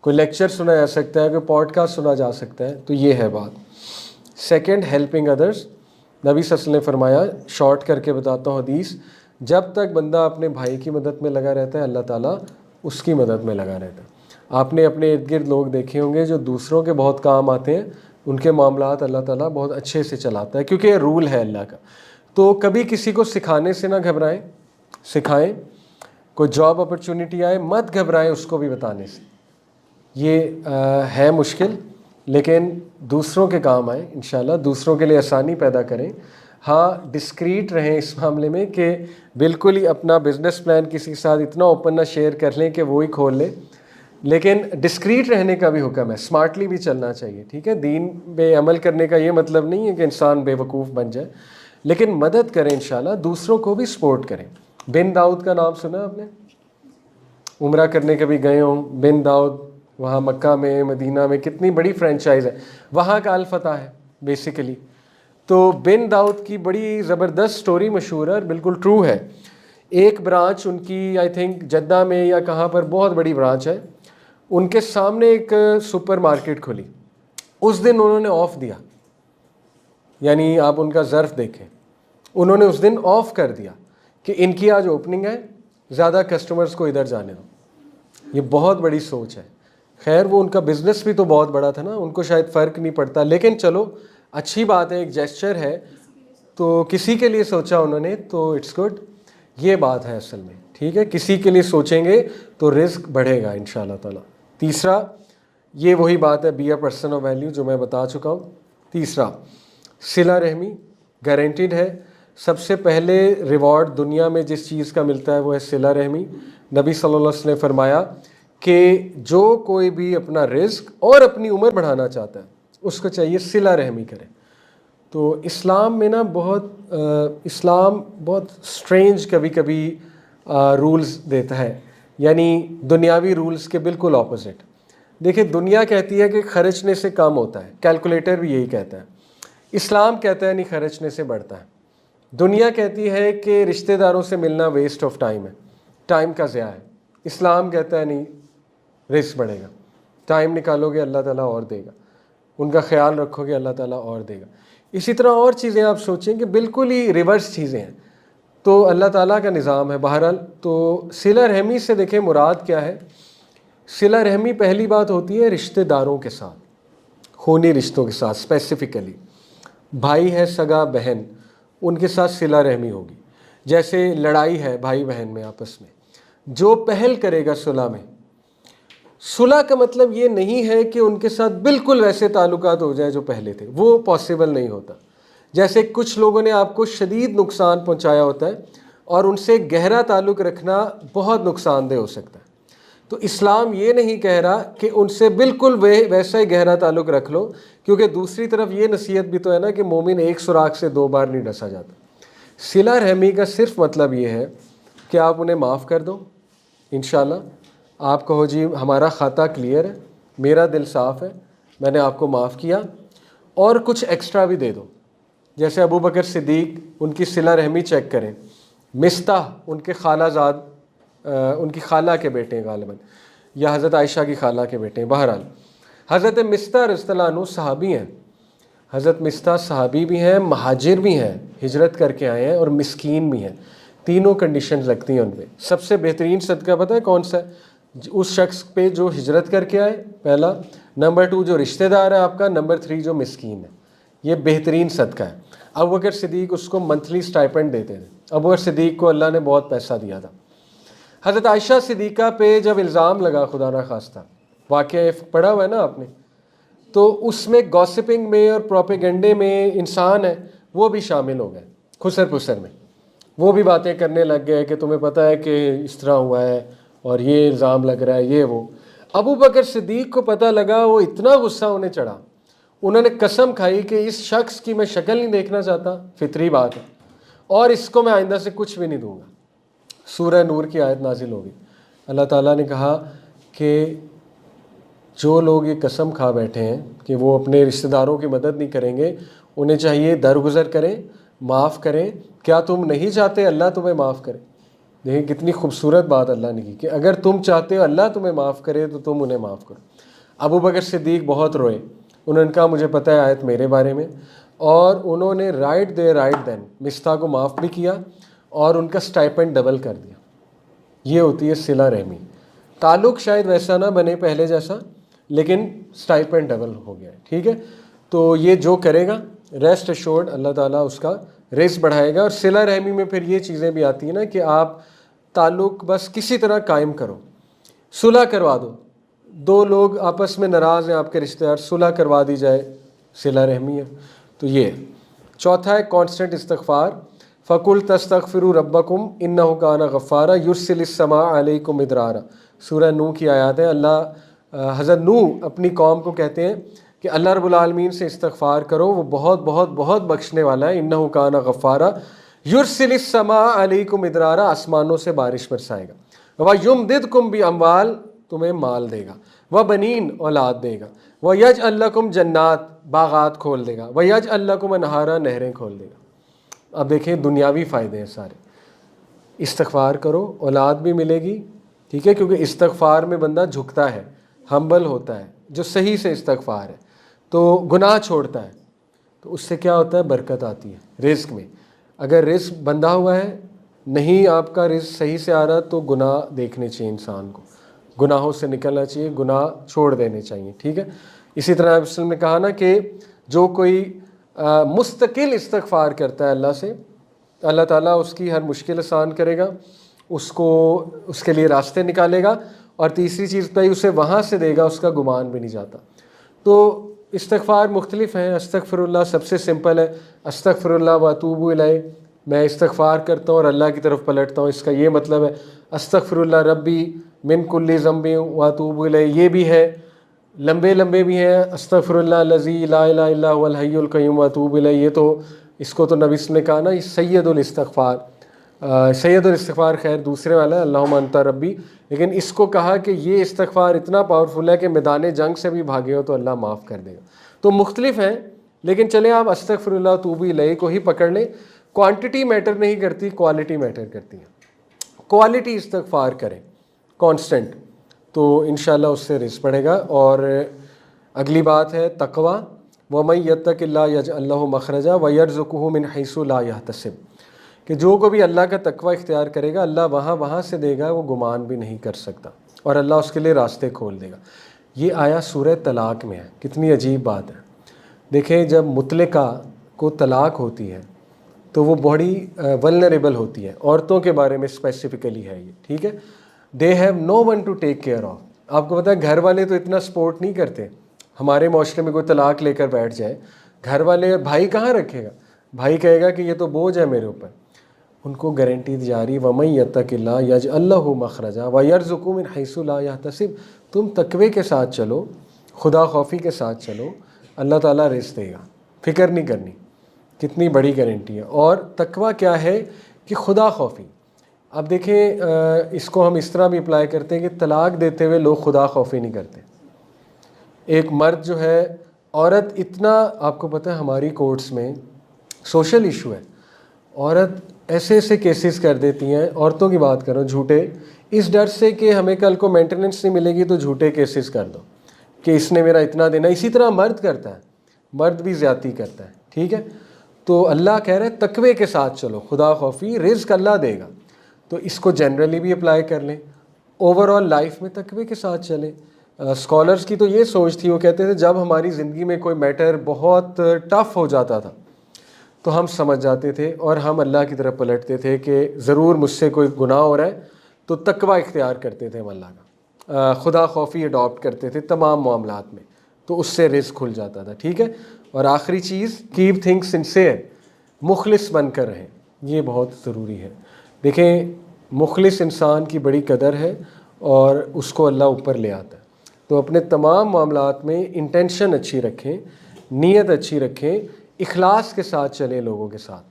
कोई लेक्चर सुना जा सकता है, कोई पॉडकास्ट सुना जा सकता है, तो ये है बात। Second, helping others. नबी सल्लल्लाहु अलैहि वसल्लम ने फरमाया, शॉर्ट करके बताता हूँ हदीस, जब तक बंदा अपने भाई की मदद में लगा रहता है अल्लाह ताला उसकी मदद में लगा रहता है। आपने अपने इर्द गिर्द लोग देखे होंगे जो दूसरों के बहुत काम आते हैं, उनके मामलात अल्लाह ताला बहुत अच्छे से चलाता है, क्योंकि ये रूल है अल्लाह का। तो कभी किसी को सिखाने से ना घबराएं, सिखाएं। कोई जॉब अपॉर्चुनिटी आए मत घबराएं उसको भी बताने से, ये है मुश्किल, लेकिन दूसरों के काम आए इंशाल्लाह, दूसरों के लिए आसानी पैदा करें। हाँ, डिस्क्रीट रहें इस मामले में कि बिल्कुल ही अपना बिज़नेस प्लान किसी के साथ इतना ओपन ना शेयर कर लें कि वो ही खोल ले, लेकिन डिस्क्रीट रहने का भी हुक्म है, स्मार्टली भी चलना चाहिए, ठीक है। दीन पे अमल करने का ये मतलब नहीं है कि इंसान बेवकूफ़ बन जाए, लेकिन मदद करें इंशाल्लाह, दूसरों को भी सपोर्ट करें। बिन दाऊद का नाम सुना आपने? उम्रा करने कभी गए हों, बिन दाऊद, वहाँ मक्का में, मदीना में कितनी बड़ी फ्रेंचाइज है, वहाँ का अल फतह है बेसिकली। तो बिन दाऊद की बड़ी ज़बरदस्त स्टोरी मशहूर है और बिल्कुल ट्रू है। एक ब्रांच उनकी आई थिंक जद्दा में या कहाँ पर बहुत बड़ी ब्रांच है, उनके सामने एक सुपर मार्केट खुली, उस दिन उन्होंने ऑफ दिया, यानी आप उनका ज़र्फ देखें, उन्होंने उस दिन ऑफ कर दिया कि इनकी आज ओपनिंग है, ज़्यादा कस्टमर्स को इधर जाने दो। ये बहुत बड़ी सोच है। खैर वो उनका बिज़नेस भी तो बहुत बड़ा था ना, उनको शायद फ़र्क नहीं पड़ता, लेकिन चलो अच्छी बात है, एक जेस्चर है, तो किसी के लिए सोचा उन्होंने, तो इट्स गुड। ये बात है असल में, ठीक है, किसी के लिए सोचेंगे तो रिस्क बढ़ेगा इंशाल्लाह ताला। तीसरा, ये वही बात है, be a person of value, जो मैं बता चुका हूँ। तीसरा, सिला रहमी गारंटीड है। सबसे पहले रिवॉर्ड दुनिया में जिस चीज़ का मिलता है वो है सिला रहमी। नबी सल्लल्लाहु अलैहि वसल्लम ने फरमाया कि जो कोई भी अपना रिस्क और अपनी उम्र बढ़ाना चाहता है उसको चाहिए सिला रहमी करे। तो इस्लाम में ना इस्लाम बहुत स्ट्रेंज कभी कभी रूल्स देता है, यानी दुनियावी रूल्स के बिल्कुल ऑपोजिट। देखिए, दुनिया कहती है कि खर्चने से कम होता है, कैलकुलेटर भी यही कहता है। इस्लाम कहता है नहीं, खर्चने से बढ़ता है। दुनिया कहती है कि रिश्तेदारों से मिलना वेस्ट ऑफ टाइम है, टाइम का ज़िया है। इस्लाम कहता है नहीं, रिस्क बढ़ेगा, टाइम निकालोगे अल्लाह ताला और देगा, उनका ख्याल रखोगे अल्लाह ताला और देगा। इसी तरह और चीज़ें आप सोचें कि बिल्कुल ही रिवर्स चीज़ें हैं, तो अल्लाह ताला का निज़ाम है। बहरहाल, तो सिला रहमी से देखें मुराद क्या है। सिला रहमी पहली बात होती है रिश्तेदारों के साथ, खूनी रिश्तों के साथ, स्पेसिफ़िकली भाई है, सगा बहन, उनके साथ सिला रहमी होगी। जैसे लड़ाई है भाई बहन में आपस में, जो पहल करेगा सुलह में, सुलह का मतलब ये नहीं है कि उनके साथ बिल्कुल वैसे ताल्लुकात हो जाए जो पहले थे, वो पॉसिबल नहीं होता। जैसे कुछ लोगों ने आपको शदीद नुकसान पहुंचाया होता है और उनसे गहरा ताल्लुक़ रखना बहुत नुकसानदेह हो सकता है। तो इस्लाम ये नहीं कह रहा कि उनसे बिल्कुल वैसा ही गहरा ताल्लुक़ रख लो, क्योंकि दूसरी तरफ ये नसीहत भी तो है ना कि मोमिन एक सुराख से दो बार नहीं डसा जाता। सिला रहमी का सिर्फ मतलब ये है कि आप उन्हें माफ़ कर दो इंशाल्लाह। आप कहो जी हमारा खाता क्लियर है, मेरा दिल साफ़ है, मैंने आपको माफ़ किया, और कुछ एक्स्ट्रा भी दे दो। जैसे अबू बकर सिद्दीक, उनकी सिला रहमी चेक करें। मिस्ताह उनके खालाजाद, उनकी खाला के बेटे हैं गालिबन, या हज़रत आयशा की खाला के बेटे हैं। बहरहाल, हज़रत मिस्ताह रज़ियल्लाहु अन्हु सहाबी हैं। हज़रत मिस्ताह सहाबी भी हैं, महाजिर भी हैं, हिजरत करके आए हैं, और मिस्कीन भी हैं। तीनों कंडीशन लगती हैं उन पर। सबसे बेहतरीन सदका पता है कौन सा है? उस शख्स पे जो हिजरत करके आए, पहला। नंबर 2 जो रिश्तेदार है आपका, नंबर 3 जो मिस्कीन है। ये बेहतरीन सदका है। अबू बकर सिद्दीक उसको मंथली स्टाइपेंड देते थे। अबू बकर सिद्दीक को अल्लाह ने बहुत पैसा दिया था। हज़रत आयशा सिद्दीक़ा पे जब इल्ज़ाम लगा, खुदा ना खास्ता, वाक़या पढ़ा हुआ है ना आपने, तो उसमें गॉसिपिंग में और प्रोपेगेंडे में इंसान है वो भी शामिल हो गए, खुसर पुसर में। वो भी बातें करने लग गए कि तुम्हें पता है कि इस तरह हुआ है और ये इल्ज़ाम लग रहा है, ये वो। अबू बकर सिद्दीक़ को पता लगा, वो इतना गुस्सा उन्हें चढ़ा, उन्होंने कसम खाई कि इस शख्स की मैं शक्ल नहीं देखना चाहता, फितरी बात है, और इसको मैं आइंदा से कुछ भी नहीं दूंगा। सूरह नूर की आयत नाजिल होगी। अल्लाह ताला ने कहा कि जो लोग ये कसम खा बैठे हैं कि वो अपने रिश्तेदारों की मदद नहीं करेंगे, उन्हें चाहिए दरगुजर करें, माफ़ करें। क्या तुम नहीं चाहते अल्लाह तुम्हें माफ़ करे? देखिए कितनी खूबसूरत बात अल्लाह ने की कि अगर तुम चाहते हो अल्लाह तुम्हें माफ़ करे तो तुम उन्हें माफ़ करो। अबू बकर सिद्दीक़ बहुत रोए, उन्होंने कहा मुझे पता है आयत मेरे बारे में, और उन्होंने राइट देन मिस्ता को माफ़ भी किया और उनका स्टाइपेंड डबल कर दिया। ये होती है सिला रहमी। ताल्लुक़ शायद वैसा ना बने पहले जैसा, लेकिन स्टाइपेंड डबल हो गया है, ठीक है। तो ये जो करेगा, रेस्ट एश्योर्ड अल्लाह ताला उसका रिज़्क़ बढ़ाएगा। और सिला रहमी में फिर ये चीज़ें भी आती हैं ना कि आप ताल्लुक़ बस किसी तरह कायम करो, सुलह करवा दो। दो लोग आपस में नाराज़ हैं आपके रिश्तेदार, सुलह करवा दी जाए, सिला रहमी है। तो ये चौथा है कॉन्स्टेंट इस्तग़फ़ार। फ़कुल तस्तग़फ़िरू रब्बकुम इन्नहु काना गफ़्फ़ारा युरसिलिस समा अलैकुम मिदरारा सूरह नूह की आयत है। अल्लाह हज़रत नूह अपनी कौम को कहते हैं कि अल्लाह रब्बुल आलमीन से इस्तग़फ़ार करो, वो बहुत बहुत बहुत बख्शने वाला है। इन्नहु काना गफ़्फ़ारा युरसिलिस समा अलैकुम मिदरारा, आसमानों से बारिश बरसाएगा। व युमदिदकुम बि अम्वाल, तुम्हें माल देगा। व बनीन, औलाद देगा। व यजअल लकुम जन्नात, बागात खोल देगा। व यजअल लकुम अनहारा, नहरें खोल देगा। अब देखें दुनियावी फ़ायदे हैं सारे। इस्तग़फ़ार करो, औलाद भी मिलेगी, ठीक है, क्योंकि इस्तग़फ़ार में बंदा झुकता है, हम्बल होता है, जो सही से इस्तग़फ़ार है तो गुनाह छोड़ता है, तो उससे क्या होता है, बरकत आती है रिज़्क़ में। अगर रिज़्क़ बंधा हुआ है, नहीं आपका रिज़्क़ सही से आ रहा, तो गुनाह देखने चाहिए इंसान को, गुनाहों से निकलना चाहिए, गुनाह छोड़ देने चाहिए, ठीक है। इसी तरह नबी वसल्लम ने कहा ना कि जो कोई मुस्तकिल इस्तग़फ़ार करता है अल्लाह से, अल्लाह ताला उसकी हर मुश्किल आसान करेगा, उसको उसके लिए रास्ते निकालेगा, और तीसरी चीज़ तो उसे वहाँ से देगा, उसका गुमान भी नहीं जाता। तो इस्तग़फ़ार मुख्तलिफ हैं। अस्तग़फ़िरुल्लाह सबसे सिंपल है, अस्तग़फ़िरुल्लाह व अतूबु इलैह, मैं इस्तग़फ़ार करता हूँ और अल्लाह की तरफ पलटता हूँ, इसका ये मतलब है। अस्तग़फ़िरुल्लाह रब्बी मिन कुल्ली ज़म्बि व अतूबु इलैह, ये भी है। लंबे लंबे भी हैं, अस्तग़फ़िरुल्लाह लज़ी ला इलाहा इल्ला हुवल हय्युल क़य्यूम व अतूबु इलैह, ये तो इसको तो नबी ने कहा ना, सैयदुल इस्तग़फ़ार, सैयदुल इस्तग़फ़ार खैर दूसरे वाला है, अल्लाहुम्मा अंता रब्बी, लेकिन इसको कहा कि ये इस्तग़फ़ार इतना पावरफुल है कि मैदान जंग से भी भागे हो तो अल्लाह माफ़ कर देगा। तो मुख्तलिफ हैं, लेकिन चले आप अस्तग़फ़िरुल्लाह तूबू इलैह को ही पकड़ लें। क्वांटिटी मैटर नहीं करती, क्वालिटी मैटर करती है। क्वालिटी इस्तग़फ़ार करें कांस्टेंट, तो इंशाअल्लाह उससे रिज़्क़ बढ़ेगा। और अगली बात है तक़वा, वमन यत्तक़िल्लाह यजअल लहू मख़रजा व यरज़ुक़हू मिन हैसु ला यहतसिब, कि जो को भी अल्लाह का तक़वा इख्तियार करेगा, अल्लाह वहाँ से देगा, वो गुमान भी नहीं कर सकता, और अल्लाह उसके लिए रास्ते खोल देगा। ये आया सूरह तलाक़ में है। कितनी अजीब बात है। देखें, जब मुतलका को तलाक़ होती है तो वो बड़ी वल्नरेबल होती है, औरतों के बारे में स्पेसिफ़िकली है ये, ठीक है। They have no one to take care of. आपको पता है घर वाले तो इतना सपोर्ट नहीं करते। हमारे माशरे में कोई तलाक़ लेकर बैठ जाए, घर वाले, भाई कहाँ रखेगा, भाई कहेगा कि ये तो बोझ है मेरे ऊपर। उनको गारंटी दी जा रही, वमन यत्तक़िल्लाह यजअल लहू मख़रजा व यरज़ुक़हू मिन हैसु ला यहतसिब। तुम तक़वे के साथ चलो, खुदा खौफी के साथ चलो, अल्लाह ताला रिज़्क़ देगा, फ़िक्र नहीं करनी। कितनी बड़ी गारंटी है। और तक़वा क्या है कि खुदा खौफी। अब देखें, इसको हम इस तरह भी अप्लाई करते हैं कि तलाक़ देते हुए लोग खुदा खौफी नहीं करते। एक मर्द जो है, औरत इतना, आपको पता है हमारी कोर्ट्स में सोशल इशू है, औरत ऐसे ऐसे केसेस कर देती हैं, औरतों की बात करो, झूठे, इस डर से कि हमें कल को मेंटेनेंस नहीं मिलेगी तो झूठे केसेस कर दो कि इसने मेरा इतना देना। इसी तरह मर्द करता है, मर्द भी ज़्यादती करता है, ठीक है। तो अल्लाह कह रहे हैं तक़वे के साथ चलो, खुदा खौफी, रिज़्क़ अल्लाह देगा। तो इसको जनरली भी अप्लाई कर लें, ओवरऑल लाइफ में तक़वे के साथ चलें। स्कॉलर्स की तो ये सोच थी, वो कहते थे जब हमारी ज़िंदगी में कोई मैटर बहुत टफ़ हो जाता था तो हम समझ जाते थे और हम अल्लाह की तरफ पलटते थे कि ज़रूर मुझसे कोई गुनाह हो रहा है, तो तक़वा इख्तियार करते थे हम अल्लाह का, खुदा खौफी अडॉप्ट करते थे तमाम मामलात में, तो उससे रिज़्क़ खुल जाता था, ठीक है। और आखिरी चीज़, कीप थिंग्स सिंसियर, मुखलिस बनकर रहें, ये बहुत ज़रूरी है। देखें, मुखलिस इंसान की बड़ी कदर है और उसको अल्लाह ऊपर ले आता है। तो अपने तमाम मामलात में इंटेंशन अच्छी रखें, नीयत अच्छी रखें, इखलास के साथ चलें लोगों के साथ,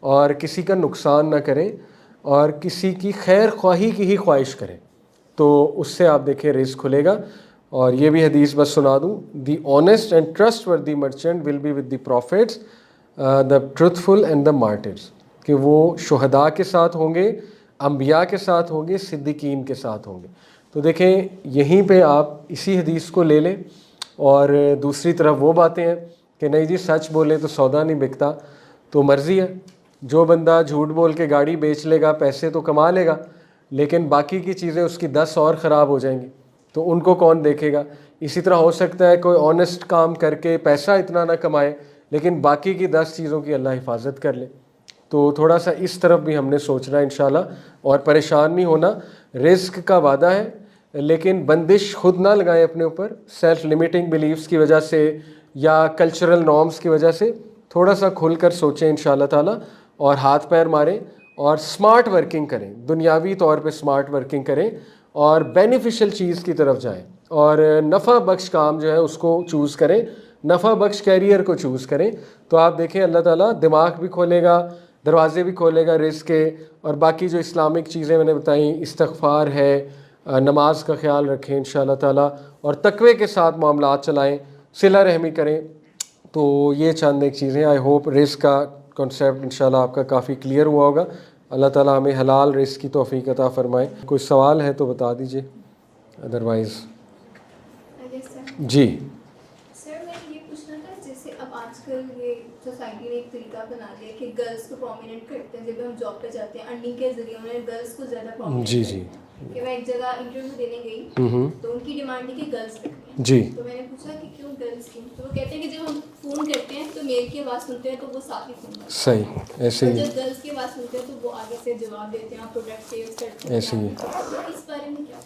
और किसी का नुकसान ना करें और किसी की खैर ख्वाही की ही ख्वाहिश करें, तो उससे आप देखें रिज़्क़ खुलेगा। और ये भी हदीस बस सुना दूँ, the honest and trustworthy merchant will be with the prophets, the truthful and the martyrs, कि वो शुहदा के साथ होंगे, अंबिया के साथ होंगे, सिद्दीकीन के साथ होंगे। तो देखें, यहीं पे आप इसी हदीस को ले लें। और दूसरी तरफ वो बातें हैं कि नहीं जी सच बोले तो सौदा नहीं बिकता, तो मर्ज़ी है, जो बंदा झूठ बोल के गाड़ी बेच लेगा, पैसे तो कमा लेगा, लेकिन बाकी की चीज़ें उसकी 10 और ख़राब हो जाएंगी, तो उनको कौन देखेगा। इसी तरह हो सकता है कोई ऑनेस्ट काम करके पैसा इतना ना कमाए, लेकिन बाकी की 10 चीज़ों की अल्लाह हिफाजत कर ले। तो थोड़ा सा इस तरफ भी हमने सोचना है इंशाल्लाह, और परेशान नहीं होना। रिज़्क़ का वादा है, लेकिन बंदिश खुद ना लगाएं अपने ऊपर, सेल्फ लिमिटिंग बिलीव्स की वजह से या कल्चरल नॉर्म्स की वजह से। थोड़ा सा खुल कर सोचें इंशाल्लाह ताला, और हाथ पैर मारें और स्मार्ट वर्किंग करें, दुनियावी तौर पे स्मार्ट वर्किंग करें, और बेनिफिशियल चीज़ की तरफ जाएं और नफ़ा बख्श काम जो है उसको चूज़ करें, नफ़ा बख्श कैरियर को चूज़ करें। तो आप देखें अल्लाह ताला दिमाग भी खोलेगा, दरवाज़े भी खोलेगा रिज़्क़ के। और बाकी जो इस्लामिक चीज़ें मैंने बताई, इस्तिग़फ़ार है, नमाज का ख्याल रखें इंशाअल्लाह ताला, और तक़वे के साथ मामलात चलाएं, सिला रहमी करें। तो ये चंद एक चीज़ें, आई होप रिज़्क़ का कॉन्सेप्ट इंशाअल्लाह आपका काफ़ी क्लियर हुआ होगा। अल्लाह ताला हमें हलाल रिज़्क़ की तौफ़ीक़ अता फ़रमाए। कोई सवाल है तो बता दीजिए, अदरवाइज़ जी। सर मैं ये पूछना था, जैसे अब आजकल ये सोसाइटी ने एक तरीका बना दिया कि गर्ल्स को प्रोमिनेंट करते हैं। जब हम जॉब पे जाते हैं अर्निंग के जरिए उन्होंने गर्ल्स को ज़्यादा प्रोमिनेंट जी करते हैं। कि मैं एक जगह इंटरव्यू देने गई तो उनकी डिमांड थी कि गर्ल्स रखें जी। तो मैंने पूछा कि क्यों गर्ल्स क्यों, तो वो कहते हैं कि जब हम फ़ोन करते हैं तो मेल की आवाज़ सुनते हैं तो वो साथ ही फ़ोन करते सही, हैं, ऐसे और ही जब गर्ल्स की आवाज़ सुनते हैं तो वो आगे से जवाब देते हैं, प्रोडक्ट सेल्स करते हैं। ऐसे ही। तो इस बारे में क्या?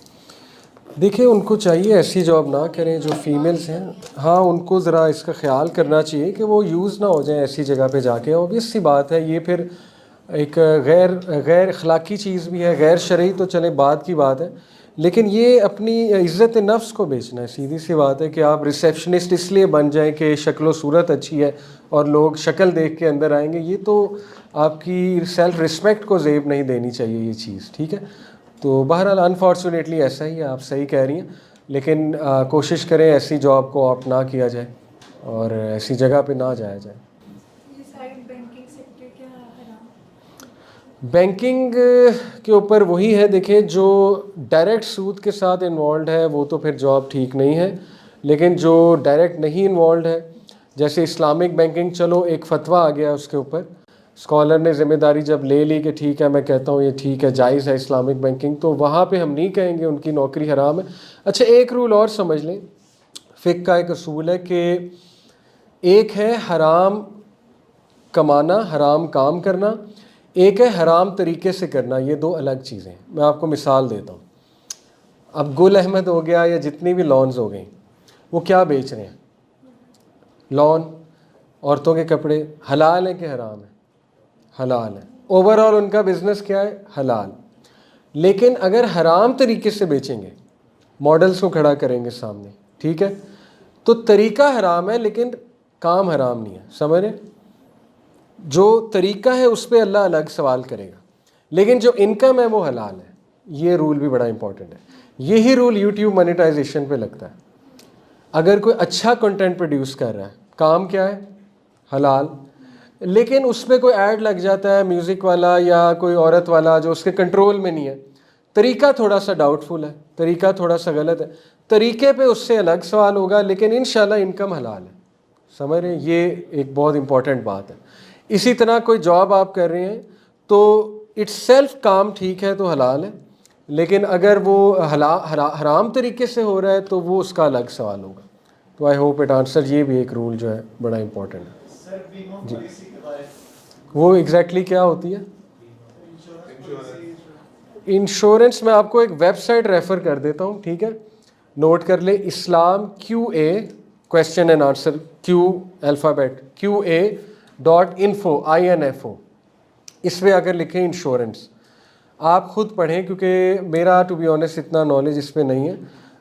देखिए, उनको चाहिए ऐसी जॉब ना करें जो फीमेल्स हैं। हाँ, उनको ज़रा इसका ख्याल करना चाहिए कि वो यूज़ ना हो जाए ऐसी जगह पे जाके। ऑब्वियस सी बात है, ये फिर एक गैर अखलाकी चीज़ भी है, गैर शरई तो चले बात की बात है, लेकिन ये अपनी इज़्ज़त नफ्स को बेचना है। सीधी सी बात है कि आप रिसेप्शनिस्ट इसलिए बन जाएं कि शक्ल सूरत अच्छी है और लोग शक्ल देख के अंदर आएंगे, ये तो आपकी सेल्फ़ रिस्पेक्ट को ज़ेब नहीं देनी चाहिए ये चीज़, ठीक है। तो बहरहाल अनफॉर्चुनेटली ऐसा ही है, आप सही कह रही हैं, लेकिन कोशिश करें ऐसी जॉब को ऑप्ट ना किया जाए और ऐसी जगह पे ना जाया जाए। बैंकिंग सेक्टर क्या हराम? बैंकिंग के ऊपर वही है, देखिए जो डायरेक्ट सूद के साथ इन्वॉल्व है वो तो फिर जॉब ठीक नहीं है, लेकिन जो डायरेक्ट नहीं इन्वॉल्व है, जैसे इस्लामिक बैंकिंग, चलो एक फतवा आ गया उसके ऊपर, स्कॉलर ने ज़िम्मेदारी जब ले ली कि ठीक है, मैं कहता हूँ ये ठीक है, जायज़ है इस्लामिक बैंकिंग, तो वहाँ पे हम नहीं कहेंगे उनकी नौकरी हराम है। अच्छा, एक रूल और समझ लें, फ़िक़्ह का एक असूल है कि एक है हराम कमाना, हराम काम करना, एक है हराम तरीके से करना, ये दो अलग चीज़ें हैं। मैं आपको मिसाल देता हूँ। अब गुल अहमद हो गया या जितनी भी लॉन्स हो गई, वो क्या बेच रहे हैं? लॉन, औरतों के कपड़े, हलाल है कि हराम है? हलाल है। ओवरऑल उनका बिज़नेस क्या है? हलाल। लेकिन अगर हराम तरीके से बेचेंगे, मॉडल्स को खड़ा करेंगे सामने, ठीक है, तो तरीका हराम है लेकिन काम हराम नहीं है। समझ रहे? जो तरीका है उस पर अल्लाह अलग सवाल करेगा, लेकिन जो इनकम है वो हलाल है। ये रूल भी बड़ा इंपॉर्टेंट है। यही रूल यूट्यूब मोनेटाइजेशन पे लगता है। अगर कोई अच्छा कंटेंट प्रोड्यूस कर रहा है, काम क्या है? हलाल, लेकिन उसमें कोई ऐड लग जाता है म्यूज़िक वाला या कोई औरत वाला जो उसके कंट्रोल में नहीं है, तरीका थोड़ा सा डाउटफुल है, तरीका थोड़ा सा गलत है, तरीके पे उससे अलग सवाल होगा, लेकिन इंशाल्लाह इनकम हलाल है। समझ रहे हैं? ये एक बहुत इंपॉर्टेंट बात है। इसी तरह कोई जॉब आप कर रहे हैं तो इट्स सेल्फ काम ठीक है तो हलाल है, लेकिन अगर वो हराम तरीके से हो रहा है तो वो उसका अलग सवाल होगा। तो आई होप इट आंसर, ये भी एक रूल जो है बड़ा इंपॉर्टेंट है। जी, वो एग्जैक्टली क्या होती है? इंश्योरेंस में आपको एक वेबसाइट रेफ़र कर देता हूँ, ठीक है, नोट कर ले, इस्लाम QA question and answer, Q alphabet QA.info INFO, इस पर अगर लिखें इंश्योरेंस, आप ख़ुद पढ़ें क्योंकि मेरा टू बी ऑनेस्ट इतना नॉलेज इस पर नहीं है।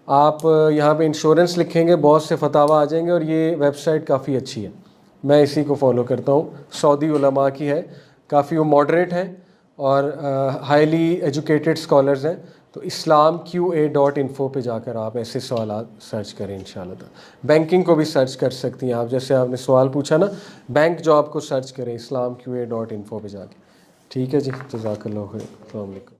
आप यहाँ पे इंश्योरेंस लिखेंगे, बहुत से फतावा आ जाएंगे, और ये वेबसाइट काफ़ी अच्छी है, मैं इसी को फॉलो करता हूँ, सऊदी उलमा की है, काफ़ी वो मॉडरेट है और हाईली एजुकेटेड स्कॉलर्स हैं। तो इस्लाम QA.info पे जाकर आप ऐसे सवाल सर्च करें इंशाल्लाह। बैंकिंग को भी सर्च कर सकती हैं आप, जैसे आपने सवाल पूछा ना, बैंक जॉब को सर्च करें इस्लाम QA.info पे जाके। ठीक है जी, जज़ाकल्लाह खैर, अस्सलाम वालेकुम।